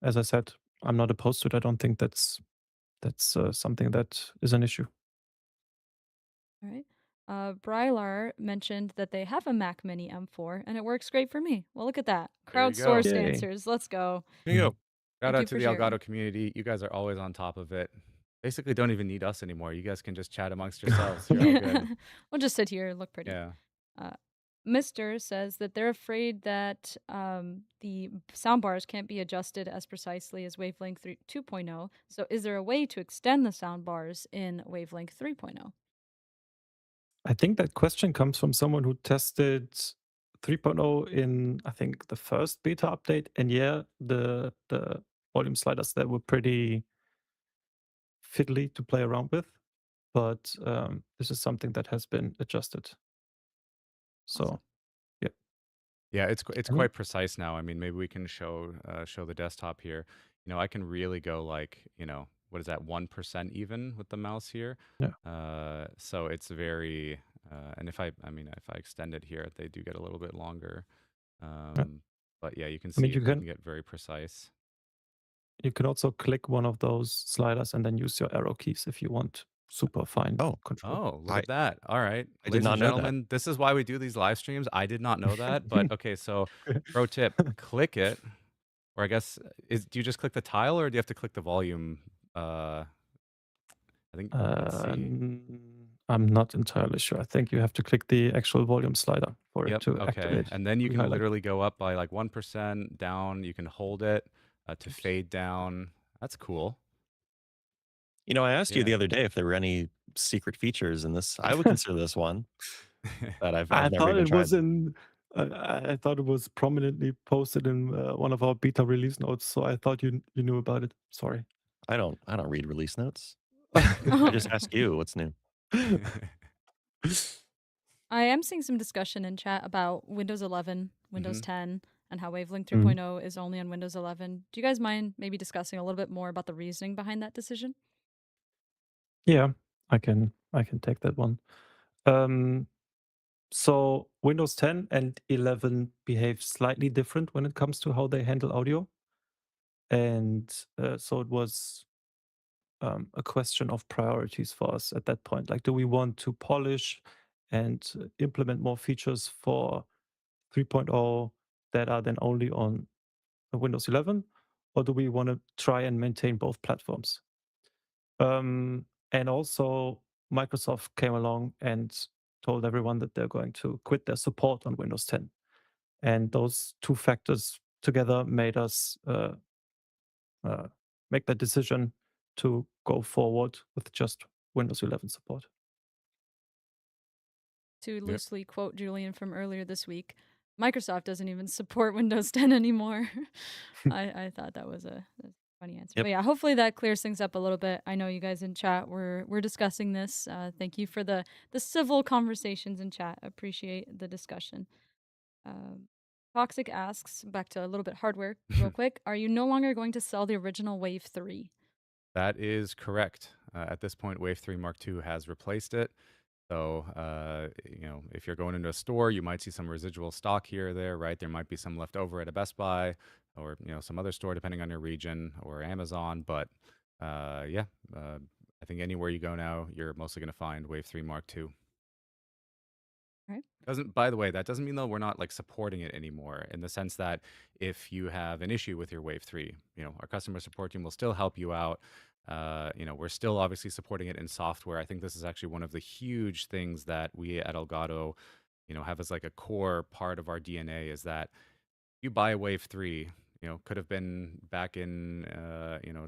as I said, I'm not opposed to it. I don't think that's something that is an issue. All right. Brylar mentioned that they have a Mac Mini M4 and it works great for me. Well, look at that. There you go. Crowdsourced Yay. answers. Let's go. There you go. Shout Thank you out to for the sharing. Elgato community. You guys are always on top of it. Basically, don't even need us anymore. You guys can just chat amongst yourselves. You're all good. We'll just sit here and look pretty. Yeah. Mister says that they're afraid that the soundbars can't be adjusted as precisely as Wavelink 2.0. So is there a way to extend the soundbars in Wavelink 3.0? I think that question comes from someone who tested 3.0 in, I think, the first beta update. And yeah, the volume sliders there were pretty fiddly to play around with. But this is something that has been adjusted. So, Awesome. yeah. Yeah, it's quite precise now. I mean, maybe we can show the desktop here. I can really go like, what is that, 1% even with the mouse here. Yeah. So it's very, and if I mean, if I extend it here, they do get a little bit longer. Yeah. But yeah, you can I mean, see it can get very precise. you can also click one of those sliders and then use your arrow keys if you want super fine control. Oh, look I at that. All right. I did Ladies and not know that. gentlemen, this is why we do these live streams. I did not know that, but okay, so pro tip, click it, or I guess, do you just click the tile or do you have to click the volume? I think, let's see. I'm not entirely sure. I think you have to click the actual volume slider for it Yep, to okay. activate. And then you can Re-highlight. literally go up by like 1% down. You can hold it to fade down. That's cool. You know, I asked you Yeah. the other day if there were any secret features in this. I would consider this one that I've I never thought even it was tried. in. I thought it was prominently posted in one of our beta release notes, so I thought you knew about it. Sorry. I don't read release notes. I just ask you what's new. I am seeing some discussion in chat about Windows 11, Windows Mhm. 10, and how Wavelink Mhm. 3.0 is only on Windows 11. Do you guys mind maybe discussing a little bit more about the reasoning behind that decision? Yeah, I can take that one. So Windows 10 and 11 behave slightly different when it comes to how they handle audio, and so it was a question of priorities for us at that point. Like, do we want to polish and implement more features for 3.0 that are then only on Windows 11, or do we want to try and maintain both platforms? And also, Microsoft came along and told everyone that they're going to quit their support on Windows 10. And those two factors together made us make that decision to go forward with just Windows 11 support. To loosely quote Julian from earlier this week, Microsoft doesn't even support Windows 10 anymore. I thought that was a funny answer. Yep. But yeah, hopefully that clears things up a little bit. I know you guys in chat we're discussing this. Thank you for the civil conversations in chat. Appreciate the discussion. Toxic asks, back to a little bit hardware real quick. Are you no longer going to sell the original Wave 3? That is correct. At this point, Wave 3 Mark II has replaced it. So, if you're going into a store, you might see some residual stock here or there, right? There might be some left over at a Best Buy or, some other store, depending on your region, or Amazon. But I think anywhere you go now, you're mostly going to find Wave 3 Mark II. Right. By the way, that doesn't mean though we're not like supporting it anymore, in the sense that if you have an issue with your Wave 3, our customer support team will still help you out. We're still obviously supporting it in software. I think this is actually one of the huge things that we at Elgato, have as like a core part of our DNA, is that you buy a Wave 3, could have been back in,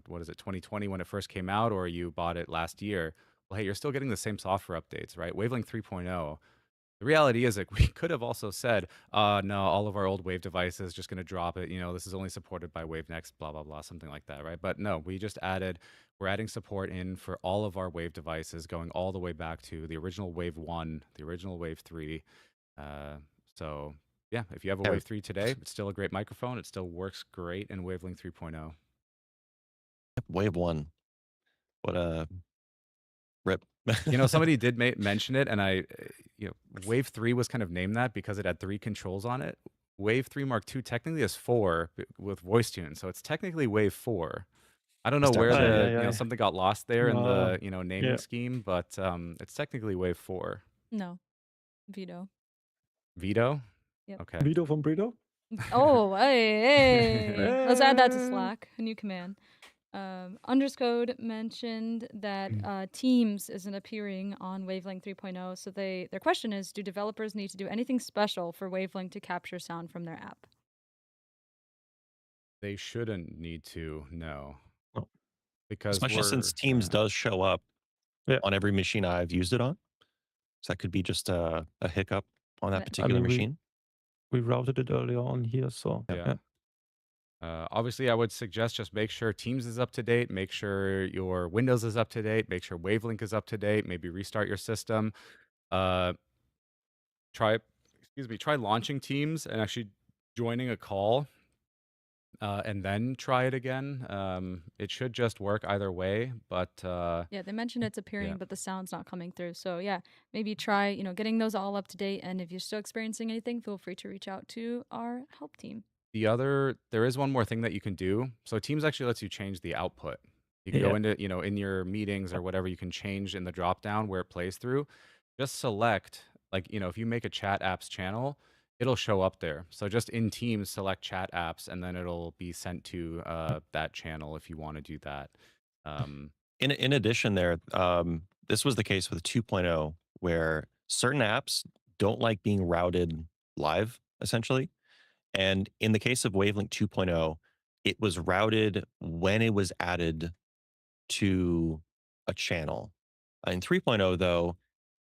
what is it, 2020 when it first came out, or you bought it last year. Well, hey, you're still getting the same software updates, right? Wavelink 3.0. The reality is, like, we could have also said, no, all of our old Wave devices just going to drop it. This is only supported by Wave Next, blah, blah, blah, something like that, right? But no, we're adding support in for all of our Wave devices, going all the way back to the original Wave 1, the original Wave 3. So, yeah, if you have a Yeah. Wave 3 today, it's still a great microphone. It still works great in Wavelink 3.0. Wave 1. What a rip. Somebody did mention it, and Wave 3 was kind of named that because it had 3 controls on it. Wave 3 Mark II technically is 4 with voice tune, so it's technically Wave 4. I don't know Just where down something got lost there in the, naming yeah. scheme, but it's technically Wave 4. No. Vito. Vito? Yep. Okay. Vito from Brito? Oh, hey. Let's add that to Hey. Slack. A new command. Underscode mentioned that Teams isn't appearing on Wavelink 3.0. So their question is, do developers need to do anything special for Wavelink to capture sound from their app? They shouldn't need to, no. No. Because Especially since Teams does show up Yeah. on every machine I've used it on. So that could be just a hiccup on that I particular machine. We routed it earlier on here, so yeah. Obviously, I would suggest just make sure Teams is up to date, make sure your Windows is up to date, make sure Wavelink is up to date, maybe restart your system. Try launching Teams and actually joining a call and then try it again. It should just work either way, but Yeah, they mentioned it's yeah. appearing, but the sound's not coming through. So yeah, maybe try, getting those all up to date. And if you're still experiencing anything, feel free to reach out to our help team. There is one more thing that you can do. So Teams actually lets you change the output. You can go Yeah. into, in your meetings or whatever, you can change in the drop down where it plays through. Just select, like, if you make a chat apps channel, it'll show up there. So just in Teams, select chat apps, and then it'll be sent to that channel if you want to do that. Um, In addition, this was the case with 2.0, where certain apps don't like being routed live, essentially. And in the case of Wavelink 2.0, it was routed when it was added to a channel. In 3.0, though,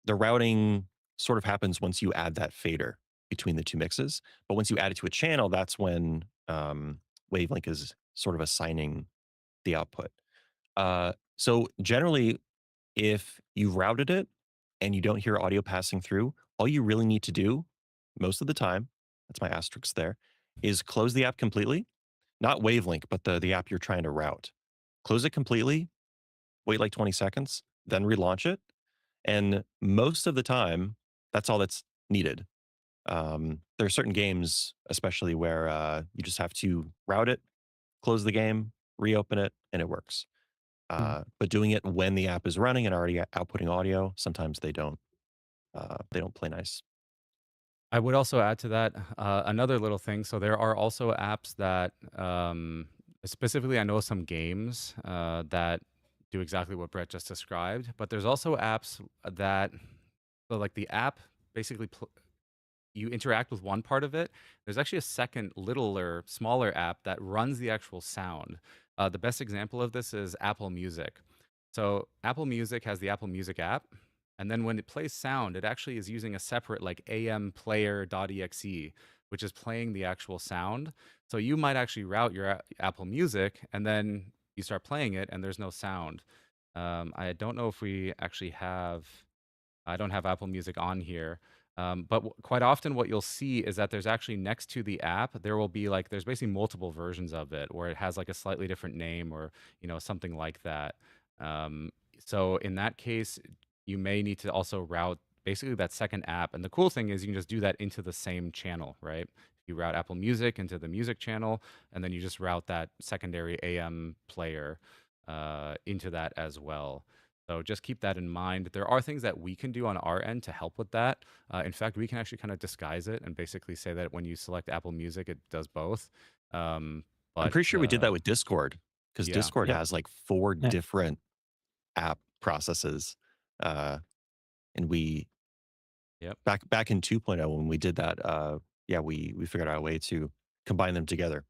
the routing sort of happens once you add that fader between the two mixes. But once you add it to a channel, that's when Wavelink is sort of assigning the output. So generally, if you've routed it and you don't hear audio passing through, all you really need to do most of the time, that's my asterisk there, is close the app completely. Not Wavelink, but the app you're trying to route. Close it completely, wait like 20 seconds, then relaunch it. And most of the time, that's all that's needed. There are certain games, especially where you just have to route it, close the game, reopen it, and it works. Mm. But doing it when the app is running and already outputting audio, sometimes they don't. They don't play nice. I would also add to that another little thing. So there are also apps that, specifically, I know some games that do exactly what Brett just described. But there's also apps that, so like the app basically you interact with one part of it. There's actually a second, littler, smaller app that runs the actual sound. The best example of this is Apple Music. So Apple Music has the Apple Music app, and then when it plays sound, it actually is using a separate like amplayer.exe, which is playing the actual sound. So you might actually route your Apple Music, and then you start playing it, and there's no sound. I don't know if we actually have. I don't have Apple Music on here. But quite often, what you'll see is that there's actually next to the app, there will be like, there's basically multiple versions of it, or it has like a slightly different name, or something like that. So in that case, you may need to also route basically that second app. And the cool thing is you can just do that into the same channel, right? You route Apple Music into the music channel, and then you just route that secondary AM player into that as well. So just keep that in mind. There are things that we can do on our end to help with that. In fact, we can actually kind of disguise it and basically say that when you select Apple Music, it does both. Um, I'm but pretty sure we did that with Discord, because yeah, Discord Yeah. has like 4 Yeah. different app processes. And we yep. back in 2.0 when we did that, yeah, we figured out a way to combine them together.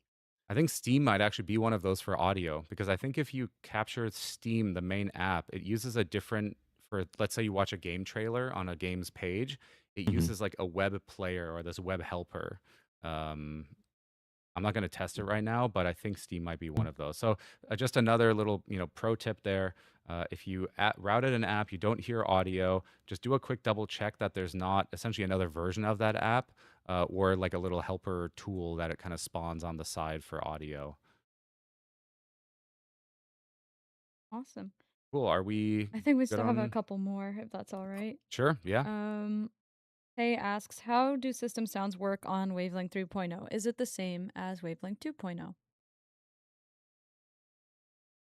I think Steam might actually be one of those for audio, because I think if you capture Steam, the main app, it uses a different, for let's say you watch a game trailer on a game's page, it Mhm. uses like a web player or this web helper. Um, I'm not going to test it right now, but I think Steam might be one of those. So just another little, pro tip there. If you routed an app, you don't hear audio, just do a quick double check that there's not essentially another version of that app, or like a little helper tool that it kind of spawns on the side for audio. Awesome. Cool. Are we I think we good still have a on? couple more, if that's all right. Sure. Yeah. Hey asks, how do system sounds work on Wavelength 3.0? Is it the same as Wavelength 2.0?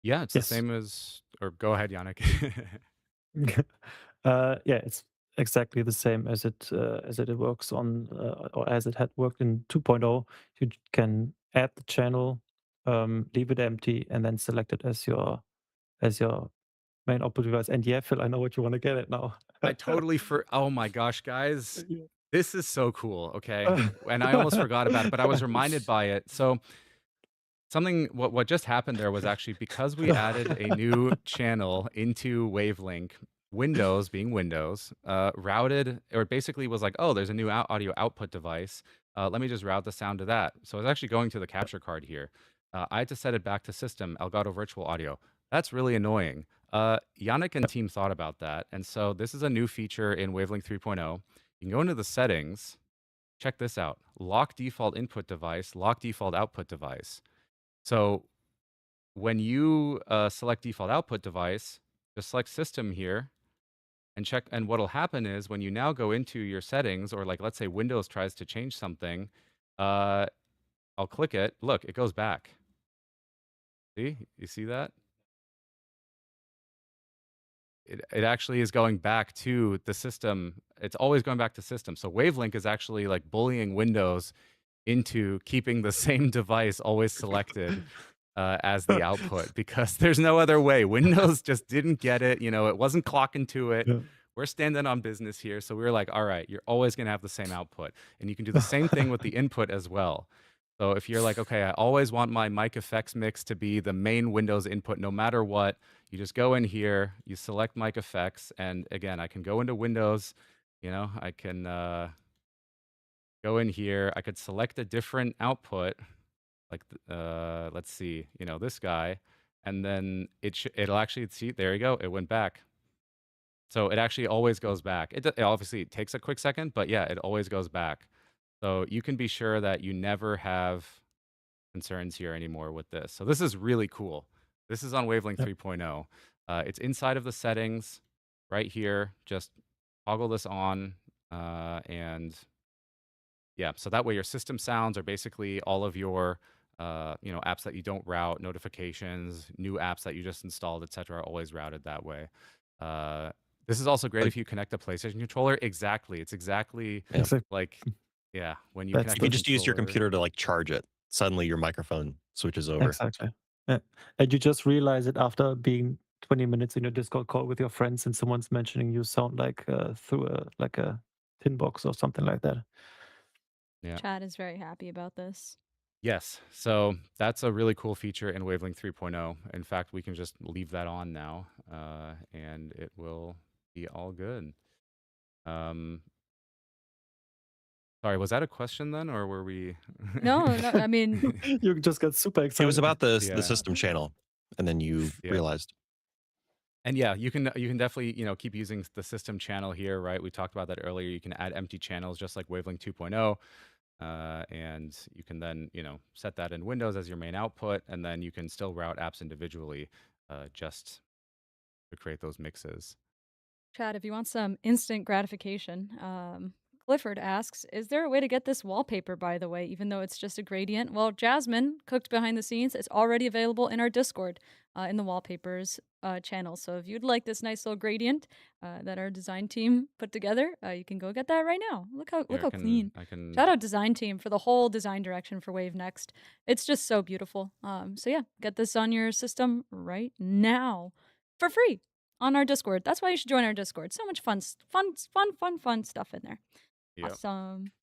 Yeah. It's the Yes. same as, or go ahead, Yannick. Yeah, it's exactly the same as it works on or as it had worked in 2.0. You can add the channel, leave it empty, and then select it as your main output device. And yeah, Phil, I know what you want to get at now. I totally oh my gosh, guys. Yeah. This is so cool. Okay. And I almost forgot about it, but I was reminded by it. So something what just happened there was actually because we added a new channel into Wavelink, Windows being Windows, routed, or it basically was like, oh, there's a new audio output device. Let me just route the sound to that. So I was actually going to the capture card here. I had to set it back to system, Elgato Virtual Audio. That's really annoying. Yannick and team thought about that. And so this is a new feature in Wavelink 3.0. You can go into the settings, check this out, lock default input device, lock default output device. So when you select default output device, just select system here and check. And what'll happen is when you now go into your settings, or like let's say Windows tries to change something, uh, I'll click it. Look, it goes back. See, you see that? It actually is going back to the system. It's always going back to system. So Wavelink is actually like bullying Windows into keeping the same device always selected as the output, because there's no other way. Windows just didn't get it. You know, it wasn't clocking to it. Yeah. We're standing on business here. So we were like, all right, you're always going to have the same output. And you can do the same thing with the input as well. So if you're like, okay, I always want my mic effects mix to be the main Windows input no matter what, you just go in here, you select mic effects. And again, I can go into Windows, you know, I can go in here, I could select a different output, like, let's see, you know, this guy, and then it'll actually see, there you go, it went back. So it actually always goes back. It obviously it takes a quick second, but yeah, it always goes back. So you can be sure that you never have concerns here anymore with this. So this is really cool. This is on Wavelink Yeah. 3.0. It's inside of the settings right here. Just toggle this on, and yeah, so that way your system sounds are basically all of your you know, apps that you don't route, notifications, new apps that you just installed, etc., are always routed that way. Uh, this is also great Like, if you connect a PlayStation controller. Exactly, it's exactly yeah. Exactly. like, yeah, when you That's connect If you a the just use your controller. computer to like charge it, suddenly your microphone switches over. exactly. Yeah. And you just realize it after being 20 minutes in a Discord call with your friends and someone's mentioning you sound like through a tin box or something like that. Yeah. Chad is very happy about this. Yes. So that's a really cool feature in Wavelink 3.0. In fact, we can just leave that on now, and it will be all good. Sorry, was that a question then, or were we? No, no, I mean, You just got super It was excited. about the Yeah. system channel, and then you Yeah. realized. And yeah, you can definitely, you know, keep using the system channel here, right? We talked about that earlier. You can add empty channels just like Wavelink 2.0, and you can then, you know, set that in Windows as your main output, and then you can still route apps individually, just to create those mixes. Chad, if you want some instant gratification, Clifford asks, is there a way to get this wallpaper, by the way, even though it's just a gradient? Well, Jasmine cooked behind the scenes. It's already available in our Discord, in the wallpapers channel. So if you'd like this nice little gradient that our design team put together, you can go get that right now. Look Here, how clean. I can. Shout out design team for the whole design direction for Wave Next. It's just so beautiful. So yeah, get this on your system right now for free on our Discord. That's why you should join our Discord. So much fun stuff in there. Yep. Awesome.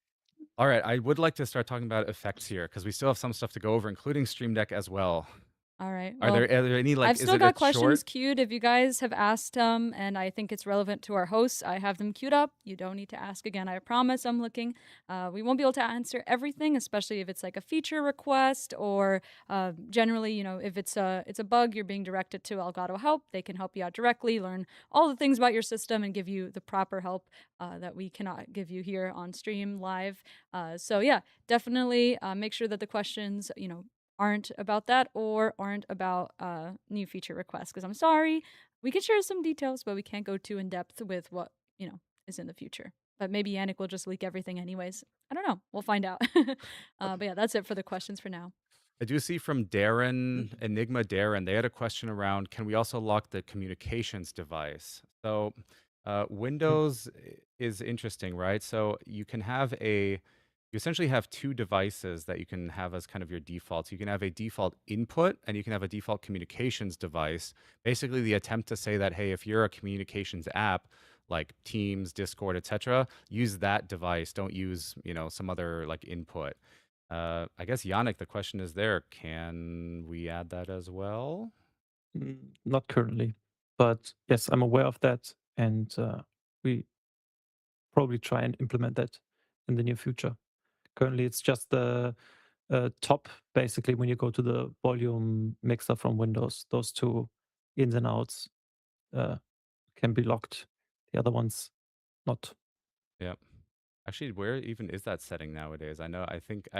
All right, I would like to start talking about effects here because we still have some stuff to go over, including Stream Deck as well. All right. Are Well, there any like? I've Is still it got a questions short? queued. If you guys have asked them and I think it's relevant to our hosts, I have them queued up. You don't need to ask again. I promise I'm looking. We won't be able to answer everything, especially if it's like a feature request or generally, you know, if it's a bug, you're being directed to Elgato Help. They can help you out directly, learn all the things about your system, and give you the proper help that we cannot give you here on stream live. So yeah, definitely make sure that the questions, you know, aren't about that or aren't about new feature requests, because I'm sorry, we can share some details, but we can't go too in depth with what, you know, is in the future. But maybe Yannick will just leak everything anyways. I don't know. We'll find out. But yeah, that's it for the questions for now. I do see from Darren, Enigma Darren, they had a question around, can we also lock the communications device? So Windows is interesting, right? So you can have you essentially have two devices that you can have as kind of your defaults. You can have a default input and you can have a default communications device. Basically the attempt to say that, hey, if you're a communications app, like Teams, Discord, etc., use that device. Don't use, you know, some other like input. I guess Yannick, the question is there. Can we add that as well? Not currently, but yes, I'm aware of that, and we probably try and implement that in the near future. Currently, it's just the top, basically, when you go to the volume mixer from Windows. Those two ins and outs can be locked. The other ones not. Yep. Actually, where even is that setting nowadays? I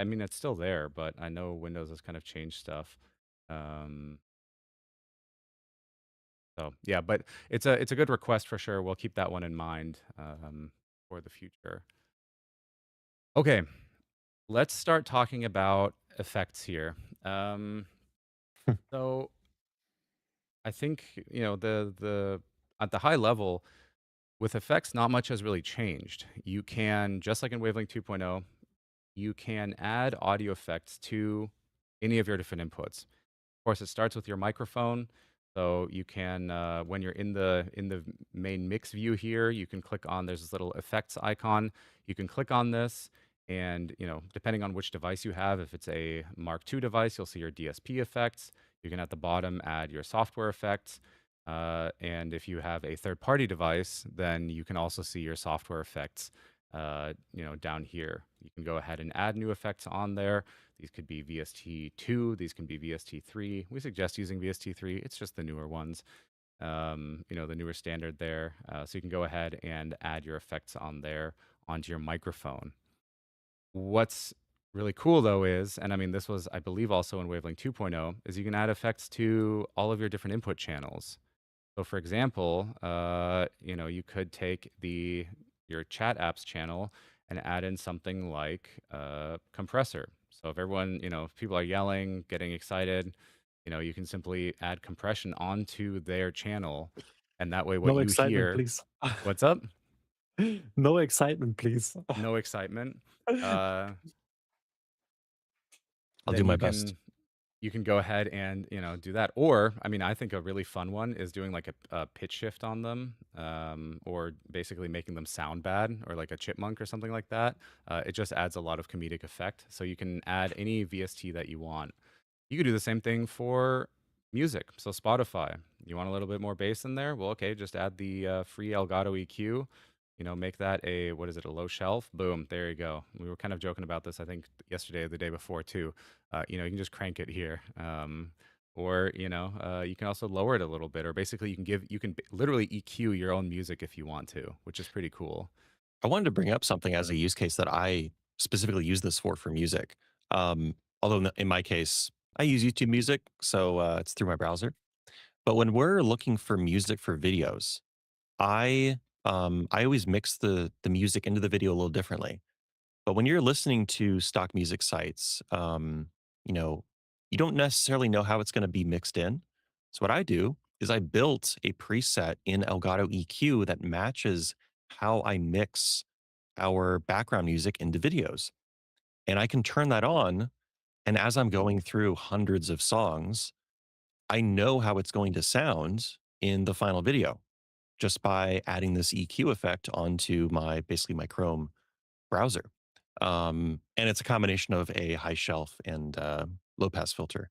mean, it's still there, but I know Windows has kind of changed stuff. Um, so yeah, but it's a good request for sure. We'll keep that one in mind for the future. Okay, let's start talking about effects here. So I think the at the high level with effects, not much has really changed. You can just like in Wavelink 2.0, you can add audio effects to any of your different inputs. Of course, it starts with your microphone. So you can, when you're in the main mix view here, you can click on. There's this little effects icon. You can click on this, and depending on which device you have, if it's a Mark II device, you'll see your DSP effects. You can at the bottom add your software effects, and if you have a third-party device, then you can also see your software effects. Down here, you can go ahead and add new effects on there. These could be VST2, these can be VST3. We suggest using VST3. It's just the newer ones, the newer standard there. So you can go ahead and add your effects on there onto your microphone. What's really cool though is, and I mean, this was, I believe, also in Wavelength 2.0, is you can add effects to all of your different input channels. So for example, you could take your chat apps channel and add in something like compressor. So if everyone, if people are yelling, getting excited, you can simply add compression onto their channel, and that way what No you excitement, hear, please. what's up? No excitement, please. No excitement. Uh, I'll do then my best. you can go ahead and do that. Or I mean, I think a really fun one is doing like a pitch shift on them, or basically making them sound bad, or like a chipmunk or something like that. It just adds a lot of comedic effect. So you can add any VST that you want. You could do the same thing for music. So Spotify, you want a little bit more bass in there? Well, okay, just add the free Elgato EQ. Make that what is it, a low shelf? Boom, there you go. We were kind of joking about this, I think, yesterday or the day before too. You can just crank it here. Or you can also lower it a little bit, or basically you can literally EQ your own music if you want to, which is pretty cool. I wanted to bring up something as a use case that I specifically use this for music. Although in my case, I use YouTube Music, so it's through my browser. But when we're looking for music for videos, I always mix the music into the video a little differently. But when you're listening to stock music sites, you know, you don't necessarily know how it's going to be mixed in. So what I do is I built a preset in Elgato EQ that matches how I mix our background music into videos. And I can turn that on. And as I'm going through hundreds of songs, I know how it's going to sound in the final video just by adding this EQ effect onto basically my Chrome browser. And it's a combination of a high shelf and low pass filter.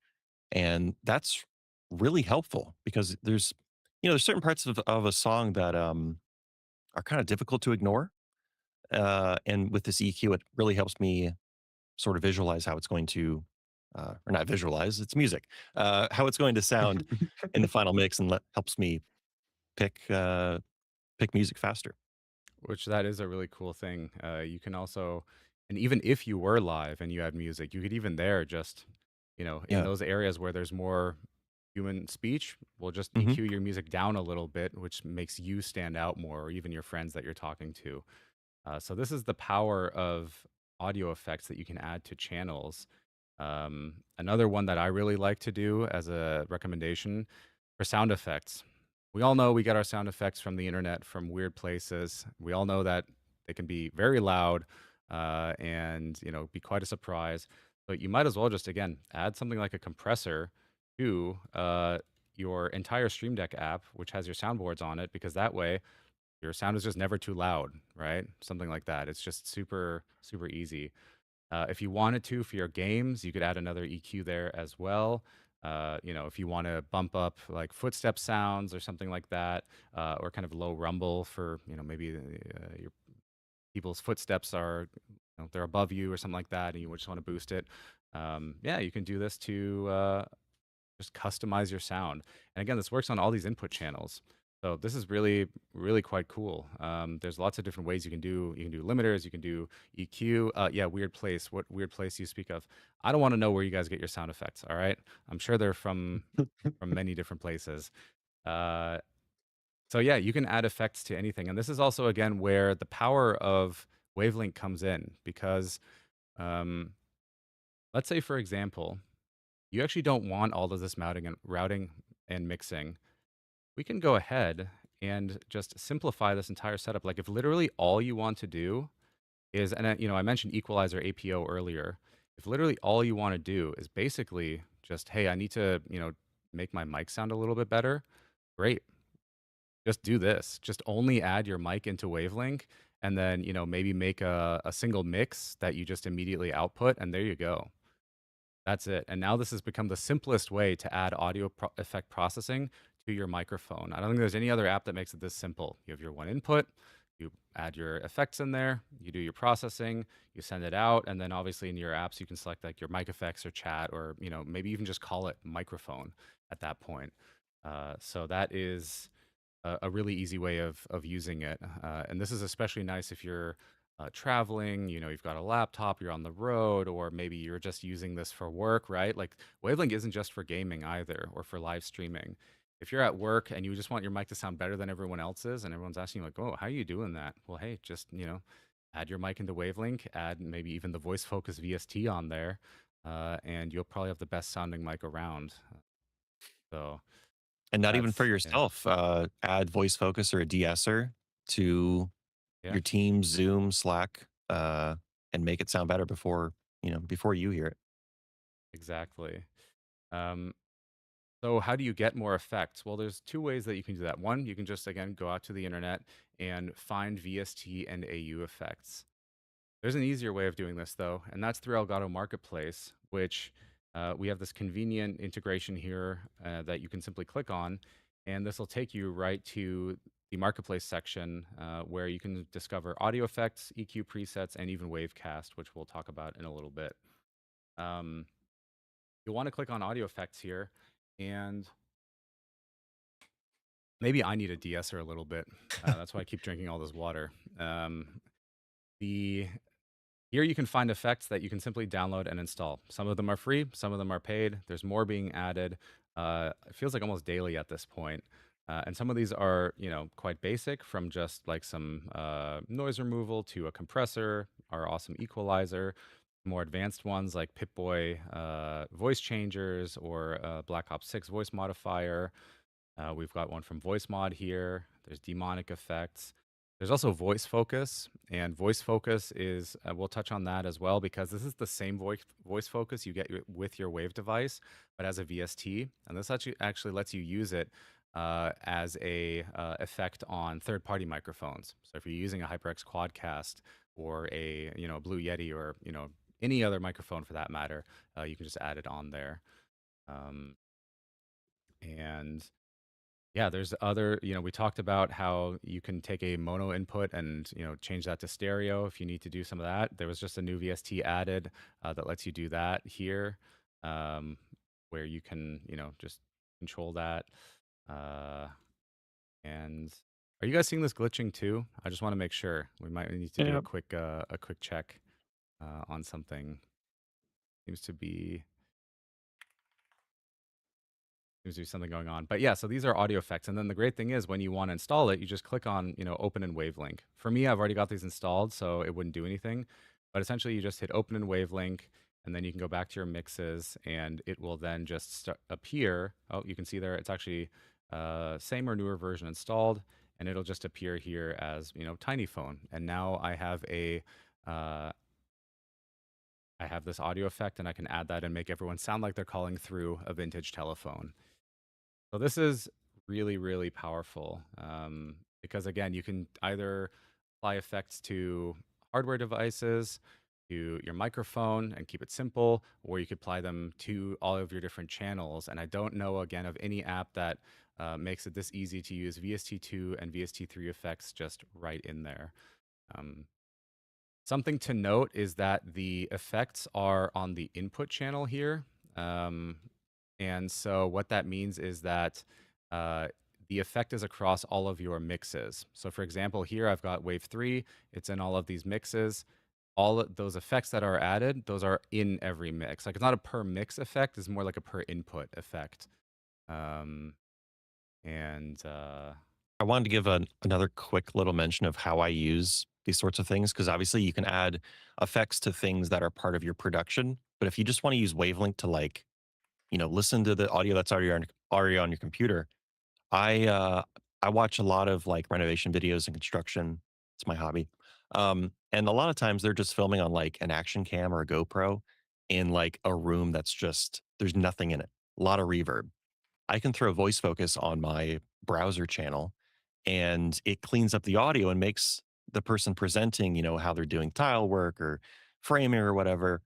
And that's really helpful because there's certain parts of a song that are kind of difficult to ignore. And with this EQ, it really helps me sort of visualize how it's going to, or not visualize, it's music, how it's going to sound in the final mix, and helps me pick pick music faster. Which that is a really cool thing. You can also, and even if you were live and you had music, you could even there just, in Yeah. those areas where there's more human speech, we'll just Hmm. EQ your music down a little bit, which makes you stand out more, or even your friends that you're talking to. So this is the power of audio effects that you can add to channels. Another one that I really like to do as a recommendation for sound effects. We all know we get our sound effects from the internet, from weird places. We all know that they can be very loud, and be quite a surprise. But you might as well just again add something like a compressor to your entire Stream Deck app, which has your soundboards on it, because that way your sound is just never too loud, right? Something like that. It's just super, super easy. If you wanted to for your games, you could add another EQ there as well. If you want to bump up like footstep sounds or something like that, or kind of low rumble for, maybe your people's footsteps are, they're above you or something like that, and you just want to boost it. Yeah, you can do this to just customize your sound. And again, this works on all these input channels. So this is really, really quite cool. There's lots of different ways you can do. You can do limiters. You can do EQ. Yeah, weird place. What weird place do you speak of? I don't want to know where you guys get your sound effects. All right, I'm sure they're from many different places. Uh, so yeah, you can add effects to anything, and this is also again where the power of Wavelink comes in because, um, let's say for example, you actually don't want all of this routing and mixing. We can go ahead and just simplify this entire setup. Like if literally all you want to do is, and I mentioned equalizer APO earlier. If literally all you want to do is basically just, hey, I need to, make my mic sound a little bit better. Great. Just do this. Just only add your mic into Wavelink and then, maybe make a single mix that you just immediately output. And there you go. That's it. And now this has become the simplest way to add effect processing to your microphone. I don't think there's any other app that makes it this simple. You have your one input, you add your effects in there, you do your processing, you send it out, and then obviously in your apps you can select like your mic effects or chat, or maybe even just call it microphone at that point. So that is a really easy way of using it. And this is especially nice if you're traveling, you've got a laptop, you're on the road, or maybe you're just using this for work, right? Like Wavelink isn't just for gaming either or for live streaming. If you're at work and you just want your mic to sound better than everyone else's and everyone's asking you like, oh, how are you doing that? Well, hey, just, add your mic into Wavelink, add maybe even the voice focus VST on there, and you'll probably have the best sounding mic around. So And not even for yeah. yourself, add voice focus or a de-esser to Yeah. your team, Zoom, Slack, and make it sound better before you hear it. Exactly. Um, so how do you get more effects? Well, there's two ways that you can do that. One, you can just again go out to the internet and find VST and AU effects. There's an easier way of doing this though, and that's through Elgato Marketplace, which we have this convenient integration here that you can simply click on, and this will take you right to the Marketplace section where you can discover audio effects, EQ presets, and even Wavecast, which we'll talk about in a little bit. You'll want to click on audio effects here, and maybe I need a de-esser a little bit. That's why I keep drinking all this water. Here you can find effects that you can simply download and install. Some of them are free, some of them are paid. There's more being added. It feels like almost daily at this point. And some of these are, quite basic, from just like some noise removal to a compressor, our awesome equalizer. More advanced ones like Pip-Boy voice changers or Black Ops 6 voice modifier. We've got one from Voice Mod here. There's demonic effects. There's also voice focus, and voice focus is, we'll touch on that as well, because this is the same voice focus you get with your Wave device, but as a VST. And this actually lets you use it as a effect on third-party microphones. So if you're using a HyperX Quadcast or a Blue Yeti or any other microphone for that matter, you can just add it on there. And yeah, there's other, we talked about how you can take a mono input and, change that to stereo if you need to do some of that. There was just a new VST added that lets you do that here, where you can, just control that. And are you guys seeing this glitching too? I just want to make sure. We might need to do Yeah. a quick check on something. Seems to be something going on. But yeah, so these are audio effects. And then the great thing is when you want to install it, you just click on, open in Wavelink. For me, I've already got these installed, so it wouldn't do anything. But essentially, you just hit open in Wavelink, and then you can go back to your mixes, and it will then just appear. Oh, you can see there, it's actually same or newer version installed, and it'll just appear here as, Tiny Phone. And now I have I have this audio effect, and I can add that and make everyone sound like they're calling through a vintage telephone. So this is really, really powerful because, again, you can either apply effects to hardware devices, to your microphone and keep it simple, or you could apply them to all of your different channels. And I don't know, again, of any app that makes it this easy to use VST2 and VST3 effects just right in there. Something to note is that the effects are on the input channel here. And so what that means is that the effect is across all of your mixes. So for example, here I've got wave 3, it's in all of these mixes. All of those effects that are added, those are in every mix. Like it's not a per mix effect, it's more like a per input effect. I wanted to give another quick little mention of how I use these sorts of things, because obviously you can add effects to things that are part of your production. But if you just want to use Wavelink to, like, listen to the audio that's already on your computer, I watch a lot of like renovation videos and construction. It's my hobby. And a lot of times they're just filming on like an action cam or a GoPro in like a room that's just, there's nothing in it. A lot of reverb. I can throw voice focus on my browser channel and it cleans up the audio and makes the person presenting, how they're doing tile work or framing or whatever.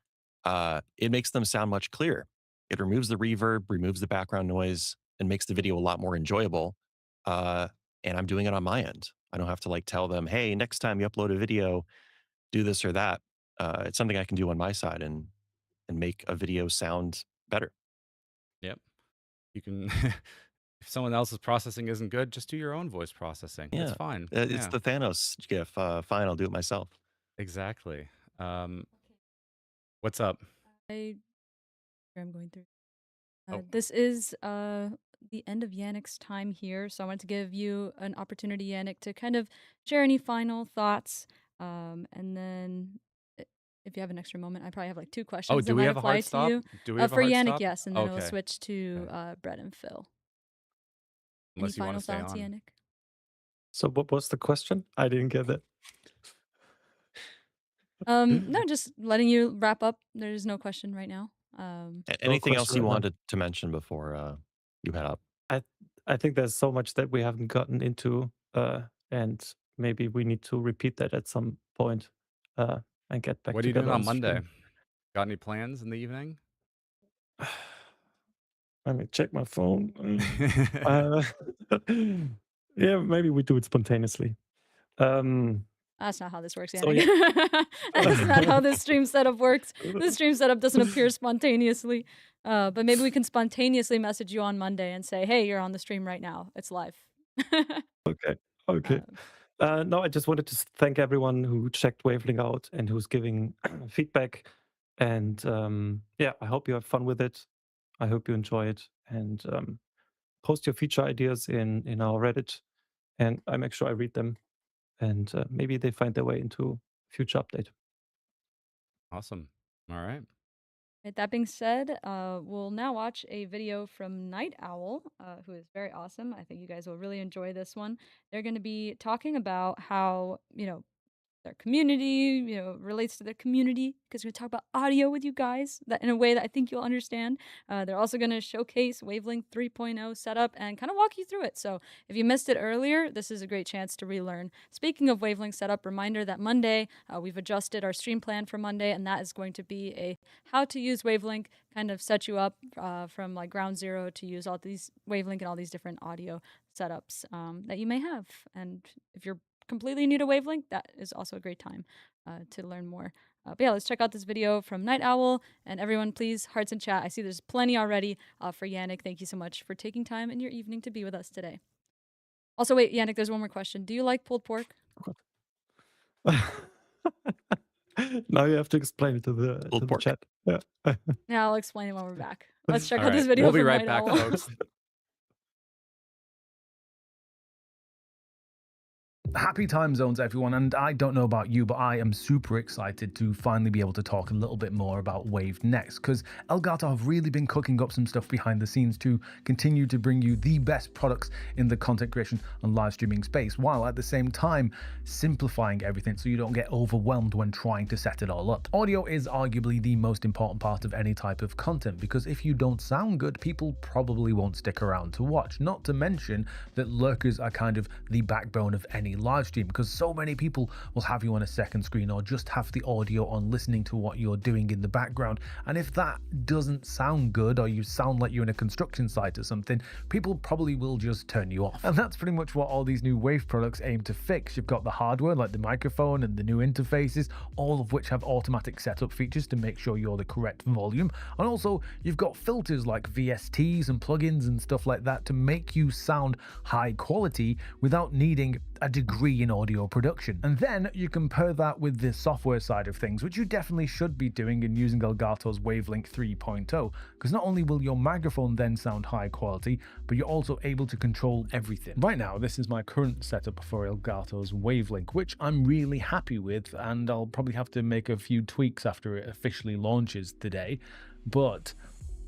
It makes them sound much clearer. It removes the reverb, removes the background noise, and makes the video a lot more enjoyable. And I'm doing it on my end. I don't have to like tell them, hey, next time you upload a video, do this or that. It's something I can do on my side and make a video sound better. Yep. You can if someone else's processing isn't good, just do your own voice processing. It's Yeah. fine. It's Yeah, the Thanos gif. Fine, I'll do it myself. exactly. What's up? I'm going through. Oh. This is the end of Yannick's time here, so I wanted to give you an opportunity, Yannick, to kind of share any final thoughts, and then if you have an extra moment, I probably have like 2 questions that Do we might have a apply hard to stop? you. Do we have a For hard Yannick, stop? yes, and then it'll Okay. switch to Okay. Brett and Phil. Unless you Any want final to stay thoughts, on. Yannick? So what was the question? I didn't get it. No, just letting you wrap up. There's no question right now. Anything else question you right now. wanted to mention before you head up? I think there's so much that we haven't gotten into, and maybe we need to repeat that at some point, and get back What are you doing together on Monday? stream. Got any plans in the evening? Let me check my phone. Yeah, maybe we do it spontaneously. That's not how this works, So Yannick. That's not how this stream setup works. This stream setup doesn't appear spontaneously. But maybe we can spontaneously message you on Monday and say, hey, you're on the stream right now. It's live. Okay. No, I just wanted to thank everyone who checked Wavelink out and who's giving feedback. And yeah, I hope you have fun with it. I hope you enjoy it. And post your feature ideas in our Reddit, and I make sure I read them. And maybe they find their way into future update. Awesome. All right. With that being said, we'll now watch a video from Night Owl, who is very awesome. I think you guys will really enjoy this one. They're going to be talking about how, their community, relates to their community, because we're going to talk about audio with you guys that in a way that I think you'll understand. They're also going to showcase Wavelink 3.0 setup and kind of walk you through it. So if you missed it earlier, this is a great chance to relearn. Speaking of Wavelink setup, reminder that Monday, we've adjusted our stream plan for Monday, and that is going to be a how to use Wavelink, kind of set you up from like ground zero to use all these Wavelink and all these different audio setups that you may have. And if you're completely new to Wavelink, that is also a great time to learn more. But yeah, let's check out this video from Night Owl. And everyone, please, hearts in chat. I see there's plenty already for Yannick. Thank you so much for taking time in your evening to be with us today. Also, wait, Yannick, there's one more question. Do you like pulled pork? Now you have to explain it to the chat. Yeah. Now I'll explain it when we're back. Let's check All out this right. video We'll be from right Night back, Owl. folks. Happy time zones, everyone, and I don't know about you, but I am super excited to finally be able to talk a little bit more about Wave Next, because Elgato have really been cooking up some stuff behind the scenes to continue to bring you the best products in the content creation and live streaming space, while at the same time simplifying everything so you don't get overwhelmed when trying to set it all up. Audio is arguably the most important part of any type of content, because if you don't sound good, people probably won't stick around to watch, not to mention that lurkers are kind of the backbone of any live stream, because so many people will have you on a second screen or just have the audio on listening to what you're doing in the background. And if that doesn't sound good, or you sound like you're in a construction site or something, people probably will just turn you off. And that's pretty much what all these new Wave products aim to fix. You've got the hardware like the microphone and the new interfaces, all of which have automatic setup features to make sure you're the correct volume. And also you've got filters like VSTs and plugins and stuff like that to make you sound high quality without needing a degree in audio production. And then you compare that with the software side of things, which you definitely should be doing in using Elgato's Wavelink 3.0, because not only will your microphone then sound high quality, but you're also able to control everything. Right now, this is my current setup for Elgato's Wavelink, which I'm really happy with, and I'll probably have to make a few tweaks after it officially launches today. But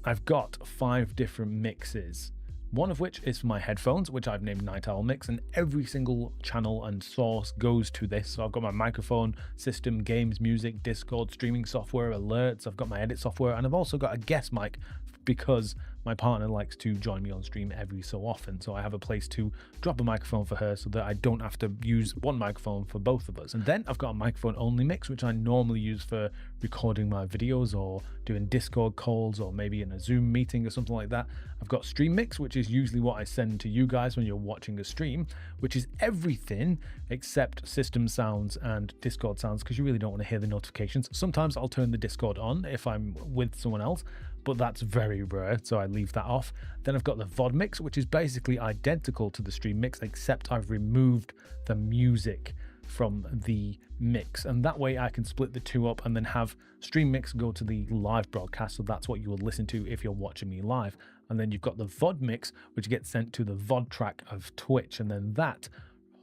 I've got 5 different mixes, one of which is for my headphones, which I've named Night Owl Mix, and every single channel and source goes to this. So I've got my microphone system, games, music, Discord, streaming software, alerts, I've got my edit software, and I've also got a guest mic because my partner likes to join me on stream every so often. So I have a place to drop a microphone for her so that I don't have to use one microphone for both of us. And then I've got a microphone only mix, which I normally use for recording my videos or doing Discord calls or maybe in a Zoom meeting or something like that. I've got stream mix, which is usually what I send to you guys when you're watching a stream, which is everything except system sounds and Discord sounds, because you really don't want to hear the notifications. Sometimes I'll turn the Discord on if I'm with someone else, but that's very rare, so I leave that off. Then I've got the VOD mix, which is basically identical to the stream mix, except I've removed the music from the mix, and that way I can split the two up and then have stream mix go to the live broadcast, so that's what you will listen to if you're watching me live. And then you've got the VOD mix, which gets sent to the VOD track of Twitch, and then that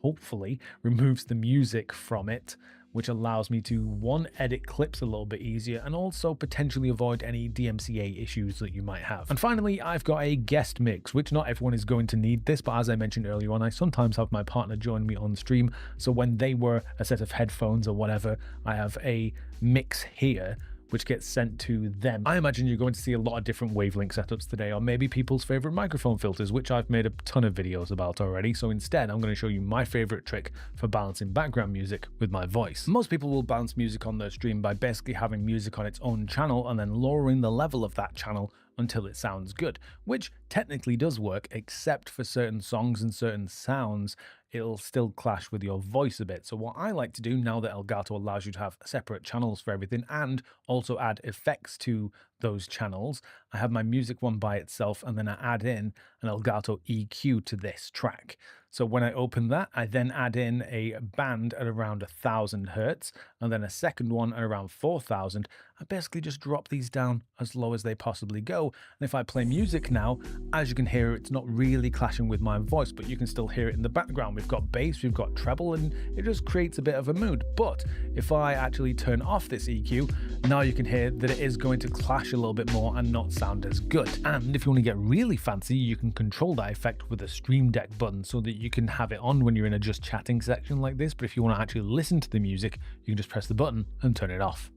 hopefully removes the music from it, which allows me to, one, edit clips a little bit easier, and also potentially avoid any DMCA issues that you might have. And finally, I've got a guest mix, which not everyone is going to need this, but as I mentioned earlier on, I sometimes have my partner join me on stream, so when they wear a set of headphones or whatever, I have a mix here which gets sent to them. I imagine you're going to see a lot of different Wavelink setups today, or maybe people's favorite microphone filters, which I've made a ton of videos about already. So instead, I'm going to show you my favorite trick for balancing background music with my voice. Most people will balance music on their stream by basically having music on its own channel and then lowering the level of that channel until it sounds good, which technically does work, except for certain songs and certain sounds, it'll still clash with your voice a bit. So what I like to do, now that Elgato allows you to have separate channels for everything and also add effects to those channels, I have my music one by itself, and then I add in an Elgato EQ to this track. So when I open that, I then add in a band at around 1000 hertz, and then a second one at around 4000. I basically just drop these down as low as they possibly go. And if I play music now, as you can hear, it's not really clashing with my voice, but you can still hear it in the background. We've got bass, we've got treble, and it just creates a bit of a mood. But if I actually turn off this EQ, now you can hear that it is going to clash a little bit more and not sound as good. And if you want to get really fancy, you can control that effect with a Stream Deck button so that you can have it on when you're in a just chatting section like this. But if you want to actually listen to the music, you can just press the button and turn it off.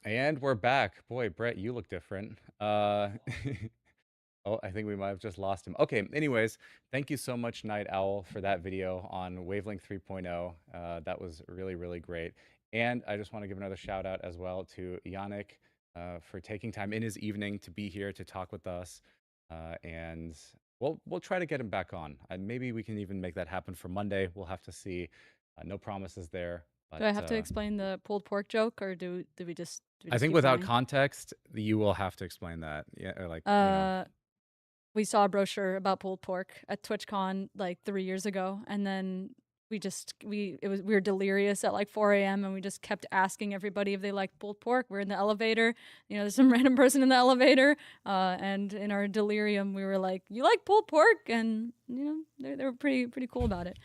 And we're back. Boy, Brett, you look different. Oh, I think we might have just lost him. Okay, anyways, thank you so much, Night Owl, for that video on Wavelink 3.0. That was really, really great. And I just want to give another shout out as well to Yannick for taking time in his evening to be here to talk with us. And we'll try to get him back on. And maybe we can even make that happen for Monday. We'll have to see. No promises there. But, do I have to explain the pulled pork joke, or do we just? I think without context, you will have to explain that. Yeah, or like. We saw a brochure about pulled pork at TwitchCon like 3 years ago, and then we were delirious at like 4 a.m. and we just kept asking everybody if they liked pulled pork. We're in the elevator, there's some random person in the elevator, and in our delirium we were like, "You like pulled pork?" And they were pretty cool about it.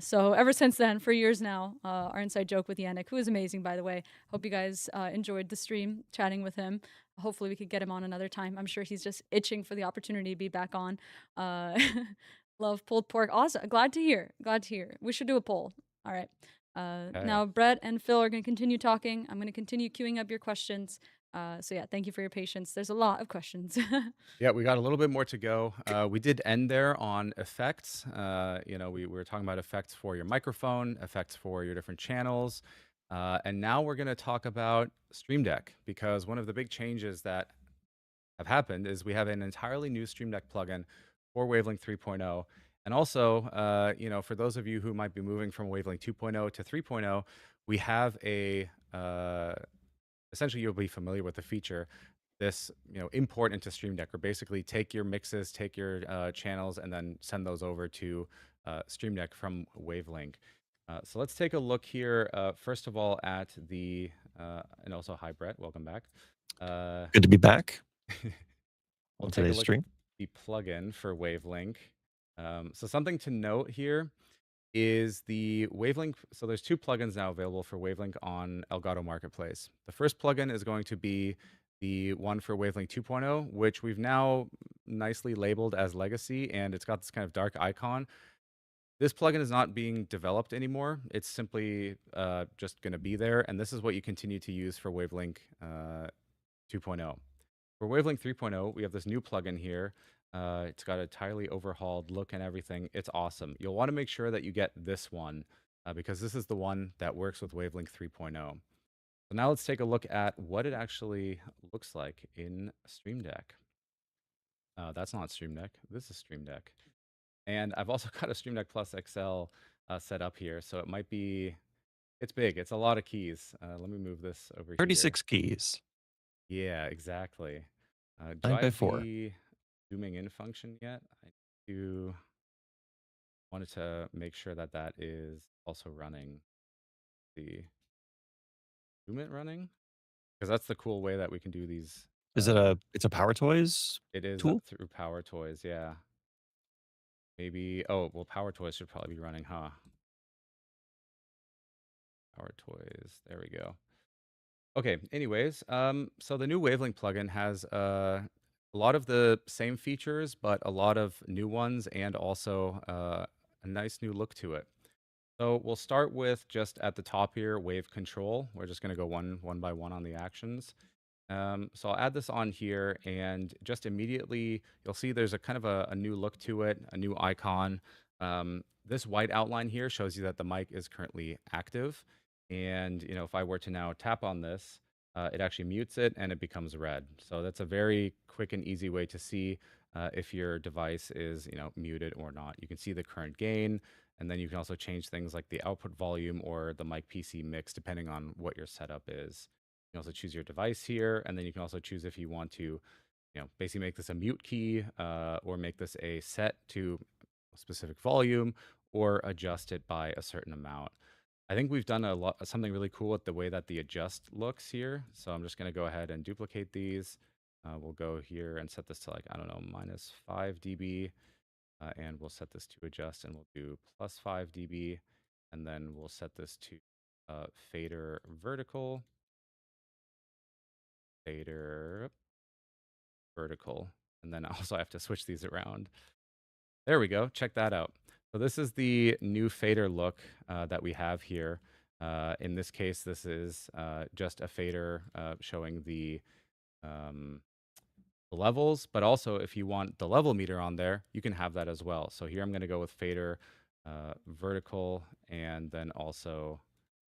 So ever since then, for years now, our inside joke with Yannick, who is amazing, by the way. Hope you guys enjoyed the stream, chatting with him. Hopefully we could get him on another time. I'm sure he's just itching for the opportunity to be back on. Love pulled pork. Awesome. Glad to hear. We should do a poll. All right. Now Brett and Phil are going to continue talking. I'm going to continue queuing up your questions. So yeah, thank you for your patience. There's a lot of questions. Yeah, we got a little bit more to go. We did end there on effects. We were talking about effects for your microphone, effects for your different channels. And now we're going to talk about Stream Deck, because one of the big changes that have happened is we have an entirely new Stream Deck plugin for Wavelink 3.0. And also, for those of you who might be moving from Wavelink 2.0 to 3.0, we have essentially you'll be familiar with the feature, this import into Stream Deck, or basically take your mixes, take your channels, and then send those over to Stream Deck from Wavelink. So let's take a look here, first of all, at the and also hi Brett, welcome back. Good to be back We'll on take a today's look stream. at the plugin for Wavelink. So something to note here is the Wavelink. So there's two plugins now available for Wavelink on Elgato Marketplace. The first plugin is going to be the one for Wavelink 2.0, which we've now nicely labeled as Legacy, and it's got this kind of dark icon. This plugin is not being developed anymore. It's simply just going to be there, and this is what you continue to use for Wavelink 2.0. For Wavelink 3.0, we have this new plugin here. It's got a entirely overhauled look and everything. It's awesome. You'll want to make sure that you get this one because this is the one that works with Wavelink 3.0. So now let's take a look at what it actually looks like in Stream Deck. That's not Stream Deck. This is Stream Deck. And I've also got a Stream Deck Plus XL set up here. So it might be, it's big. It's a lot of keys. Let me move this over here. 36 keys. Yeah, exactly. Do 9 I by have 4. the zooming in function yet? I do wanted to make sure that that is also running the zoom it running, because that's the cool way that we can do these. Is it's a Power Toys It is tool? through Power Toys, yeah. Maybe, oh, well, Power Toys should probably be running, huh? Power Toys, there we go. Okay, anyways, so the new Wavelink plugin has a lot of the same features, but a lot of new ones, and also a nice new look to it. So we'll start with just at the top here, wave control. We're just going to go one by one on the actions. So I'll add this on here, and just immediately you'll see there's a kind of a new look to it, a new icon. This white outline here shows you that the mic is currently active. And if I were to now tap on this, it actually mutes it and it becomes red. So that's a very quick and easy way to see if your device is muted or not. You can see the current gain, and then you can also change things like the output volume or the mic PC mix depending on what your setup is. You can also choose your device here, and then you can also choose if you want to basically make this a mute key or make this a set to a specific volume or adjust it by a certain amount. I think we've done something really cool with the way that the adjust looks here. So I'm just going to go ahead and duplicate these. We'll go here and set this to like, I don't know, -5 dB. And we'll set this to adjust, and we'll do +5 dB. And then we'll set this to fader vertical. Fader vertical. And then also I have to switch these around. There we go. Check that out. So this is the new fader look that we have here. In this case, this is just a fader showing the levels, but also if you want the level meter on there, you can have that as well. So here I'm going to go with fader vertical, and then also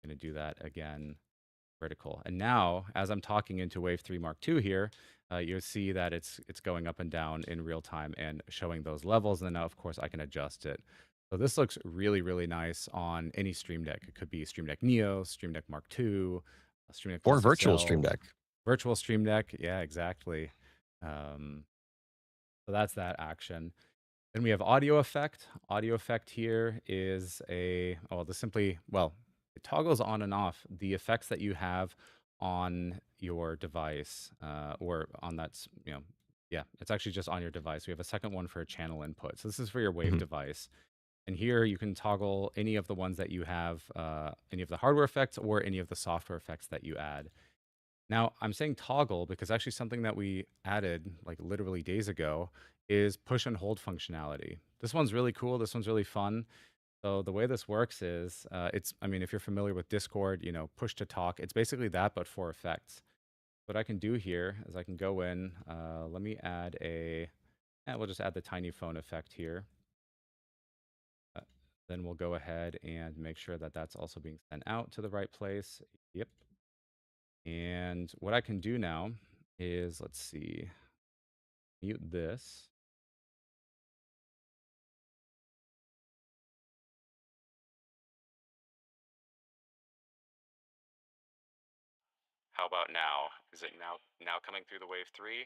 I'm going to do that again vertical. And now, as I'm talking into Wave 3 Mark II here, you'll see that it's going up and down in real time and showing those levels. And then now, of course, I can adjust it. So this looks really, really nice on any Stream Deck. It could be Stream Deck Neo, Stream Deck Mark II, Stream Deck Or Plus virtual XL, Stream Deck. Virtual Stream Deck. Yeah, exactly. So that's that action. Then we have audio effect. Audio effect here is it toggles on and off the effects that you have on your device or on that, it's actually just on your device. We have a second one for a channel input. So this is for your Wave device. And here you can toggle any of the ones that you have, any of the hardware effects or any of the software effects that you add. Now, I'm saying toggle because actually something that we added like literally days ago is push and hold functionality. This one's really cool. This one's really fun. So the way this works is if you're familiar with Discord, push to talk, it's basically that, but for effects. what I can do here is I can go in, let me add we'll just add the tiny phone effect here. Then we'll go ahead and make sure that that's also being sent out to the right place. Yep. And what I can do now is, let's see, mute this. How about now? Is it now coming through the Wave 3?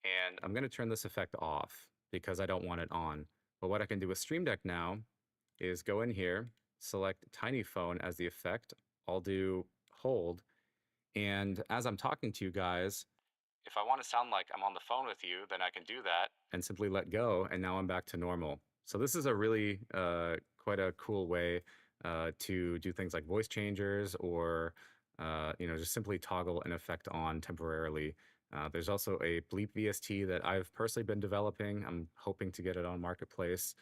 And I'm going to turn this effect off because I don't want it on. But what I can do with Stream Deck now is go in here, select Tiny Phone as the effect. I'll do hold. And as I'm talking to you guys, if I want to sound like I'm on the phone with you, then I can do that and simply let go, and now I'm back to normal. So this is a really quite a cool way to do things like voice changers or just simply toggle an effect on temporarily. There's also a bleep VST that I've personally been developing. I'm hoping to get it on Marketplace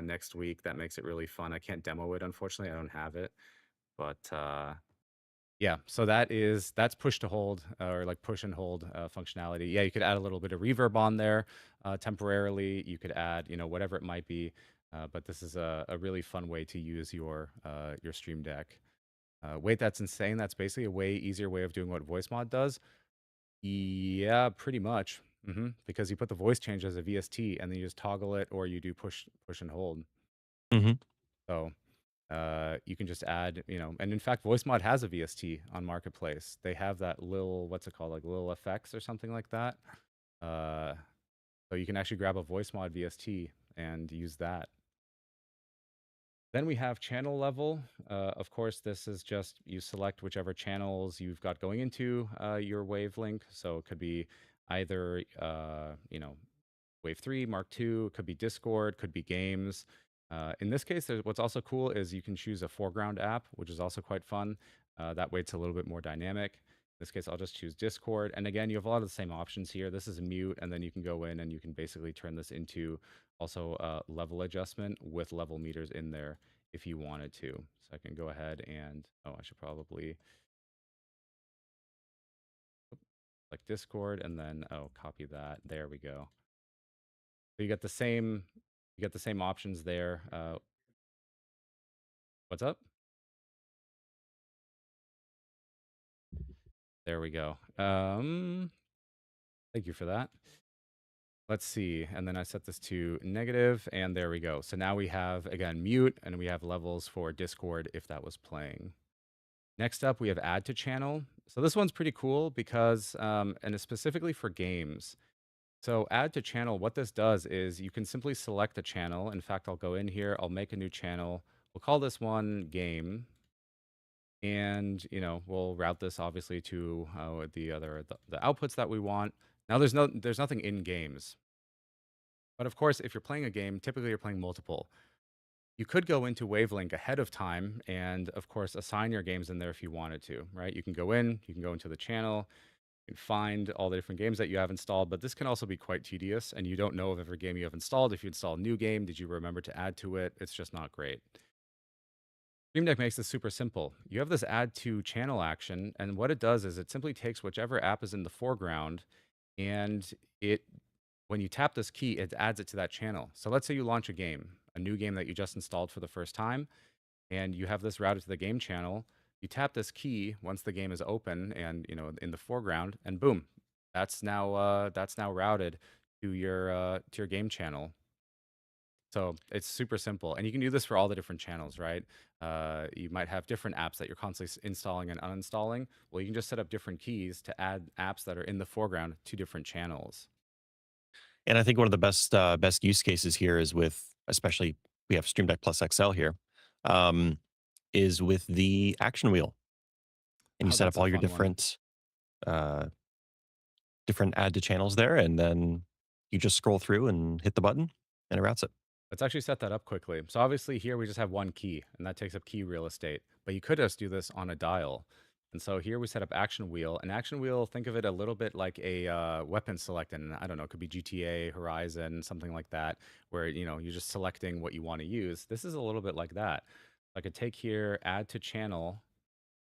next week. That makes it really fun. I can't demo it, unfortunately. I don't have it, but yeah, so that's push to hold or like push and hold functionality. Yeah, you could add a little bit of reverb on there temporarily. You could add, whatever it might be. But this is a really fun way to use your Stream Deck. Wait, that's insane. That's basically a way easier way of doing what voice mod does. Yeah, pretty much. Because you put the voice change as a VST and then you just toggle it, or you do push and hold. Mm-hmm. So you can just add, and in fact, VoiceMod has a VST on Marketplace. They have that little, what's it called, like little effects or something like that. So you can actually grab a VoiceMod VST and use that. Then we have channel level. Of course, this is just you select whichever channels you've got going into your Wavelink. So it could be either, Wave 3, Mark 2, could be Discord, could be games. In this case, what's also cool is you can choose a foreground app, which is also quite fun. That way it's a little bit more dynamic. In this case, I'll just choose Discord. And again, you have a lot of the same options here. This is a mute, and then you can go in and you can basically turn this into also a level adjustment with level meters in there if you wanted to. So I can go ahead and, I should probably like Discord and then, copy that. There we go. So you get the same options there. What's up? There we go. Thank you for that. Let's see. And then I set this to negative, and there we go. So now we have, again, mute, and we have levels for Discord if that was playing. Next up, we have add to channel. So this one's pretty cool because, and it's specifically for games. So add to channel, what this does is you can simply select a channel. In fact, I'll go in here, I'll make a new channel. We'll call this one game. And, we'll route this obviously to the outputs that we want. Now there's nothing in games. But of course, if you're playing a game, typically you're playing multiple. You could go into Wavelink ahead of time and of course assign your games in there if you wanted to, right? You can go into the channel, you can find all the different games that you have installed, but this can also be quite tedious and you don't know of every game you have installed. If you install a new game, did you remember to add to it? It's just not great. Stream Deck makes this super simple. You have this add to channel action, and what it does is it simply takes whichever app is in the foreground, and when you tap this key, it adds it to that channel. So let's say you launch a new game that you just installed for the first time, and you have this routed to the game channel. You tap this key once the game is open and in the foreground, and boom, that's now routed to your game channel. So it's super simple. And you can do this for all the different channels, right? You might have different apps that you're constantly installing and uninstalling. Well, you can just set up different keys to add apps that are in the foreground to different channels. And I think one of the best use cases here is with, especially we have Stream Deck Plus XL here, is with the action wheel, and you set That's up a all your fun one. different add to channels there, and then you just scroll through and hit the button, and it routes it. Let's actually set that up quickly. So obviously here we just have one key, and that takes up key real estate. But you could just do this on a dial. And so here we set up action wheel. An action wheel, think of it a little bit like a weapon select, and I don't know, it could be GTA, Horizon, something like that, where you're just selecting what you want to use. This is a little bit like that. I could take here, add to channel,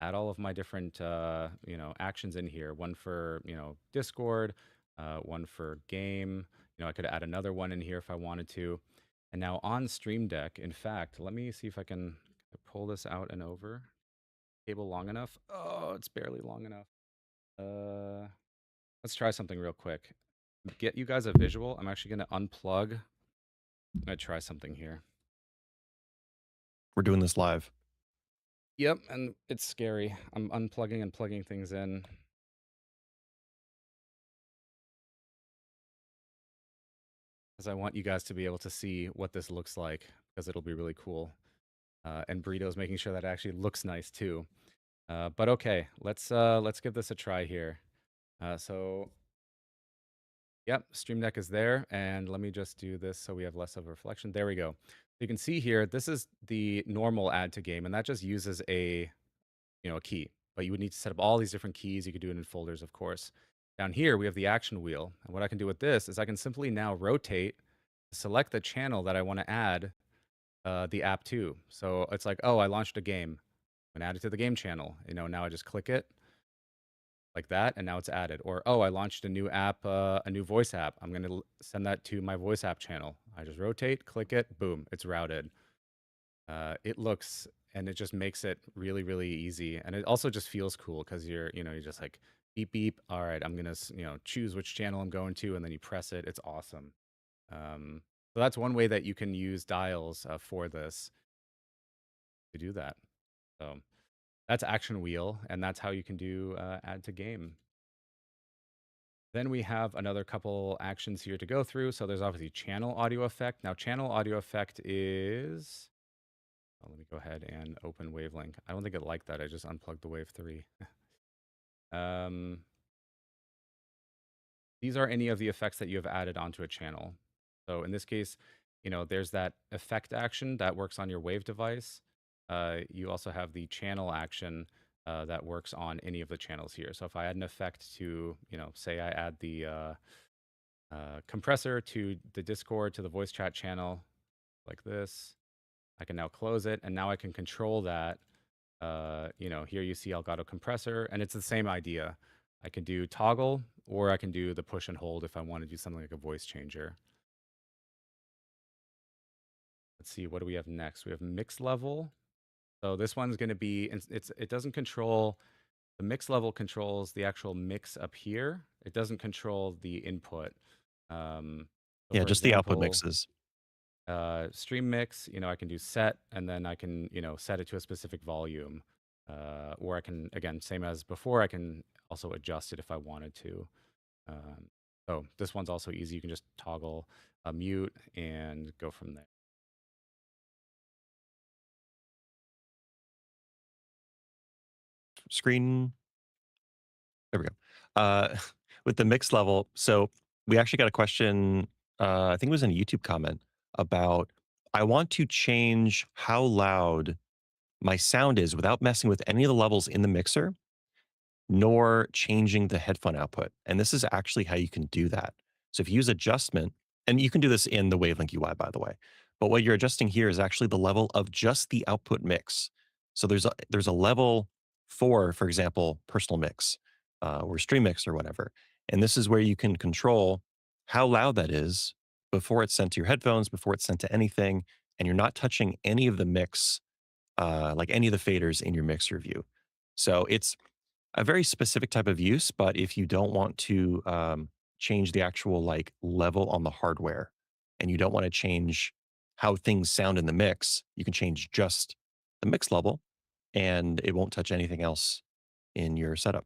add all of my different, actions in here. One for, Discord, one for game. I could add another one in here if I wanted to. And now on Stream Deck, in fact, let me see if I can pull this out and over. Cable long enough? Oh, it's barely long enough. Let's try something real quick. Get you guys a visual. I'm actually going to unplug. I'm going to try something here. We're doing this live. Yep, and it's scary. I'm unplugging and plugging things in. Because I want you guys to be able to see what this looks like, because it'll be really cool. And Burrito's making sure that it actually looks nice too. But okay, let's give this a try here. So, yep, Stream Deck is there, and let me just do this so we have less of a reflection. There we go. You can see here, this is the normal add to game, and that just uses a key. But you would need to set up all these different keys. You could do it in folders, of course. Down here, we have the action wheel. And what I can do with this is I can simply now rotate, select the channel that I want to add the app to. So it's like, oh, I launched a game. I'm going to add it to the game channel. Now I just click it like that, and now it's added. Or, oh, I launched a new app, a new voice app. I'm going to send that to my voice app channel. I just rotate, click it, boom, it's routed. It looks, and it just makes it really, really easy. And it also just feels cool because you're just like beep, beep. All right, I'm going to, choose which channel I'm going to, and then you press it. It's awesome. So that's one way that you can use dials for this to do that. So that's action wheel, and that's how you can do add to game. Then we have another couple actions here to go through. So there's obviously channel audio effect. Now, channel audio effect is... Oh, let me go ahead and open Wavelink. I don't think it liked that. I just unplugged the Wave 3. These are any of the effects that you have added onto a channel. So in this case, there's that effect action that works on your Wave device. You also have the channel action that works on any of the channels here. So if I add an effect to, say I add the compressor to the Discord, to the voice chat channel, like this, I can now close it, and now I can control that. Here you see Elgato compressor, and it's the same idea. I can do toggle, or I can do the push and hold if I want to do something like a voice changer. Let's see, what do we have next? We have mix level. So this one's going to be, it doesn't control, the mix level controls the actual mix up here. It doesn't control the input. Yeah, just the output mixes. Stream mix, I can do set, and then I can, set it to a specific volume. Or I can, again, same as before, I can also adjust it if I wanted to. So this one's also easy. You can just toggle a mute and go from there. Screen. There we go. With the mix level, so we actually got a question, I think it was in a YouTube comment, about I want to change how loud my sound is without messing with any of the levels in the mixer, nor changing the headphone output. And this is actually how you can do that. So if you use adjustment, and you can do this in the Wavelink UI, by the way, but what you're adjusting here is actually the level of just the output mix. So there's a level for example, personal mix or stream mix or whatever. And this is where you can control how loud that is before it's sent to your headphones, before it's sent to anything, and you're not touching any of the mix, like any of the faders in your mixer view. So it's a very specific type of use, but if you don't want to change the actual like level on the hardware, and you don't want to change how things sound in the mix, you can change just the mix level, and it won't touch anything else in your setup.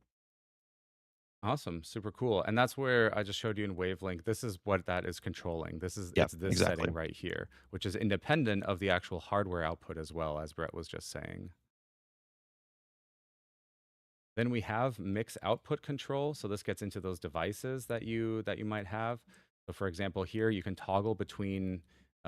Awesome, super cool. And that's where I just showed you in Wavelink. This is what that is controlling. It's this exactly. setting right here, which is independent of the actual hardware output as well, as Brett was just saying. Then we have mix output control. So this gets into those devices that you might have. So for example, here you can toggle between,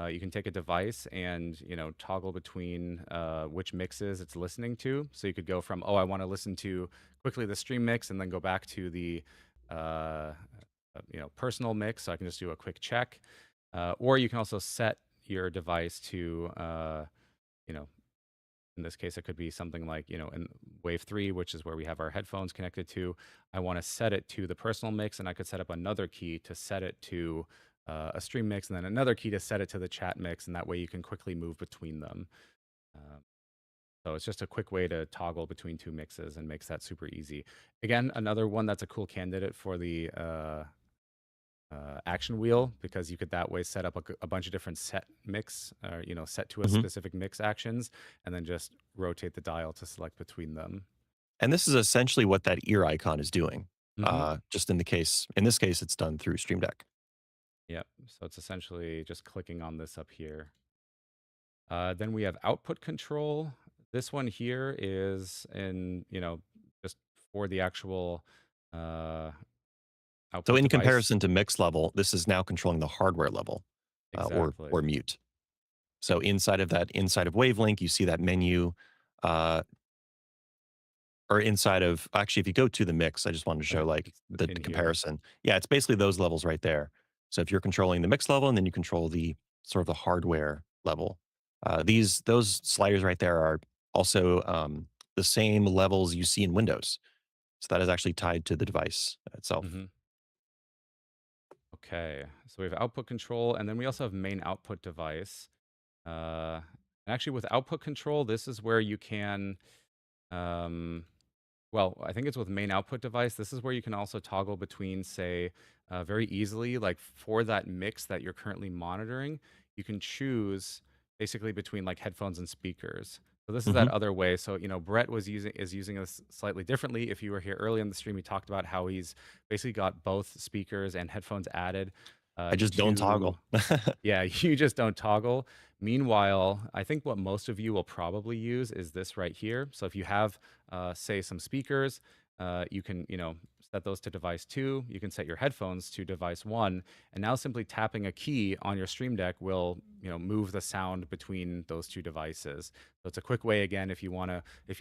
you can take a device and toggle between which mixes it's listening to. So you could go from, oh, I want to listen to quickly the stream mix, and then go back to the personal mix. So I can just do a quick check. Or you can also set your device to in this case, it could be something like, in Wave 3, which is where we have our headphones connected to. I want to set it to the personal mix, and I could set up another key to set it to a stream mix, and then another key to set it to the chat mix, and that way you can quickly move between them. So it's just a quick way to toggle between two mixes and makes that super easy. Again, another one that's a cool candidate for the action wheel, because you could that way set up a bunch of different set mix, or set to a specific mix actions, and then just rotate the dial to select between them. And this is essentially what that ear icon is doing. Just in this case, it's done through Stream Deck. Yep. So it's essentially just clicking on this up here. Then we have output control. This one here is just for the actual output So in device. comparison to mix level, this is now controlling the hardware level, Exactly. or mute. So inside of Wavelink, you see that menu, or actually, if you go to the mix, I just wanted to show like the comparison. Yeah, it's basically those levels right there. So if you're controlling the mix level, and then you control the sort of the hardware level, those sliders right there are also the same levels you see in Windows. So that is actually tied to the device itself. Okay, so we have output control, and then we also have main output device. And actually, with output control, this is where you can, well, I think it's with main output device. This is where you can also toggle between, say, very easily, like for that mix that you're currently monitoring, you can choose basically between like headphones and speakers. So this is that other way. So, Brett is using this slightly differently. If you were here early in the stream, he talked about how he's basically got both speakers and headphones added. I just don't toggle. Yeah, you just don't toggle. Meanwhile, I think what most of you will probably use is this right here. So if you have, say, some speakers, you can, set those to device 2. You can set your headphones to device 1. And now simply tapping a key on your Stream Deck will, move the sound between those two devices. So it's a quick way, again, if you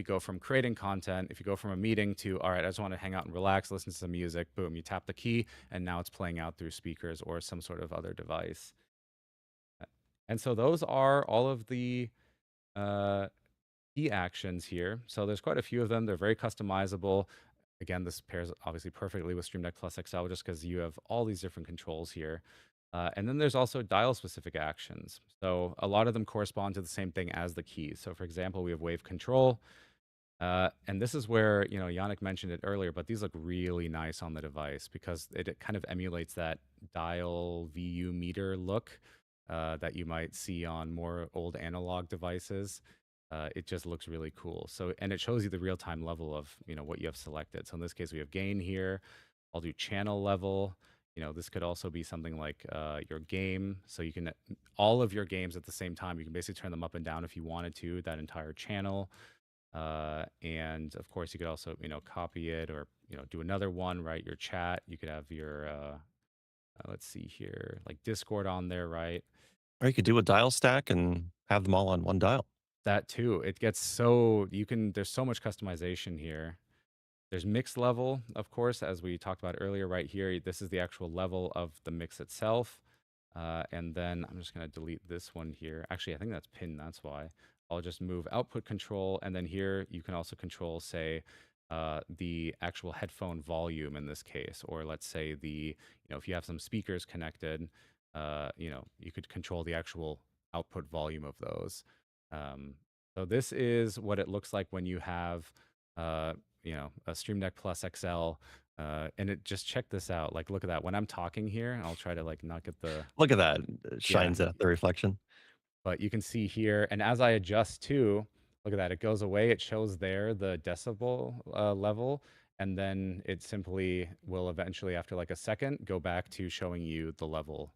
go from creating content, if you go from a meeting to, all right, I just want to hang out and relax, listen to some music, boom, you tap the key, and now it's playing out through speakers or some sort of other device. And so those are all of the key actions here. So there's quite a few of them. They're very customizable. Again, this pairs obviously perfectly with Stream Deck Plus XL just because you have all these different controls here. And then there's also dial-specific actions. So a lot of them correspond to the same thing as the keys. So for example, we have wave control. And this is where, Yannick mentioned it earlier, but these look really nice on the device because it kind of emulates that dial VU meter look that you might see on more old analog devices. It just looks really cool. So, and it shows you the real-time level of, what you have selected. So in this case, we have gain here. I'll do channel level. This could also be something like your game. So you can, all of your games at the same time, you can basically turn them up and down if you wanted to, that entire channel. And of course, you could also, copy it or, do another one, right? Your chat, you could have your, let's see here, like Discord on there, right? Or you could do a dial stack and have them all on one dial. That too. It gets there's so much customization here. There's mix level, of course, as we talked about earlier, right here. This is the actual level of the mix itself. And then I'm just going to delete this one here. Actually, I think that's pinned. That's why. I'll just move output control. And then here you can also control, say, the actual headphone volume in this case. Or let's say if you have some speakers connected, you could control the actual output volume of those. So this is what it looks like when you have, a Stream Deck Plus XL. And it just check this out. Like, look at that. When I'm talking here, I'll try to like not get the. Look at that. It shines out the reflection. But you can see here, and as I adjust too, look at that. It goes away. It shows there the decibel level, and then it simply will eventually, after like a second, go back to showing you the level,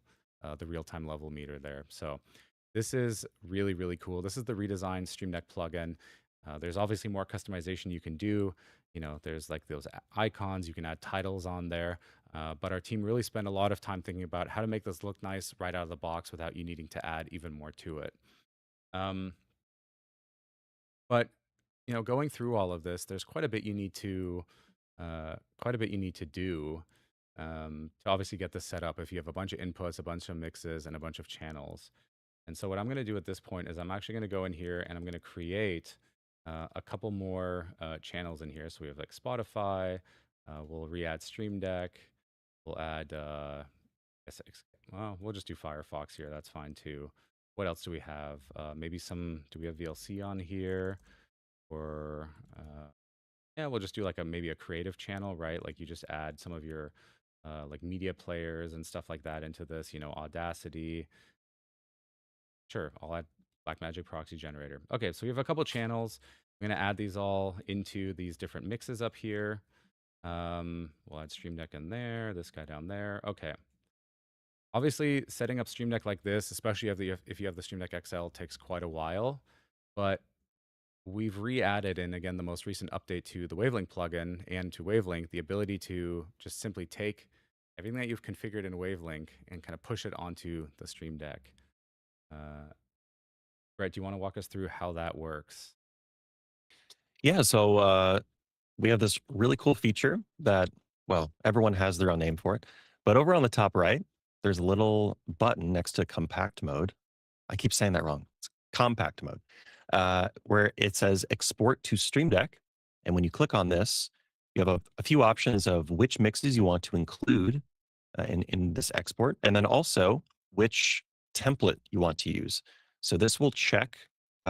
the real-time level meter there. So this is really, really cool. This is the redesigned Stream Deck plugin. There's obviously more customization you can do. There's like those icons. You can add titles on there. But our team really spent a lot of time thinking about how to make this look nice right out of the box without you needing to add even more to it. But going through all of this, there's quite a bit you need to do to obviously get this set up. If you have a bunch of inputs, a bunch of mixes, and a bunch of channels. And so what I'm going to do at this point is I'm actually going to go in here and I'm going to create a couple more channels in here. So we have like Spotify. We'll re-add Stream Deck. We'll add, well, we'll just do Firefox here. That's fine too. What else do we have? Maybe do we have VLC on here? Or, yeah, we'll just do like maybe a creative channel, right? Like you just add some of your like media players and stuff like that into this, Audacity. Sure, I'll add Blackmagic Proxy Generator. Okay, so we have a couple channels. I'm going to add these all into these different mixes up here. We'll add Stream Deck in there, this guy down there. Okay. Obviously, setting up Stream Deck like this, especially if you have the Stream Deck XL, takes quite a while. But we've re-added in, again, the most recent update to the Wavelink plugin and to Wavelink, the ability to just simply take everything that you've configured in Wavelink and kind of push it onto the Stream Deck. Brett, do you want to walk us through how that works? Yeah, so we have this really cool feature that, well, everyone has their own name for it. But over on the top right, there's a little button next to compact mode. I keep saying that wrong. It's compact mode, where it says export to Stream Deck. And when you click on this, you have a few options of which mixes you want to include in this export, and then also which template you want to use. So this will check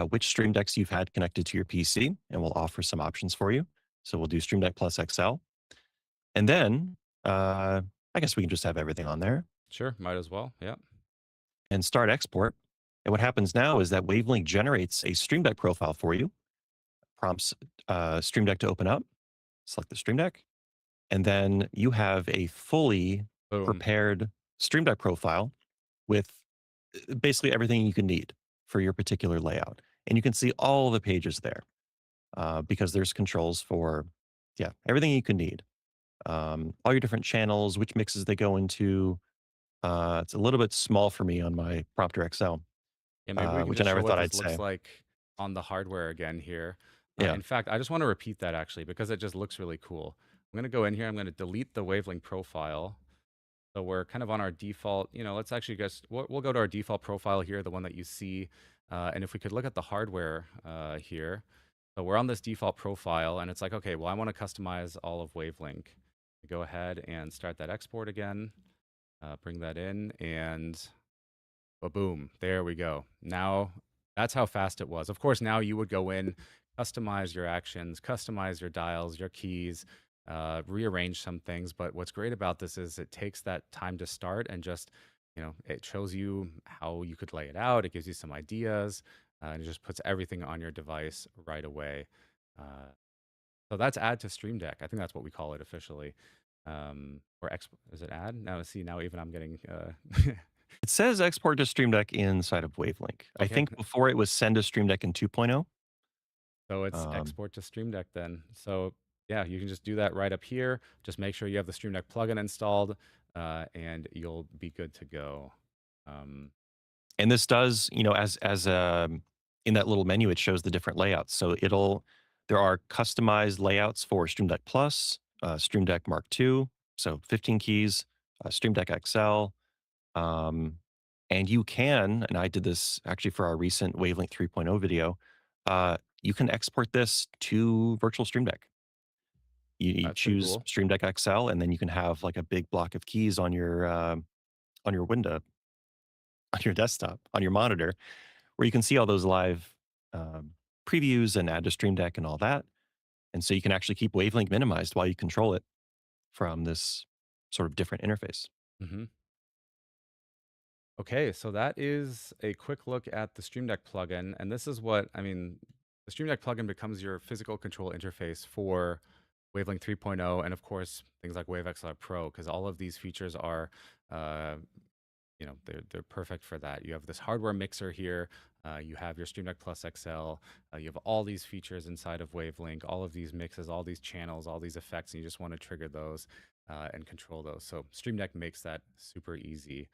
which Stream Decks you've had connected to your PC, and we'll offer some options for you. So we'll do Stream Deck plus XL. And then I guess we can just have everything on there. Sure, might as well. Yeah. And start export. And what happens now is that Wavelink generates a Stream Deck profile for you, prompts Stream Deck to open up, select the Stream Deck, and then you have a fully Boom. prepared Stream Deck profile with basically everything you can need for your particular layout. And you can see all the pages there because there's controls for, yeah, everything you can need. All your different channels, which mixes they go into. It's a little bit small for me on my Prompter XL. Yeah, maybe we can which just I never show thought what I'd this looks say. like on the hardware again here. Yeah. In fact, I just want to repeat that actually because it just looks really cool. I'm going to go in here. I'm going to delete the Wavelink profile. So we're kind of on our default, let's actually we'll go to our default profile here, the one that you see. And if we could look at the hardware here. So we're on this default profile and it's like, okay, well, I want to customize all of Wavelink. Go ahead and start that export again. Bring that in and boom, there we go. Now that's how fast it was. Of course, now you would go in, customize your actions, customize your dials, your keys, rearrange some things. But what's great about this is it takes that time to start and just, it shows you how you could lay it out. It gives you some ideas and it just puts everything on your device right away. So that's add to Stream Deck. I think that's what we call it officially. Or is it add? Now, see, now even I'm getting. It says export to Stream Deck inside of Wavelink. I Okay. think before it was send to Stream Deck in 2.0. So it's export to Stream Deck then. So yeah, you can just do that right up here. Just make sure you have the Stream Deck plugin installed and you'll be good to go. And this does, as in that little menu, it shows the different layouts. So there are customized layouts for Stream Deck Plus, Stream Deck Mark II, so 15 keys, Stream Deck XL. And you can, and I did this actually for our recent Wavelink 3.0 video, you can export this to virtual Stream Deck. You That's pretty choose cool. Stream Deck XL, and then you can have like a big block of keys on your window, on your desktop, on your monitor, where you can see all those live previews and add to Stream Deck and all that. And so you can actually keep Wavelink minimized while you control it from this sort of different interface. Mm-hmm. Okay, so that is a quick look at the Stream Deck plugin. And this is what, the Stream Deck plugin becomes your physical control interface for Wavelink 3.0 and of course things like Wave XLR Pro, because all of these features are they're perfect for that. You have this hardware mixer here. You have your Stream Deck Plus XL. You have all these features inside of Wavelink, all of these mixes, all these channels, all these effects, and you just want to trigger those and control those. So Stream Deck makes that super easy.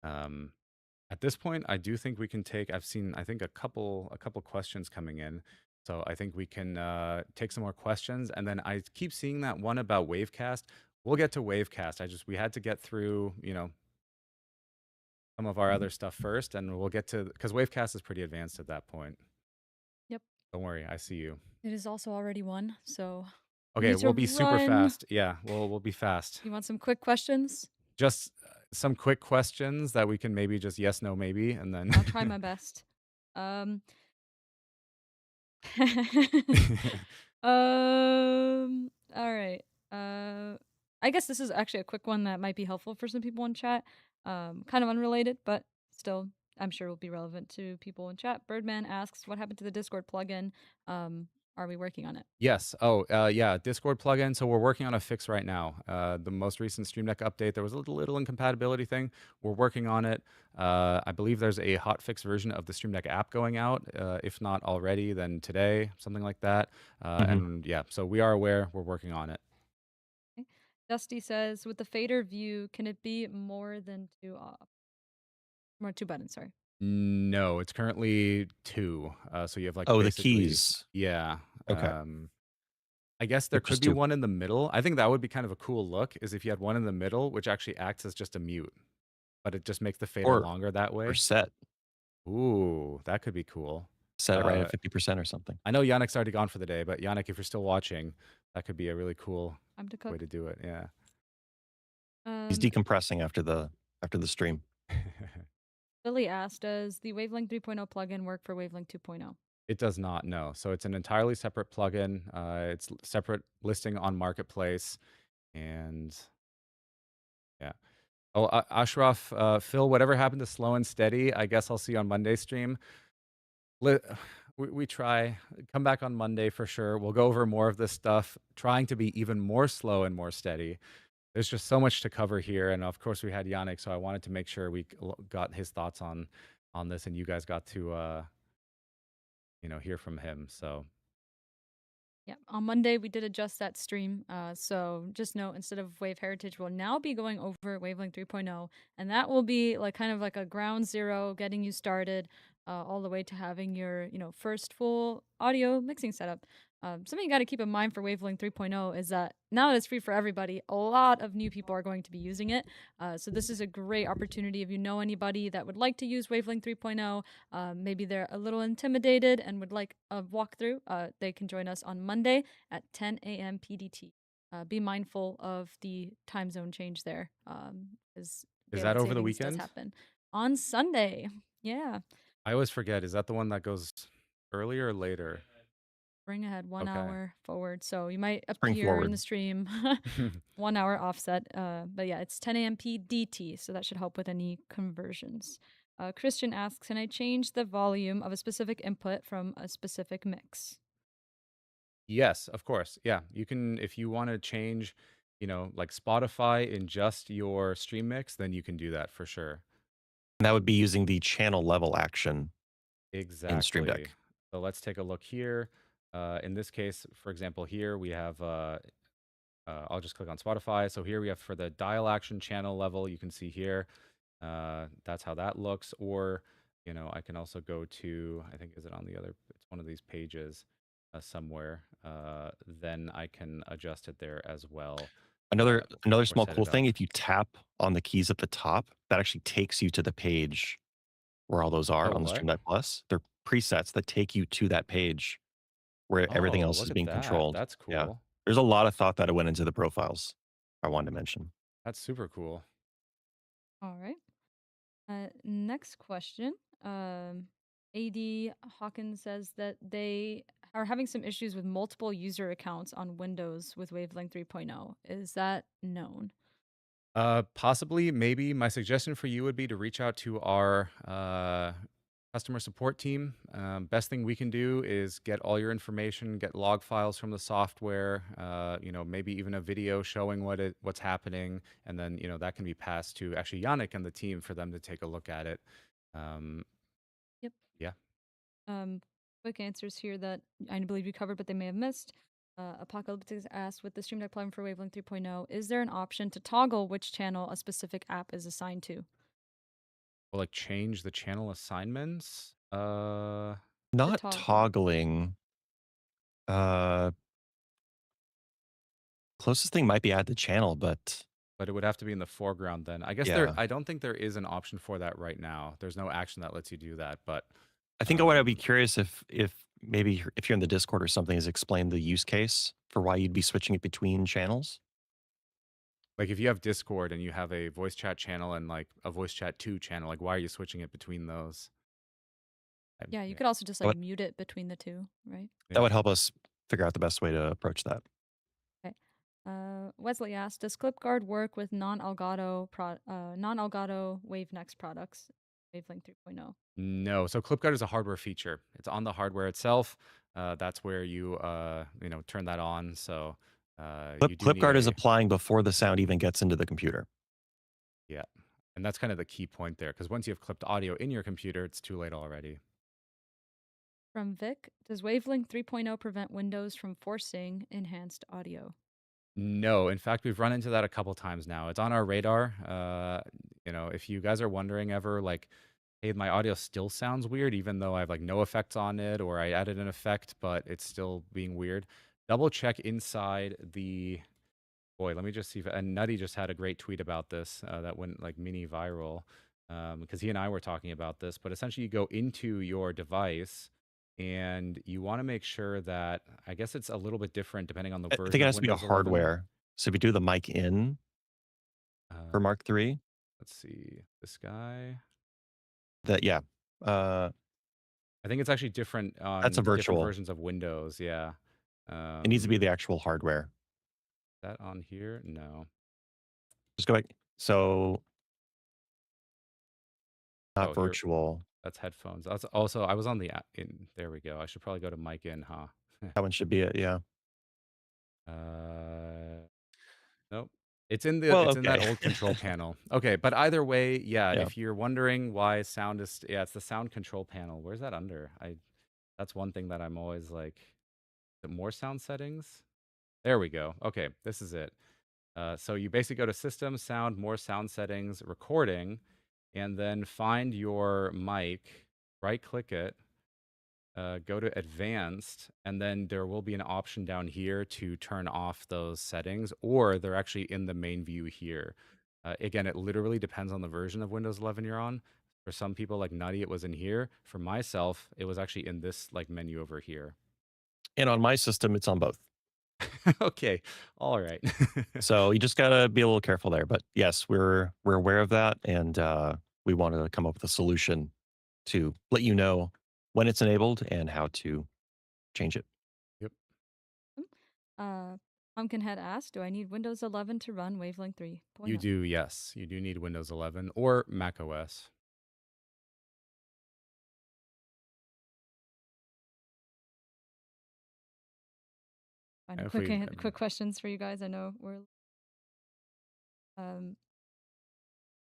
At this point, I do think we can take. I've seen, I think, a couple questions coming in. So I think we can take some more questions, and then I keep seeing that one about Wavecast. We'll get to Wavecast. We had to get through, some of our other stuff first, and we'll get to, because Wavecast is pretty advanced at that point. Yep. Don't worry, I see you. It is also already 1, so we Okay, need to we'll be super run. fast. Yeah, we'll be fast. You want some quick questions? Just some quick questions that we can maybe just yes, no, maybe, and then I'll try my best. Um, all right. I guess this is actually a quick one that might be helpful for some people in chat. Kind of unrelated, but still, I'm sure will be relevant to people in chat. Birdman asks, "What happened to the Discord plugin? Are we working on it?" Yes. Oh, yeah, Discord plugin. So we're working on a fix right now. The most recent Stream Deck update, there was a little incompatibility thing. We're working on it. I believe there's a hotfix version of the Stream Deck app going out. If not already, then today, something like that. And yeah, so we are aware. We're working on it. Okay. Dusty says, "With the fader view, can it be more than 2 off? More 2 buttons, sorry." No, it's currently 2. So you have like Oh, the basically, keys. yeah. Okay. I guess there Yep, could just be 2. one in the middle. I think that would be kind of a cool look, is if you had one in the middle, which actually acts as just a mute, but it just makes the fader Or longer that or way. set Ooh, that could be cool. it right Uh, at 50% or something. I know Yannick's already gone for the day, but Yannick, if you're still watching, that could be a really cool I'm to way cook. to do it. Yeah. He's decompressing after the stream. Billy asked, "Does the Wavelink 3.0 plugin work for Wavelink 2.0?" It does not, no. So it's an entirely separate plugin. It's separate listing on Marketplace, and yeah. Oh, Ashraf, Phil, whatever happened to Slow and Steady? I guess I'll see you on Monday stream. Li- we try. Come back on Monday for sure. We'll go over more of this stuff, trying to be even more slow and more steady. There's just so much to cover here, and of course we had Yannick, so I wanted to make sure we got his thoughts on this, and you guys got to hear from him. So Yeah, on Monday we did adjust that stream. So just note, instead of Wave Heritage, we'll now be going over Wavelink 3.0, and that will be like kind of like a ground zero, getting you started, all the way to having your first full audio mixing setup. Something you got to keep in mind for Wavelink 3.0 is that now that it's free for everybody, a lot of new people are going to be using it. So this is a great opportunity if you know anybody that would like to use Wavelink 3.0. Maybe they're a little intimidated and would like a walkthrough. They can join us on Monday at 10 a.m. PDT. Be mindful of the time zone change there, because is that daylight over the savings does weekend? happen on Sunday. Yeah. I always forget. Is that the one that goes earlier or later? Bring ahead 1 Okay. hour forward. So you might Bring appear in forward. the stream 1 hour offset. But yeah, it's 10 a.m. PDT. So that should help with any conversions. Christian asks, "Can I change the volume of a specific input from a specific mix?" Yes, of course. Yeah, you can, if you want to change, like Spotify in just your stream mix, then you can do that for sure. And that would be using the channel level action in Stream Exactly. Deck. So let's take a look here. In this case, for example, here we have, I'll just click on Spotify. So here we have for the dial action channel level, you can see here, that's how that looks. Or, I can also go to, I think, is it on the other, it's one of these pages somewhere. Then I can adjust it there as well. Another or small set cool it up. thing, if you tap on the keys at the top, that actually takes you to the page where all those are Oh, on the what? Stream Deck Plus. They're presets that take you to that page where everything Oh, else is look at being that. controlled. That's Yeah. cool. There's a lot of thought that went into the profiles I wanted to mention. That's super cool. All right. Next question. AD Hawkins says that they are having some issues with multiple user accounts on Windows with Wavelength 3.0. Is that known? Possibly, maybe. My suggestion for you would be to reach out to our customer support team. Best thing we can do is get all your information, get log files from the software. Maybe even a video showing what's happening, and then that can be passed to actually Yannick and the team for them to take a look at it. Yep. Yeah. Quick answers here that I believe you covered, but they may have missed. Apocalyptic asked, with the Stream Deck plugin for Wavelength 3.0, is there an option to toggle which channel a specific app is assigned to? Well, like change the channel assignments. Not toggle. toggling. Closest thing might be add the channel, but But it would have to be in the foreground then. I guess yeah. I don't think there is an option for that right now. There's no action that lets you do that, but I think I would be curious if maybe if you're in the Discord or something, is explain the use case for why you'd be switching it between channels? Like, if you have Discord and you have a voice chat channel and, like, a voice chat 2 channel, like, why are you switching it between those? Yeah, you Yeah. could also just, That like, would mute it between the 2, right? that Yeah. would help us figure out the best way to approach that. Okay. Wesley asked, "Does ClipGuard work with non-Elgato WaveNext products, Wavelink 3.0?" No. So ClipGuard is a hardware feature. It's on the hardware itself. That's where you, turn that on. So you do need ClipGuard is a, applying before the sound even gets into the computer. yeah. And that's kind of the key point there. Because once you have clipped audio in your computer, it's too late already. From Vic, "Does Wavelink 3.0 prevent Windows from forcing enhanced audio?" No, in fact, we've run into that a couple times now. It's on our radar. If you guys are wondering ever, like, hey, my audio still sounds weird, even though I have like no effects on it, or I added an effect, but it's still being weird. Double check inside the. Boy, let me just see if. And Nutty just had a great tweet about this that went like mini viral because he and I were talking about this. But essentially, you go into your device and you want to make sure that I guess it's a little bit different depending on the I think version it of has to be a Windows 11. hardware. So if you do the mic in Uh, for Mark III, let's see, this guy. that yeah, uh, I think it's actually different that's a on different virtual. versions of Windows. Yeah. It needs to be Um, the actual hardware. that on here? No. Just go back. So not Oh, here. virtual. That's headphones. That's also I was on the app in. There we go. I should probably go to mic in, huh? That one should be it. Yeah. uh, nope. Well, It's in that okay. old control panel. Okay, but either way, yeah. Yeah. If you're wondering why sound is, yeah, it's the sound control panel. Where's that under? That's one thing that I'm always like. Is it more sound settings? There we go. Okay, this is it. So you basically go to System, Sound, More Sound Settings, Recording, and then find your mic, right click it, go to Advanced, and then there will be an option down here to turn off those settings, or they're actually in the main view here. Again, it literally depends on the version of Windows 11 you're on. For some people like Nutty, it was in here. For myself, it was actually in this like menu over here. And on my system, it's on both. Okay, all right. So you just gotta be a little careful there. But yes, we're aware of that, and we wanted to come up with a solution to let you know when it's enabled and how to change it. Yep. Uh, Pumpkinhead asked, "Do I need Windows 11 to run Wavelink 3.0?" You do, yes. You do need Windows 11 or Mac OS. Any If we, I mean, quick questions for you guys? I know we're. Um,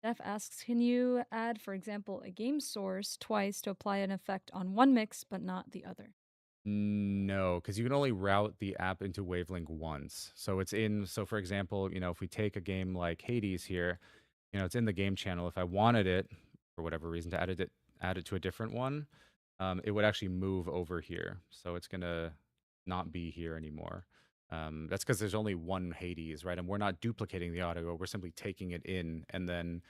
Jeff asks, "Can you add, for example, a game source twice to apply an effect on one mix but not the other?" no, because you can only route the app into Wavelink once. So it's in, so for example, if we take a game like Hades here, it's in the game channel. If I wanted it, for whatever reason, to add it to a different one, it would actually move over here. So it's going to not be here anymore. That's because there's only one Hades, right? And we're not duplicating the audio. We're simply taking it in and then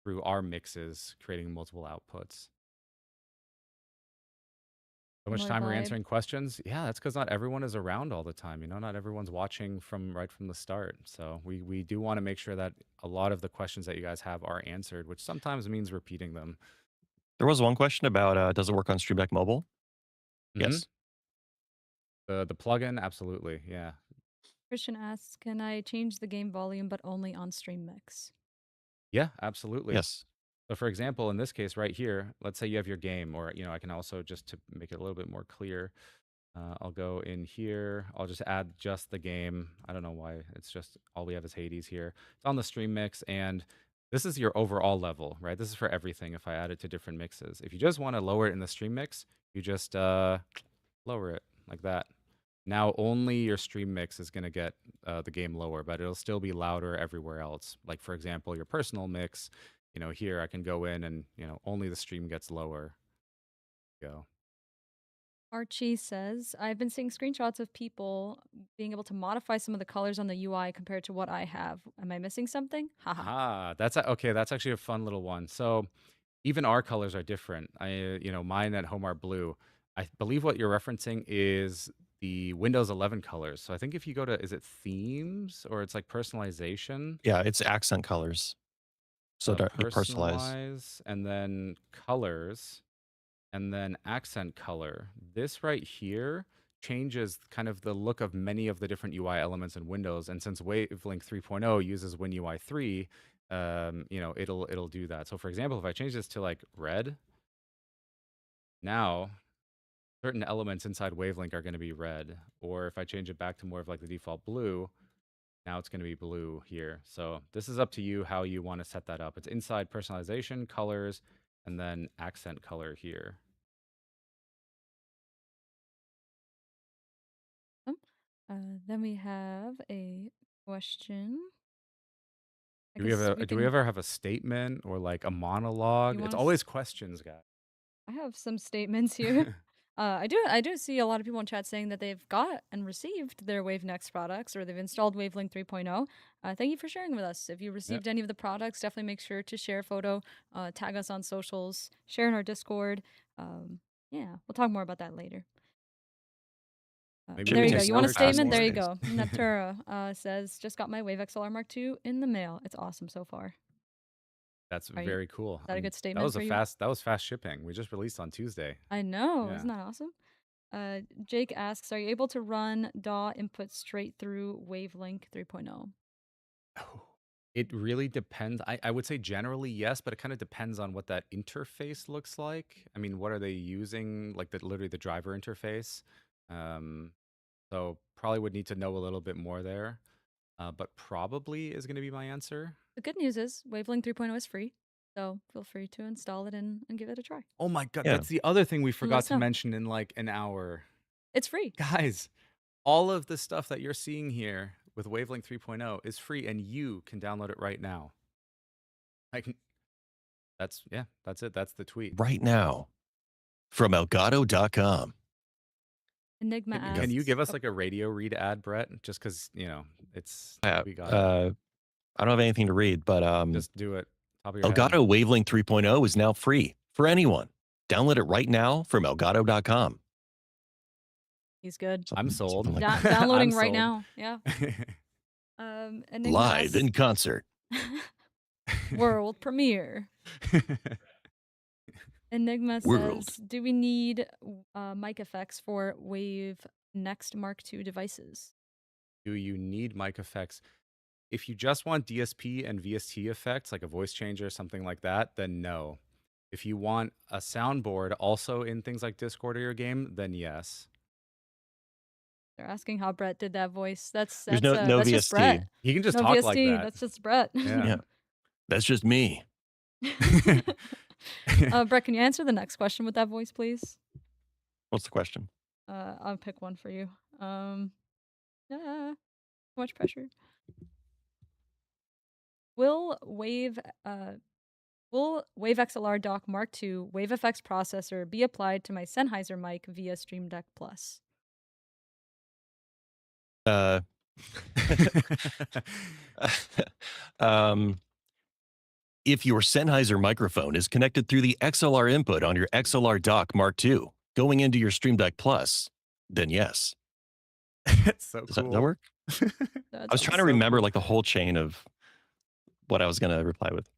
through our mixes, creating multiple outputs. So much Similar time we're vibe. answering questions. Yeah, that's because not everyone is around all the time. Not everyone's watching right from the start. So we do want to make sure that a lot of the questions that you guys have are answered, which sometimes means repeating them. There was one question about does it work on Stream Deck Mobile? Mhm. Yes. The plugin, absolutely, yeah. Christian asks, "Can I change the game volume but only on Stream Mix?" Yeah, absolutely. Yes. So for example, in this case right here, let's say you have your game, or I can also, just to make it a little bit more clear, I'll go in here. I'll just add just the game. I don't know why. It's just all we have is Hades here. It's on the stream mix, and this is your overall level, right? This is for everything if I add it to different mixes. If you just want to lower it in the stream mix, you just lower it like that. Now only your stream mix is going to get the game lower, but it'll still be louder everywhere else. Like, for example, your personal mix, here I can go in and, only the stream gets lower. Go. Archie says, "I've been seeing screenshots of people being able to modify some of the colors on the UI compared to what I have. Am I missing something?" Haha. Ah, okay. That's actually a fun little one. So even our colors are different. Mine at home are blue. I believe what you're referencing is the Windows 11 colors. So I think if you go to, is it themes or it's like personalization? Yeah, it's accent colors. So you personalize. Personalize and then colors and then accent color. This right here changes kind of the look of many of the different UI elements in Windows. And since Wavelink 3.0 uses WinUI 3, you know, it'll do that. So for example, if I change this to like red, now certain elements inside Wavelink are going to be red. Or if I change it back to more of like the default blue, now it's going to be blue here. So this is up to you how you want to set that up. It's inside personalization, colors, and then accent color here. Then we have a question. I Do we guess ever we do we can. ever have a statement or like a monologue? You It's want us? always questions, guys. I have some statements here. I do see a lot of people in chat saying that they've got and received their Wave Next products or they've installed Wavelink 3.0. Thank you for sharing with us. If you received any of the products, definitely make sure to share a photo, tag us on socials, share in our Discord. Yeah, we'll talk more about that later. Maybe There we you go. can You want a encourage statement? more. There you go. Neptura says, just got my Wave XLR Mark II in the mail. It's awesome so far. That's Are you- very cool. Is that a good That statement was for you? that was fast shipping. We just released on Tuesday. I know. Yeah. Isn't that awesome? Jake asks, are you able to run DAW input straight through Wavelink 3.0? It really depends. I would say generally yes, but it kind of depends on what that interface looks like. I mean, what are they using? Like literally the driver interface. So probably would need to know a little bit more there. But probably is going to be my answer. The good news is Wavelink 3.0 is free, so feel free to install it and give it a try. Oh my God, Yeah. that's the other thing we forgot us to know. mention in like an hour. It's free. Guys, all of the stuff that you're seeing here with Wavelink 3.0 is free and you can download it right now. That's it. That's the tweet. Right now from Elgato.com. Enigma asks, Can you give us like a radio read ad, Brett? Just because, you know, it's, we got it. I don't have anything to read, but Just do it. Top of your head. Elgato Wavelink 3.0 is now free for anyone. Download it right now from Elgato.com. He's good. I'm sold. Like Downloading I'm right sold. now. Yeah. Enigma live asks, in concert. world premiere. Enigma World. says, do we need mic effects for Wave Next Mark II devices? Do you need mic effects? If you just want DSP and VST effects, like a voice changer, something like that, then no. If you want a soundboard also in things like Discord or your game, then yes. They're asking how Brett did that voice. That's There's no that's just Brett. VST. He can just No talk VST. like that. That's just Brett. Yeah. That's just me. Brett, can you answer the next question with that voice, please? What's the question? I'll pick one for you. Too much pressure. Will Wave XLR Dock Mark II Wave FX processor be applied to my Sennheiser mic via Stream Deck Plus? If your Sennheiser microphone is connected through the XLR input on your XLR Dock Mark II going into your Stream Deck Plus, then yes. It's so Does cool. that work? I was trying to remember like the whole chain of what I was going to reply with.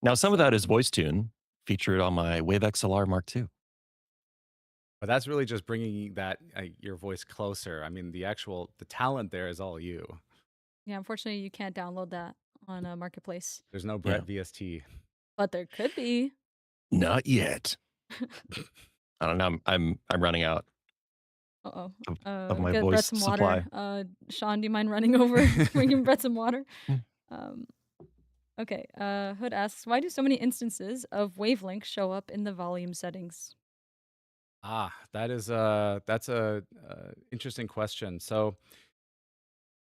Now, some of that is voice tune featured on my Wave XLR Mark II. But that's really just bringing that your voice closer. I mean, the talent there is all you. Yeah, unfortunately, you can't download that on a marketplace. There's no Brett VST. But there could be. Not yet. I don't know. I'm running out. Of my get voice Brett some water. supply. Sean, do you mind running over, bringing Brett some water? Okay. Hood asks, why do so many instances of Wavelink show up in the volume settings? That's a interesting question. So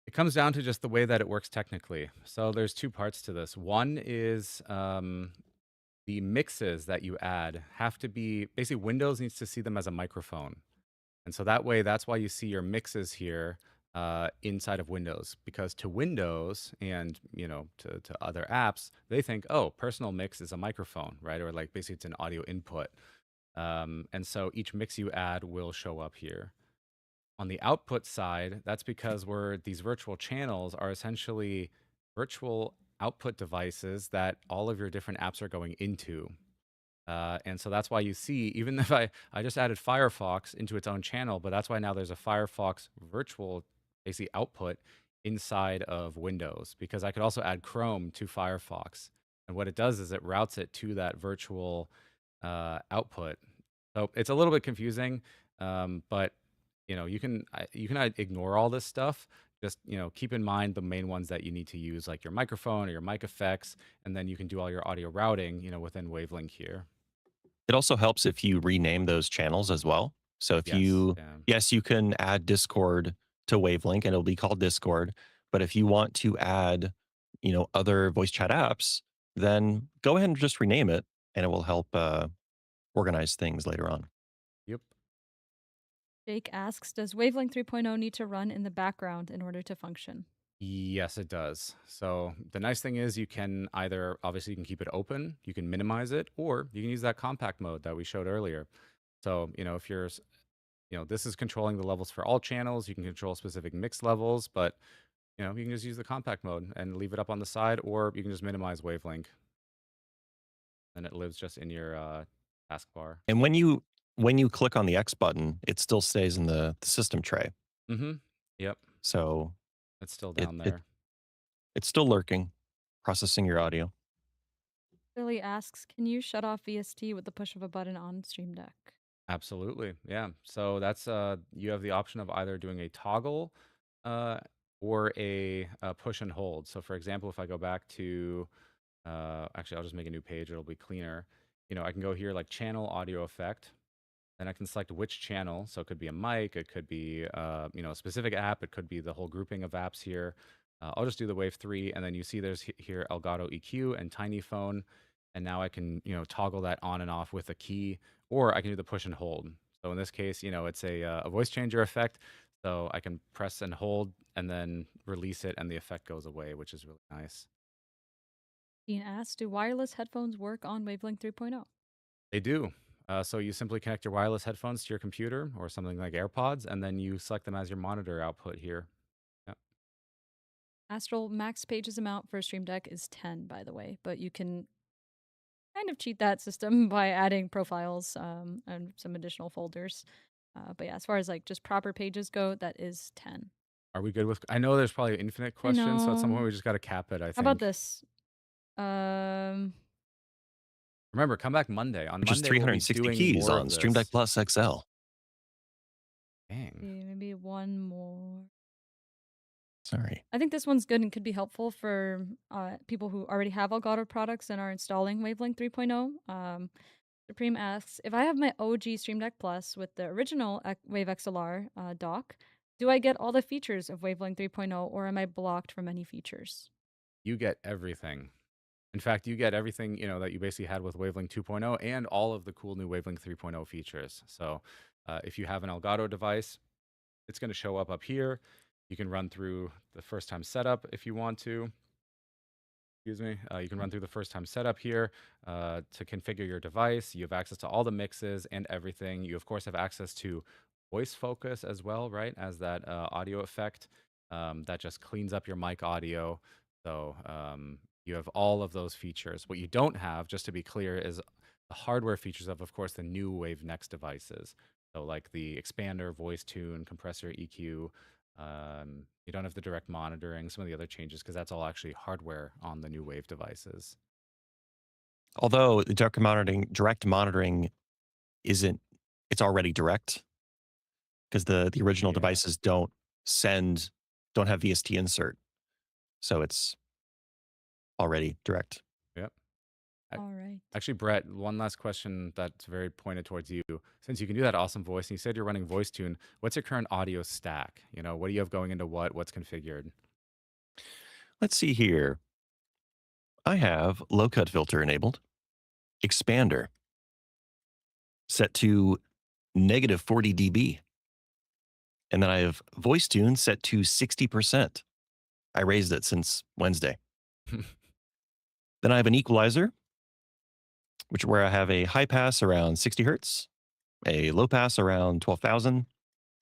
it comes down to just the way that it works technically. So there's two parts to this. One is the mixes that you add have to be basically Windows needs to see them as a microphone. And so that way, that's why you see your mixes here inside of Windows, because to Windows and, you know, to other apps, they think, oh, personal mix is a microphone, right? Or like basically it's an audio input. And so each mix you add will show up here. On the output side, that's because these virtual channels are essentially virtual output devices that all of your different apps are going into. And so that's why you see, even if I just added Firefox into its own channel, but that's why now there's a Firefox virtual basically output inside of Windows, because I could also add Chrome to Firefox. And what it does is it routes it to that virtual output. So it's a little bit confusing, but you can ignore all this stuff. Just keep in mind the main ones that you need to use, like your microphone or your mic effects, and then you can do all your audio routing, within Wavelink here. It also helps if you rename those channels as well. So if Yes, yeah. yes, you can add Discord to Wavelink and it'll be called Discord. But if you want to add, other voice chat apps, then go ahead and just rename it and it will help organize things later on. Yep. Jake asks, does Wavelink 3.0 need to run in the background in order to function? Yes, it does. So the nice thing is you can obviously you can keep it open, you can minimize it, or you can use that compact mode that we showed earlier. So, if you're, this is controlling the levels for all channels, you can control specific mix levels, but, you can just use the compact mode and leave it up on the side, or you can just minimize Wavelink. And it lives just in your taskbar. And when you click on the X button, it still stays in the system tray. Mm-hmm. Yep. So It's still down there. It's still lurking, processing your audio. Billy asks, can you shut off VST with the push of a button on Stream Deck? Absolutely. Yeah. So that's you have the option of either doing a toggle or a push and hold. So for example, if I go back to actually I'll just make a new page, it'll be cleaner. I can go here like channel audio effect. Then I can select which channel. So it could be a mic, it could be a specific app, it could be the whole grouping of apps here. I'll just do the Wave 3, and then you see there's here Elgato EQ and Tiny Phone, and now I can toggle that on and off with a key, or I can do the push and hold. So in this case, it's a voice changer effect. So I can press and hold, and then release it, and the effect goes away, which is really nice. Dean asks, do wireless headphones work on Wavelink 3.0? They do. So you simply connect your wireless headphones to your computer or something like AirPods, and then you select them as your monitor output here. Yep. Astral max pages amount for Stream Deck is 10, by the way, but you can kind of cheat that system by adding profiles and some additional folders. But yeah, as far as like just proper pages go, that is 10. Are we good with? I know there's probably infinite questions, so at some point we just got to cap it. I think. How about this? Remember, come back Monday. On Which Monday, is 360 keys on Stream Deck Plus XL. Dang. Maybe one more. Sorry. I think this one's good and could be helpful for people who already have Elgato products and are installing Wavelink 3.0. Supreme asks, if I have my OG Stream Deck Plus with the original Wave XLR dock, do I get all the features of Wavelink 3.0 or am I blocked from any features? You get everything. In fact, you get everything that you basically had with Wavelink 2.0 and all of the cool new Wavelink 3.0 features. So if you have an Elgato device, it's going to show up here. You can run through the first time setup if you want to. Excuse me. You can run through the first time setup here to configure your device. You have access to all the mixes and everything. You, of course, have access to voice focus as well, right? As that audio effect that just cleans up your mic audio. So you have all of those features. What you don't have, just to be clear, is the hardware features of course, the new Wave Next devices. So like the expander, voice tune, compressor, EQ. You don't have the direct monitoring, some of the other changes, because that's all actually hardware on the new Wave devices. Although the direct monitoring isn't, it's already direct because the original devices don't have VST insert. So it's already direct. Yep. All right. Actually, Brett, one last question that's very pointed towards you. Since you can do that awesome voice, and you said you're running voice tune, what's your current audio stack? What do you have going into what's configured? Let's see here. I have low cut filter enabled, expander set to negative 40 dB. And then I have voice tune set to 60%. I raised it since Wednesday. Then I have an equalizer where I have a high pass around 60 hertz, a low pass around 12,000,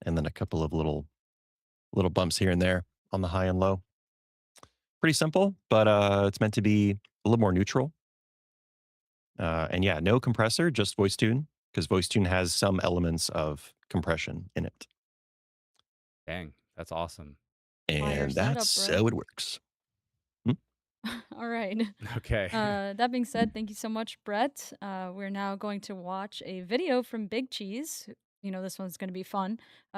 and then a couple of little bumps here and there on the high and low. Pretty simple, but it's meant to be a little more neutral. And yeah, no compressor, just voice tune, because voice tune has some elements of compression in it. Dang, that's awesome. Fire And setup, that's Brett. so it works. All right. Okay. That being said, thank you so much, Brett. We're now going to watch a video from Big Cheese. You know, this one's going to be fun.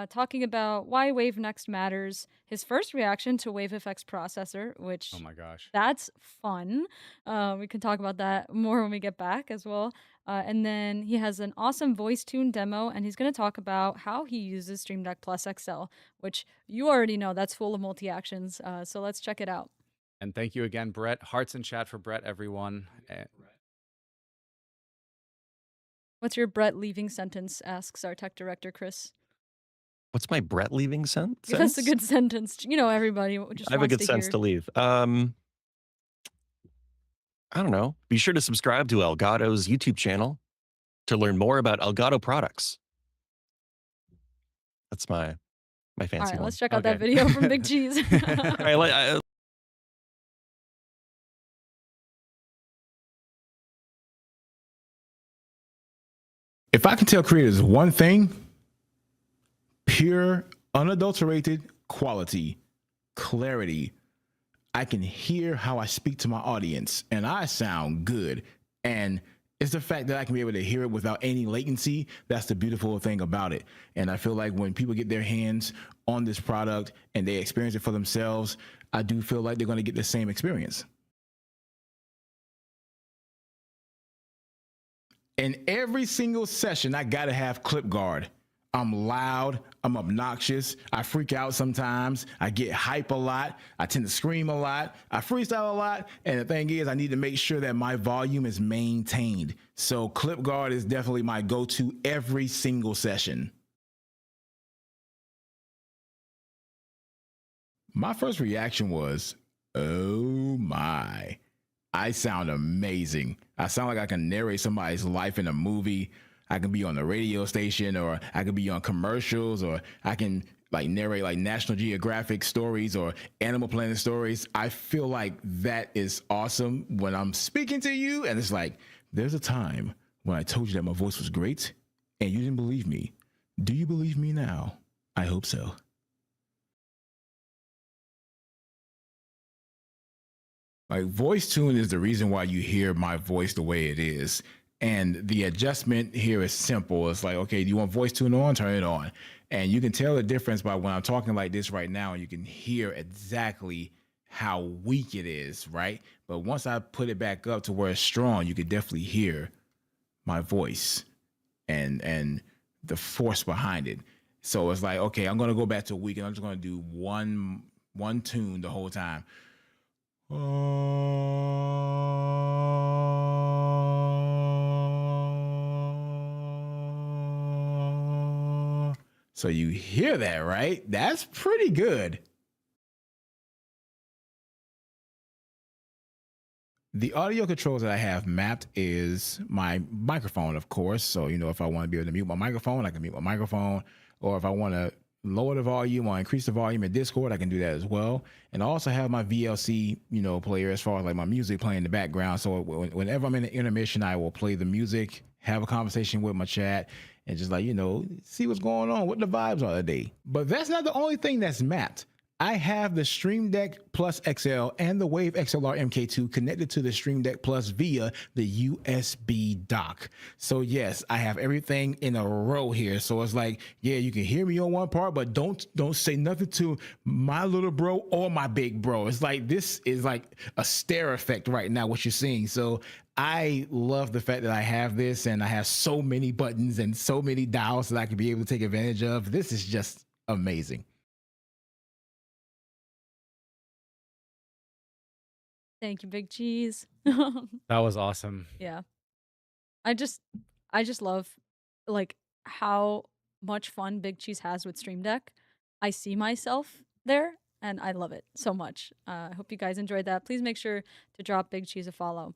Talking about why Wave Next matters, his first reaction to WaveFX processor, which Oh my gosh. that's fun. We can talk about that more when we get back as well. And then he has an awesome voice tune demo, and he's going to talk about how he uses Stream Deck Plus XL, which you already know that's full of multi actions. So let's check it out. And thank you again, Brett. Hearts in chat for Brett, everyone. What's your Brett leaving sentence? Asks our tech director, Chris. What's my Brett leaving sentence? Give us a good sentence. You know, everybody just I have a wants good to sense hear. to leave. I don't know. Be sure to subscribe to Elgato's YouTube channel to learn more about Elgato products. That's my fancy All right, one. let's check out that video from Big Cheese. If I can tell creators one thing, pure, unadulterated quality, clarity. I can hear how I speak to my audience and I sound good. And it's the fact that I can be able to hear it without any latency. That's the beautiful thing about it. And I feel like when people get their hands on this product and they experience it for themselves, I do feel like they're going to get the same experience. In every single session, I gotta have clip guard. I'm loud, I'm obnoxious, I freak out sometimes, I get hype a lot, I tend to scream a lot, I freestyle a lot, and the thing is I need to make sure that my volume is maintained. So clip guard is definitely my go-to every single session. My first reaction was, oh my. I sound amazing. I sound like I can narrate somebody's life in a movie. I can be on the radio station, or I can be on commercials, or I can like narrate like National Geographic stories or Animal Planet stories. I feel like that is awesome when I'm speaking to you, and it's like, there's a time when I told you that my voice was great and you didn't believe me. Do you believe me now? I hope so. Like voice tune is the reason why you hear my voice the way it is. And the adjustment here is simple. It's like, okay, do you want voice tune on? Turn it on. And you can tell the difference by when I'm talking like this right now, and you can hear exactly how weak it is, right? But once I put it back up to where it's strong, you can definitely hear my voice and the force behind it. So it's like, okay, I'm gonna go back to weak, and I'm just gonna do one tune the whole time. So you hear that, right? That's pretty good. The audio controls that I have mapped is my microphone, of course. So, you know, if I want to be able to mute my microphone, I can mute my microphone. Or if I want to lower the volume or increase the volume in Discord, I can do that as well. And I also have my VLC, you know, player as far as like my music playing in the background. So whenever I'm in the intermission, I will play the music, have a conversation with my chat, and just like, you know, see what's going on, what the vibes are today. But that's not the only thing that's mapped. I have the Stream Deck Plus XL and the Wave XLR MK2 connected to the Stream Deck Plus via the USB dock. So yes, I have everything in a row here. So it's like, yeah, you can hear me on one part, but don't say nothing to my little bro or my big bro. It's like, this is like a stare effect right now, what you're seeing. So I love the fact that I have this, and I have so many buttons and so many dials that I can be able to take advantage of. This is just amazing. Thank you, Big Cheese. That was awesome. Yeah. I just love like how much fun Big Cheese has with Stream Deck. I see myself there, and I love it so much. I hope you guys enjoyed that. Please make sure to drop Big Cheese a follow.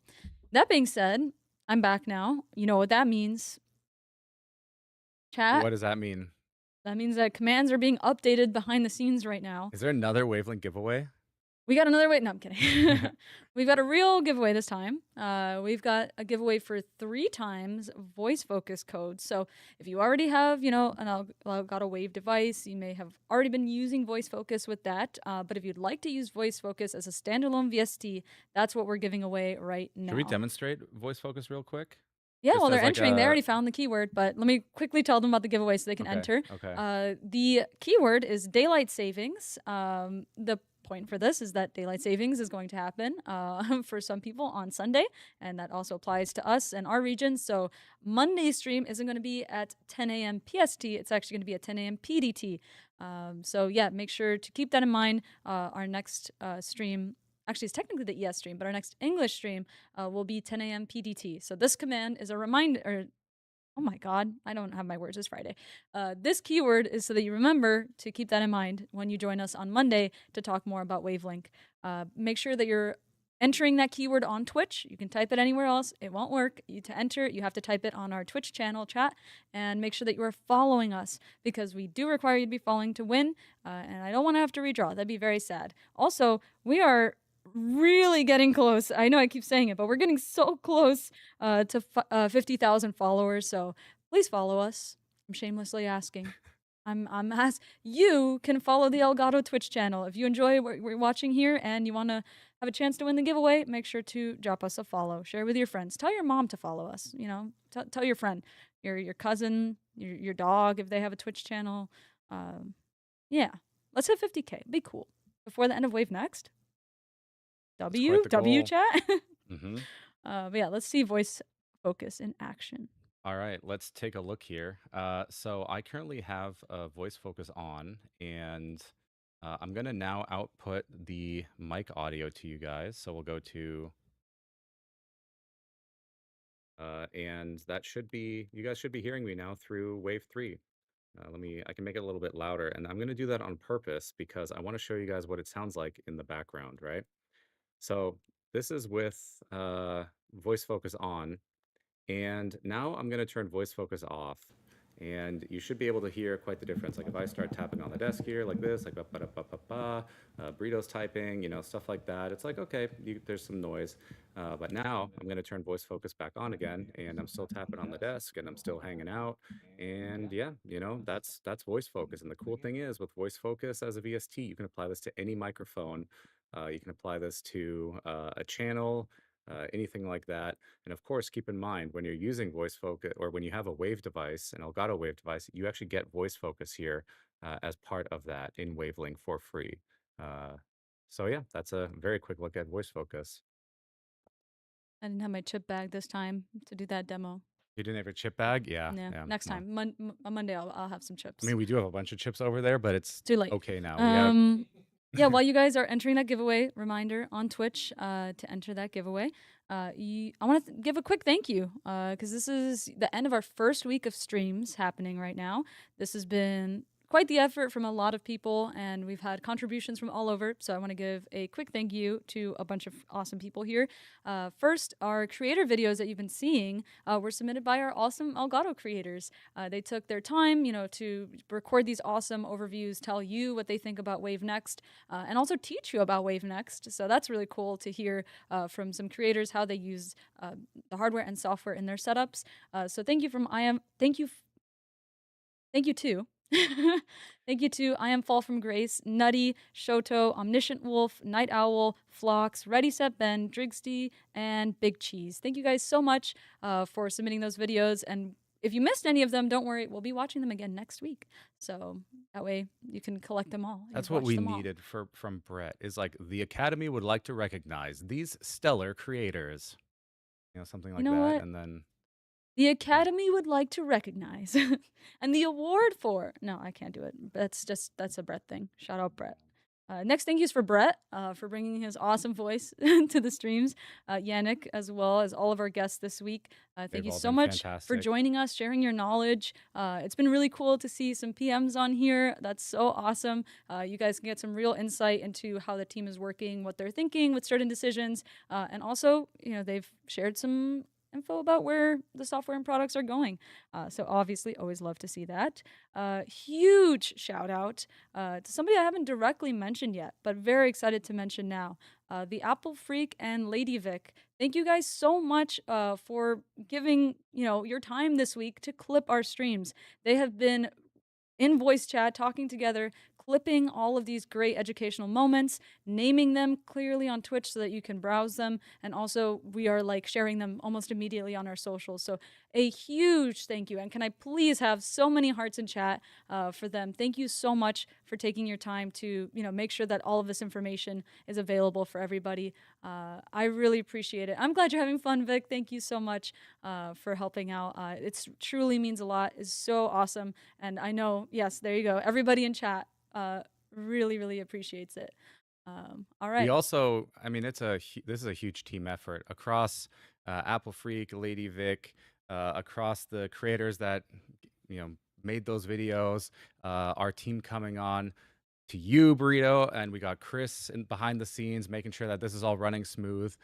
That being said, I'm back now. You know what that means. Chat. What does that mean? That means that commands are being updated behind the scenes right now. Is there another Wavelink giveaway? We got another way. No, I'm kidding. We've got a real giveaway this time. We've got a giveaway for 3 times voice focus codes. So if you already have, an Elgato Wave device, you may have already been using voice focus with that. But if you'd like to use voice focus as a standalone VST, that's what we're giving away right now. Should we demonstrate voice focus real quick? Yeah, well, they're entering. They already found the keyword, but let me quickly tell them about the giveaway so they can enter. Okay. The keyword is daylight savings. The point for this is that daylight savings is going to happen for some people on Sunday, and that also applies to us and our region. So Monday's stream isn't going to be at 10 a.m. PST. It's actually going to be at 10 a.m. PDT. So yeah, make sure to keep that in mind. Our next stream, actually it's technically the ES stream, but our next English stream will be 10 a.m. PDT. So this command is a reminder, oh my God, I don't have my words, it's Friday. This keyword is so that you remember to keep that in mind when you join us on Monday to talk more about Wavelink. Make sure that you're entering that keyword on Twitch. You can type it anywhere else. It won't work. To enter it, you have to type it on our Twitch channel chat, and make sure that you are following us, because we do require you to be following to win, and I don't want to have to redraw. That'd be very sad. Also, we are really getting close. I know I keep saying it, but we're getting so close to 50,000 followers. So please follow us. I'm shamelessly asking. You can follow the Elgato Twitch channel. If you enjoy what we're watching here and you want to have a chance to win the giveaway, make sure to drop us a follow. Share with your friends. Tell your mom to follow us. Tell your friend, your cousin, your dog if they have a Twitch channel. Yeah, let's hit 50K. Be cool before the end of Wave Next. W chat. But yeah, let's see voice focus in action. All right, let's take a look here. So I currently have voice focus on, and I'm going to now output the mic audio to you guys. So we'll go to, and that should be, you guys should be hearing me now through Wave 3. I can make it a little bit louder, and I'm going to do that on purpose because I want to show you guys what it sounds like in the background, right? So this is with voice focus on, and now I'm going to turn voice focus off, and you should be able to hear quite the difference. Like if I start tapping on the desk here like this, like burritos typing, stuff like that. It's like, okay, there's some noise, but now I'm going to turn voice focus back on again, and I'm still tapping on the desk, and I'm still hanging out, and yeah, that's voice focus. And the cool thing is, with voice focus as a VST, you can apply this to any microphone. You can apply this to a channel, anything like that. And of course, keep in mind when you're using voice focus, or when you have a Wave device, an Elgato Wave device, you actually get voice focus here as part of that in Wavelink for free. So yeah, that's a very quick look at voice focus. I didn't have my chip bag this time to do that demo. You didn't have your chip bag? Yeah. Next time. Monday, I'll have some chips. I mean, we do have a bunch of chips over there, but it's too late. Okay now. Yeah, while you guys are entering that giveaway, reminder on Twitch to enter that giveaway. I want to give a quick thank you because this is the end of our first week of streams happening right now. This has been quite the effort from a lot of people, and we've had contributions from all over. So I want to give a quick thank you to a bunch of awesome people here. First, our creator videos that you've been seeing were submitted by our awesome Elgato creators. They took their time, to record these awesome overviews, tell you what they think about Wave Next, and also teach you about Wave Next. So that's really cool to hear from some creators how they use the hardware and software in their setups. So thank you to thank you to I Am Fall from Grace, Nutty, Shoto, Omniscient Wolf, Night Owl, Phlox, Ready Set Ben, Drigsty, and Big Cheese. Thank you guys so much for submitting those videos. And if you missed any of them, don't worry, we'll be watching them again next week. So that way you can collect them all. That's what we needed from Brett, is like, the Academy would like to recognize these stellar creators. Something like that. What? And then the Academy would like to recognize and the award for. No, I can't do it. That's a Brett thing. Shout out Brett. Next thank yous for Brett for bringing his awesome voice to the streams. Yannick, as well as all of our guests this week. Thank you so much for joining us, sharing your knowledge. It's been really cool to see some PMs on here. That's so awesome. You guys can get some real insight into how the team is working, what they're thinking with certain decisions. And also, they've shared some info about where the software and products are going. So obviously, always love to see that. Huge shout out to somebody I haven't directly mentioned yet, but very excited to mention now. The Apple Freak and Lady Vic. Thank you guys so much for giving your time this week to clip our streams. They have been in voice chat, talking together, clipping all of these great educational moments, naming them clearly on Twitch so that you can browse them. And also, we are like sharing them almost immediately on our socials. So, a huge thank you. And can I please have so many hearts in chat for them? Thank you so much for taking your time to, make sure that all of this information is available for everybody. I really appreciate it. I'm glad you're having fun, Vic. Thank you so much for helping out. It truly means a lot. It's so awesome. And I know, yes, there you go. Everybody in chat really, really appreciates it. All right. We also, I mean, this is a huge team effort across Apple Freak, Lady Vic, across the creators that made those videos. Our team coming on to you, Burrito, and we got Chris behind the scenes making sure that this is all running smooth.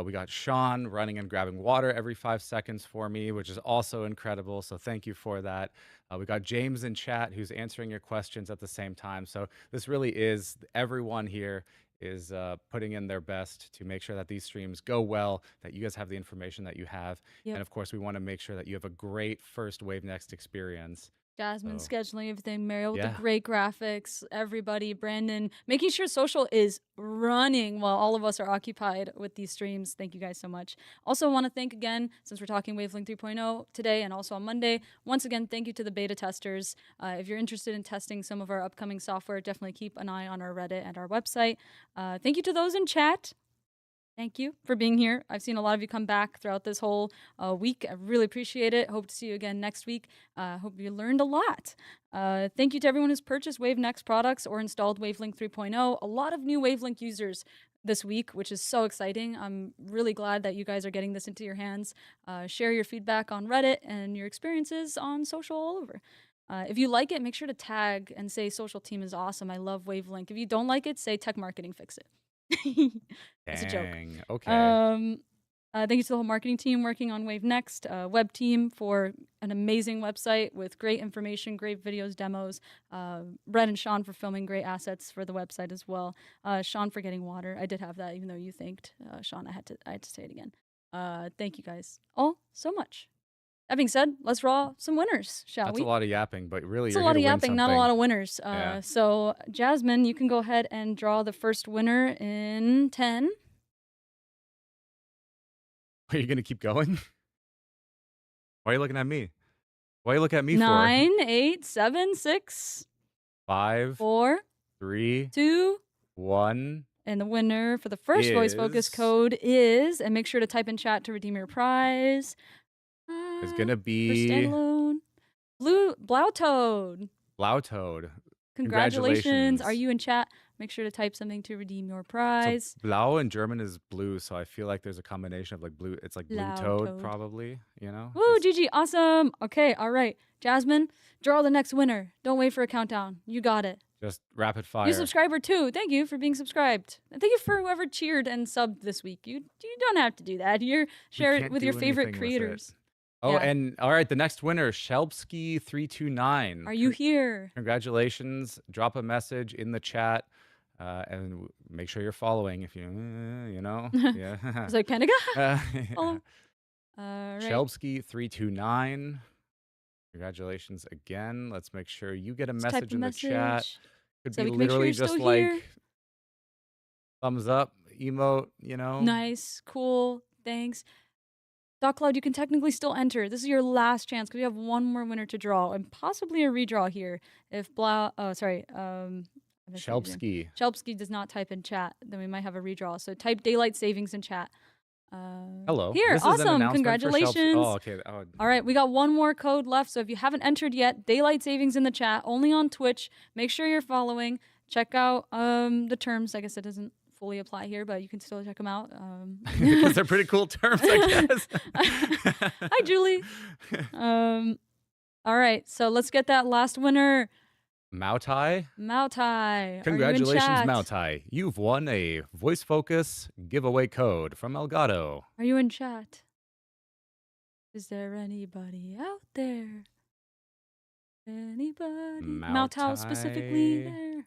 We got Sean running and grabbing water every 5 seconds for me, which is also incredible. So thank you for that. We got James in chat who's answering your questions at the same time. So this really is everyone here is putting in their best to make sure that these streams go well, that you guys have the information that you have. Yep. And of course, we want to make sure that you have a great first Wave Next experience. Jasmine So, scheduling everything, Mariel with yeah. the great graphics, everybody, Brandon, making sure social is running while all of us are occupied with these streams. Thank you guys so much. Also want to thank again, since we're talking Wavelink 3.0 today and also on Monday, once again, thank you to the beta testers. If you're interested in testing some of our upcoming software, definitely keep an eye on our Reddit and our website. Thank you to those in chat. Thank you for being here. I've seen a lot of you come back throughout this whole week. I really appreciate it. Hope to see you again next week. Hope you learned a lot. Thank you to everyone who's purchased Wave Next products or installed Wavelink 3.0. A lot of new Wavelink users this week, which is so exciting. I'm really glad that you guys are getting this into your hands. Share your feedback on Reddit and your experiences on social all over. If you like it, make sure to tag and say social team is awesome. I love Wavelink. If you don't like it, say tech marketing fix it. It's a joke. Okay. Thank you to the whole marketing team working on Wave Next, web team for an amazing website with great information, great videos, demos. Brett and Sean for filming great assets for the website as well. Sean for getting water. I did have that, even though you thanked Sean. I had to say it again. Thank you guys all so much. That being said, let's draw some winners, shall we? That's a lot of yapping, but really, It's you're a lot here of to win yapping, not a something. lot of winners. Yeah. So, Jasmine, you can go ahead and draw the first winner in 10. Are you going to keep going? Why are you looking at me? Why are you looking at me 9, 8, 7, 6, for? 5, 4, 3, 2, 1. and the winner for the first voice focus Is- code is, and make sure to type in chat to redeem your prize. Is going to For be standalone. Blautoad. Blautoad. Congratulations. Are you in chat? Make sure to type something to redeem your prize. So blau in German is blue, so I feel like there's a combination of like blue. It's like blue toad, Blautoad. probably. You know. Woo, Just- GG, awesome. Okay, all right. Jasmine, draw the next winner. Don't wait for a countdown. You got it. Just rapid fire. You subscriber too. Thank you for being subscribed. And thank you for whoever cheered and subbed this week. You don't have to do that. You're share it can't with do your favorite anything with it. creators. Oh, Yeah. and all right, the next winner, Shelbsky329. Are you here? Congratulations. Drop a message in the chat. And make sure you're following if you know. Yeah. I was like, Panaga? Yeah. Follow. All right. Shelbsky329. Congratulations again. Let's make sure you get a Let's type message in the chat. Could so be we can make sure literally you're just still like here. thumbs up, emote, Nice, cool, thanks. Cloud, you can technically still enter. This is your last chance because we have one more winner to draw and possibly a redraw here. If Shelbsky. Shelbsky does not type in chat, then we might have a redraw. So type daylight savings in chat. Hello. Here, This is an awesome. announcement for Shelbsky. Congratulations. Oh, okay. Oh, All right, we got one more code left. So if you haven't entered yet, daylight savings in the chat, only on Twitch. Make sure you're following. Check out the terms. I guess it doesn't fully apply here, but you can still check them out. because they're pretty cool terms, I guess. Hi, Julie. All right, so let's get that last winner. Mautai. Mautai. Congratulations, Are you in chat? Mautai. You've won a Voice Focus giveaway code from Elgato. Are you in chat? Is there anybody out there? Anybody? Mao Maotao specifically Tai. there.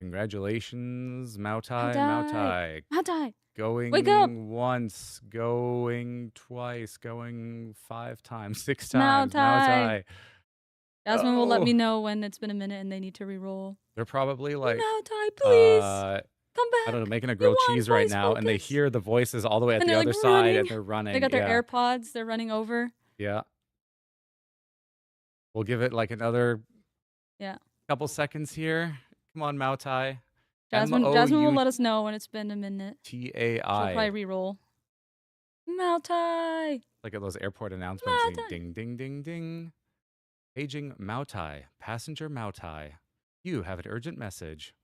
Congratulations, Mao Tai. Maotai. Maotai. Going Wake up. once, going twice, going 5 times, 6 times. Mao Maotai. Tai. Jasmine will let Oh. me know when it's been a minute and they need to re-roll. They're probably like, Maotai, please. Come back. I don't know, making a grilled cheese right now, and they hear the voices all the way at And the they're, other like, side, running. and they're running. They got their yeah. AirPods. They're running over. Yeah. We'll give it like another couple seconds here. Come on, Mao Tai. Jasmine will let us know when it's been a minute. TAI. She'll probably re-roll. Mao Tai. Like at those airport announcements. Ding, ding, ding, ding. Paging Mao Tai. Passenger Mao Tai. You have an urgent message.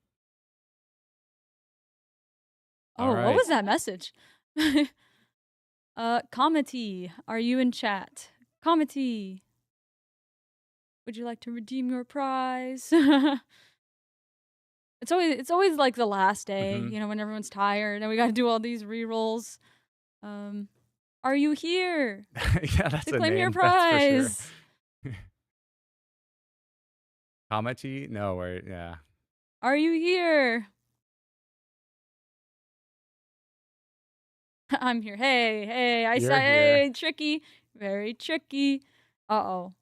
Oh, what was that message? Comity, are you in chat? Comity. Would you like to redeem your prize? It's always like the last day, you know, when everyone's tired and we got to do all these re-rolls. Are you here? Yeah, that's to a claim name, your prize. that's for sure. Comity? No, yeah. Are you here? I'm here. Hey, I say, hey, tricky. Very tricky. Uh-oh.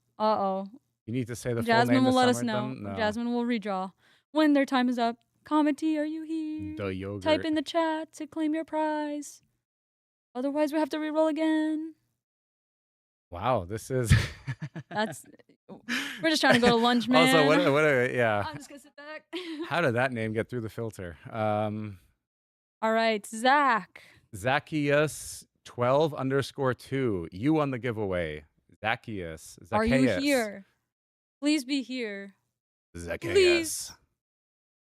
You need to say the Jasmine full name will to let us summon know. them? No. Jasmine will redraw. When their time is up, Comity, are you here? The yogurt. Type in the chat to claim your prize. Otherwise, we have to reroll again. Wow, this is... We're just trying to go to lunch, man. Also, yeah. I'm just going to sit back. How did that name get through the filter? All right, Zach. Zacchaeus 12_2. You won the giveaway. Zacchaeus. Are you here? Please be here. Zacchaeus. Please.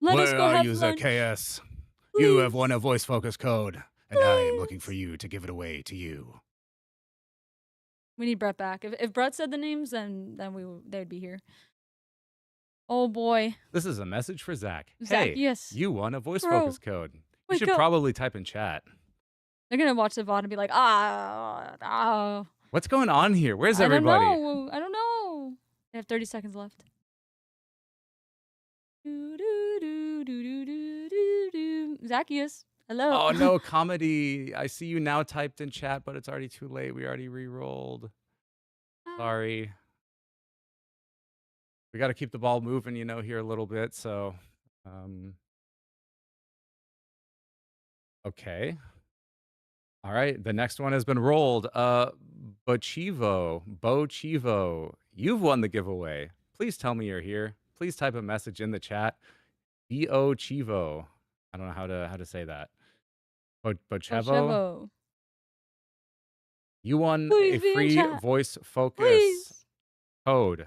Let us go have lunch. Zacchaeus? Please. You have won a voice focus code, and I am looking for you to give it away to you. We need Brett back. If Brett said the names, then they'd be here. Oh boy. This is a message for Zach. Zach, hey, yes. You won a voice focus code. You should up. probably type in chat. They're gonna watch the VOD and be like, What's going on here? Where's everybody? I don't know. They have 30 seconds left. Zacchaeus, hello. Oh no, comedy. I see you now typed in chat, but it's already too late. We already re-rolled. Sorry. We got to keep the ball moving, you know, here a little bit. So, okay. All right. The next one has been rolled. Bo Chivo, you've won the giveaway. Please tell me you're here. Please type a message in the chat. Bo Chivo. I don't know how to say that. Bochevo. You won a free voice focus code.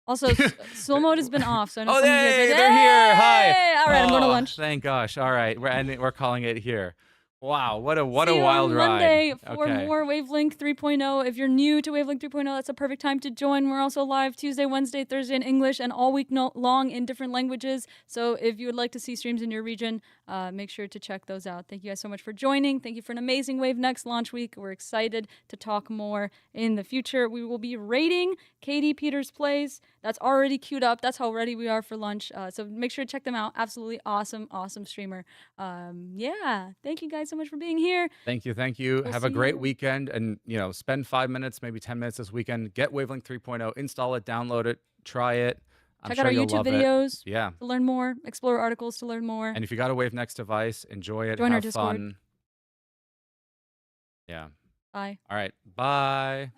Also, slow mode has been off, so I know they're here. Hi. All right, I'm going to lunch. Thank gosh. All right, we're calling it here. Wow, what a See you wild on ride. Monday for more Wavelink 3.0. If you're new to Wavelink 3.0, that's a perfect time to join. We're also live Tuesday, Wednesday, Thursday in English and all week long in different languages. So if you would like to see streams in your region, make sure to check those out. Thank you guys so much for joining. Thank you for an amazing Wave Next launch week. We're excited to talk more in the future. We will be rating Katie Peters Plays. That's already queued up. That's how ready we are for lunch. So make sure to check them out. Absolutely awesome streamer. Yeah, thank you guys so much for being here. Thank you. We'll have a great weekend, and spend 5 minutes, maybe 10 minutes this weekend. Get Wavelink 3.0, install it, download it, try it. Check out our YouTube videos to learn more, explore articles to learn more. And if you got a Wave Next device, enjoy it, join our have Discord. fun. Yeah. Bye. All right. Bye.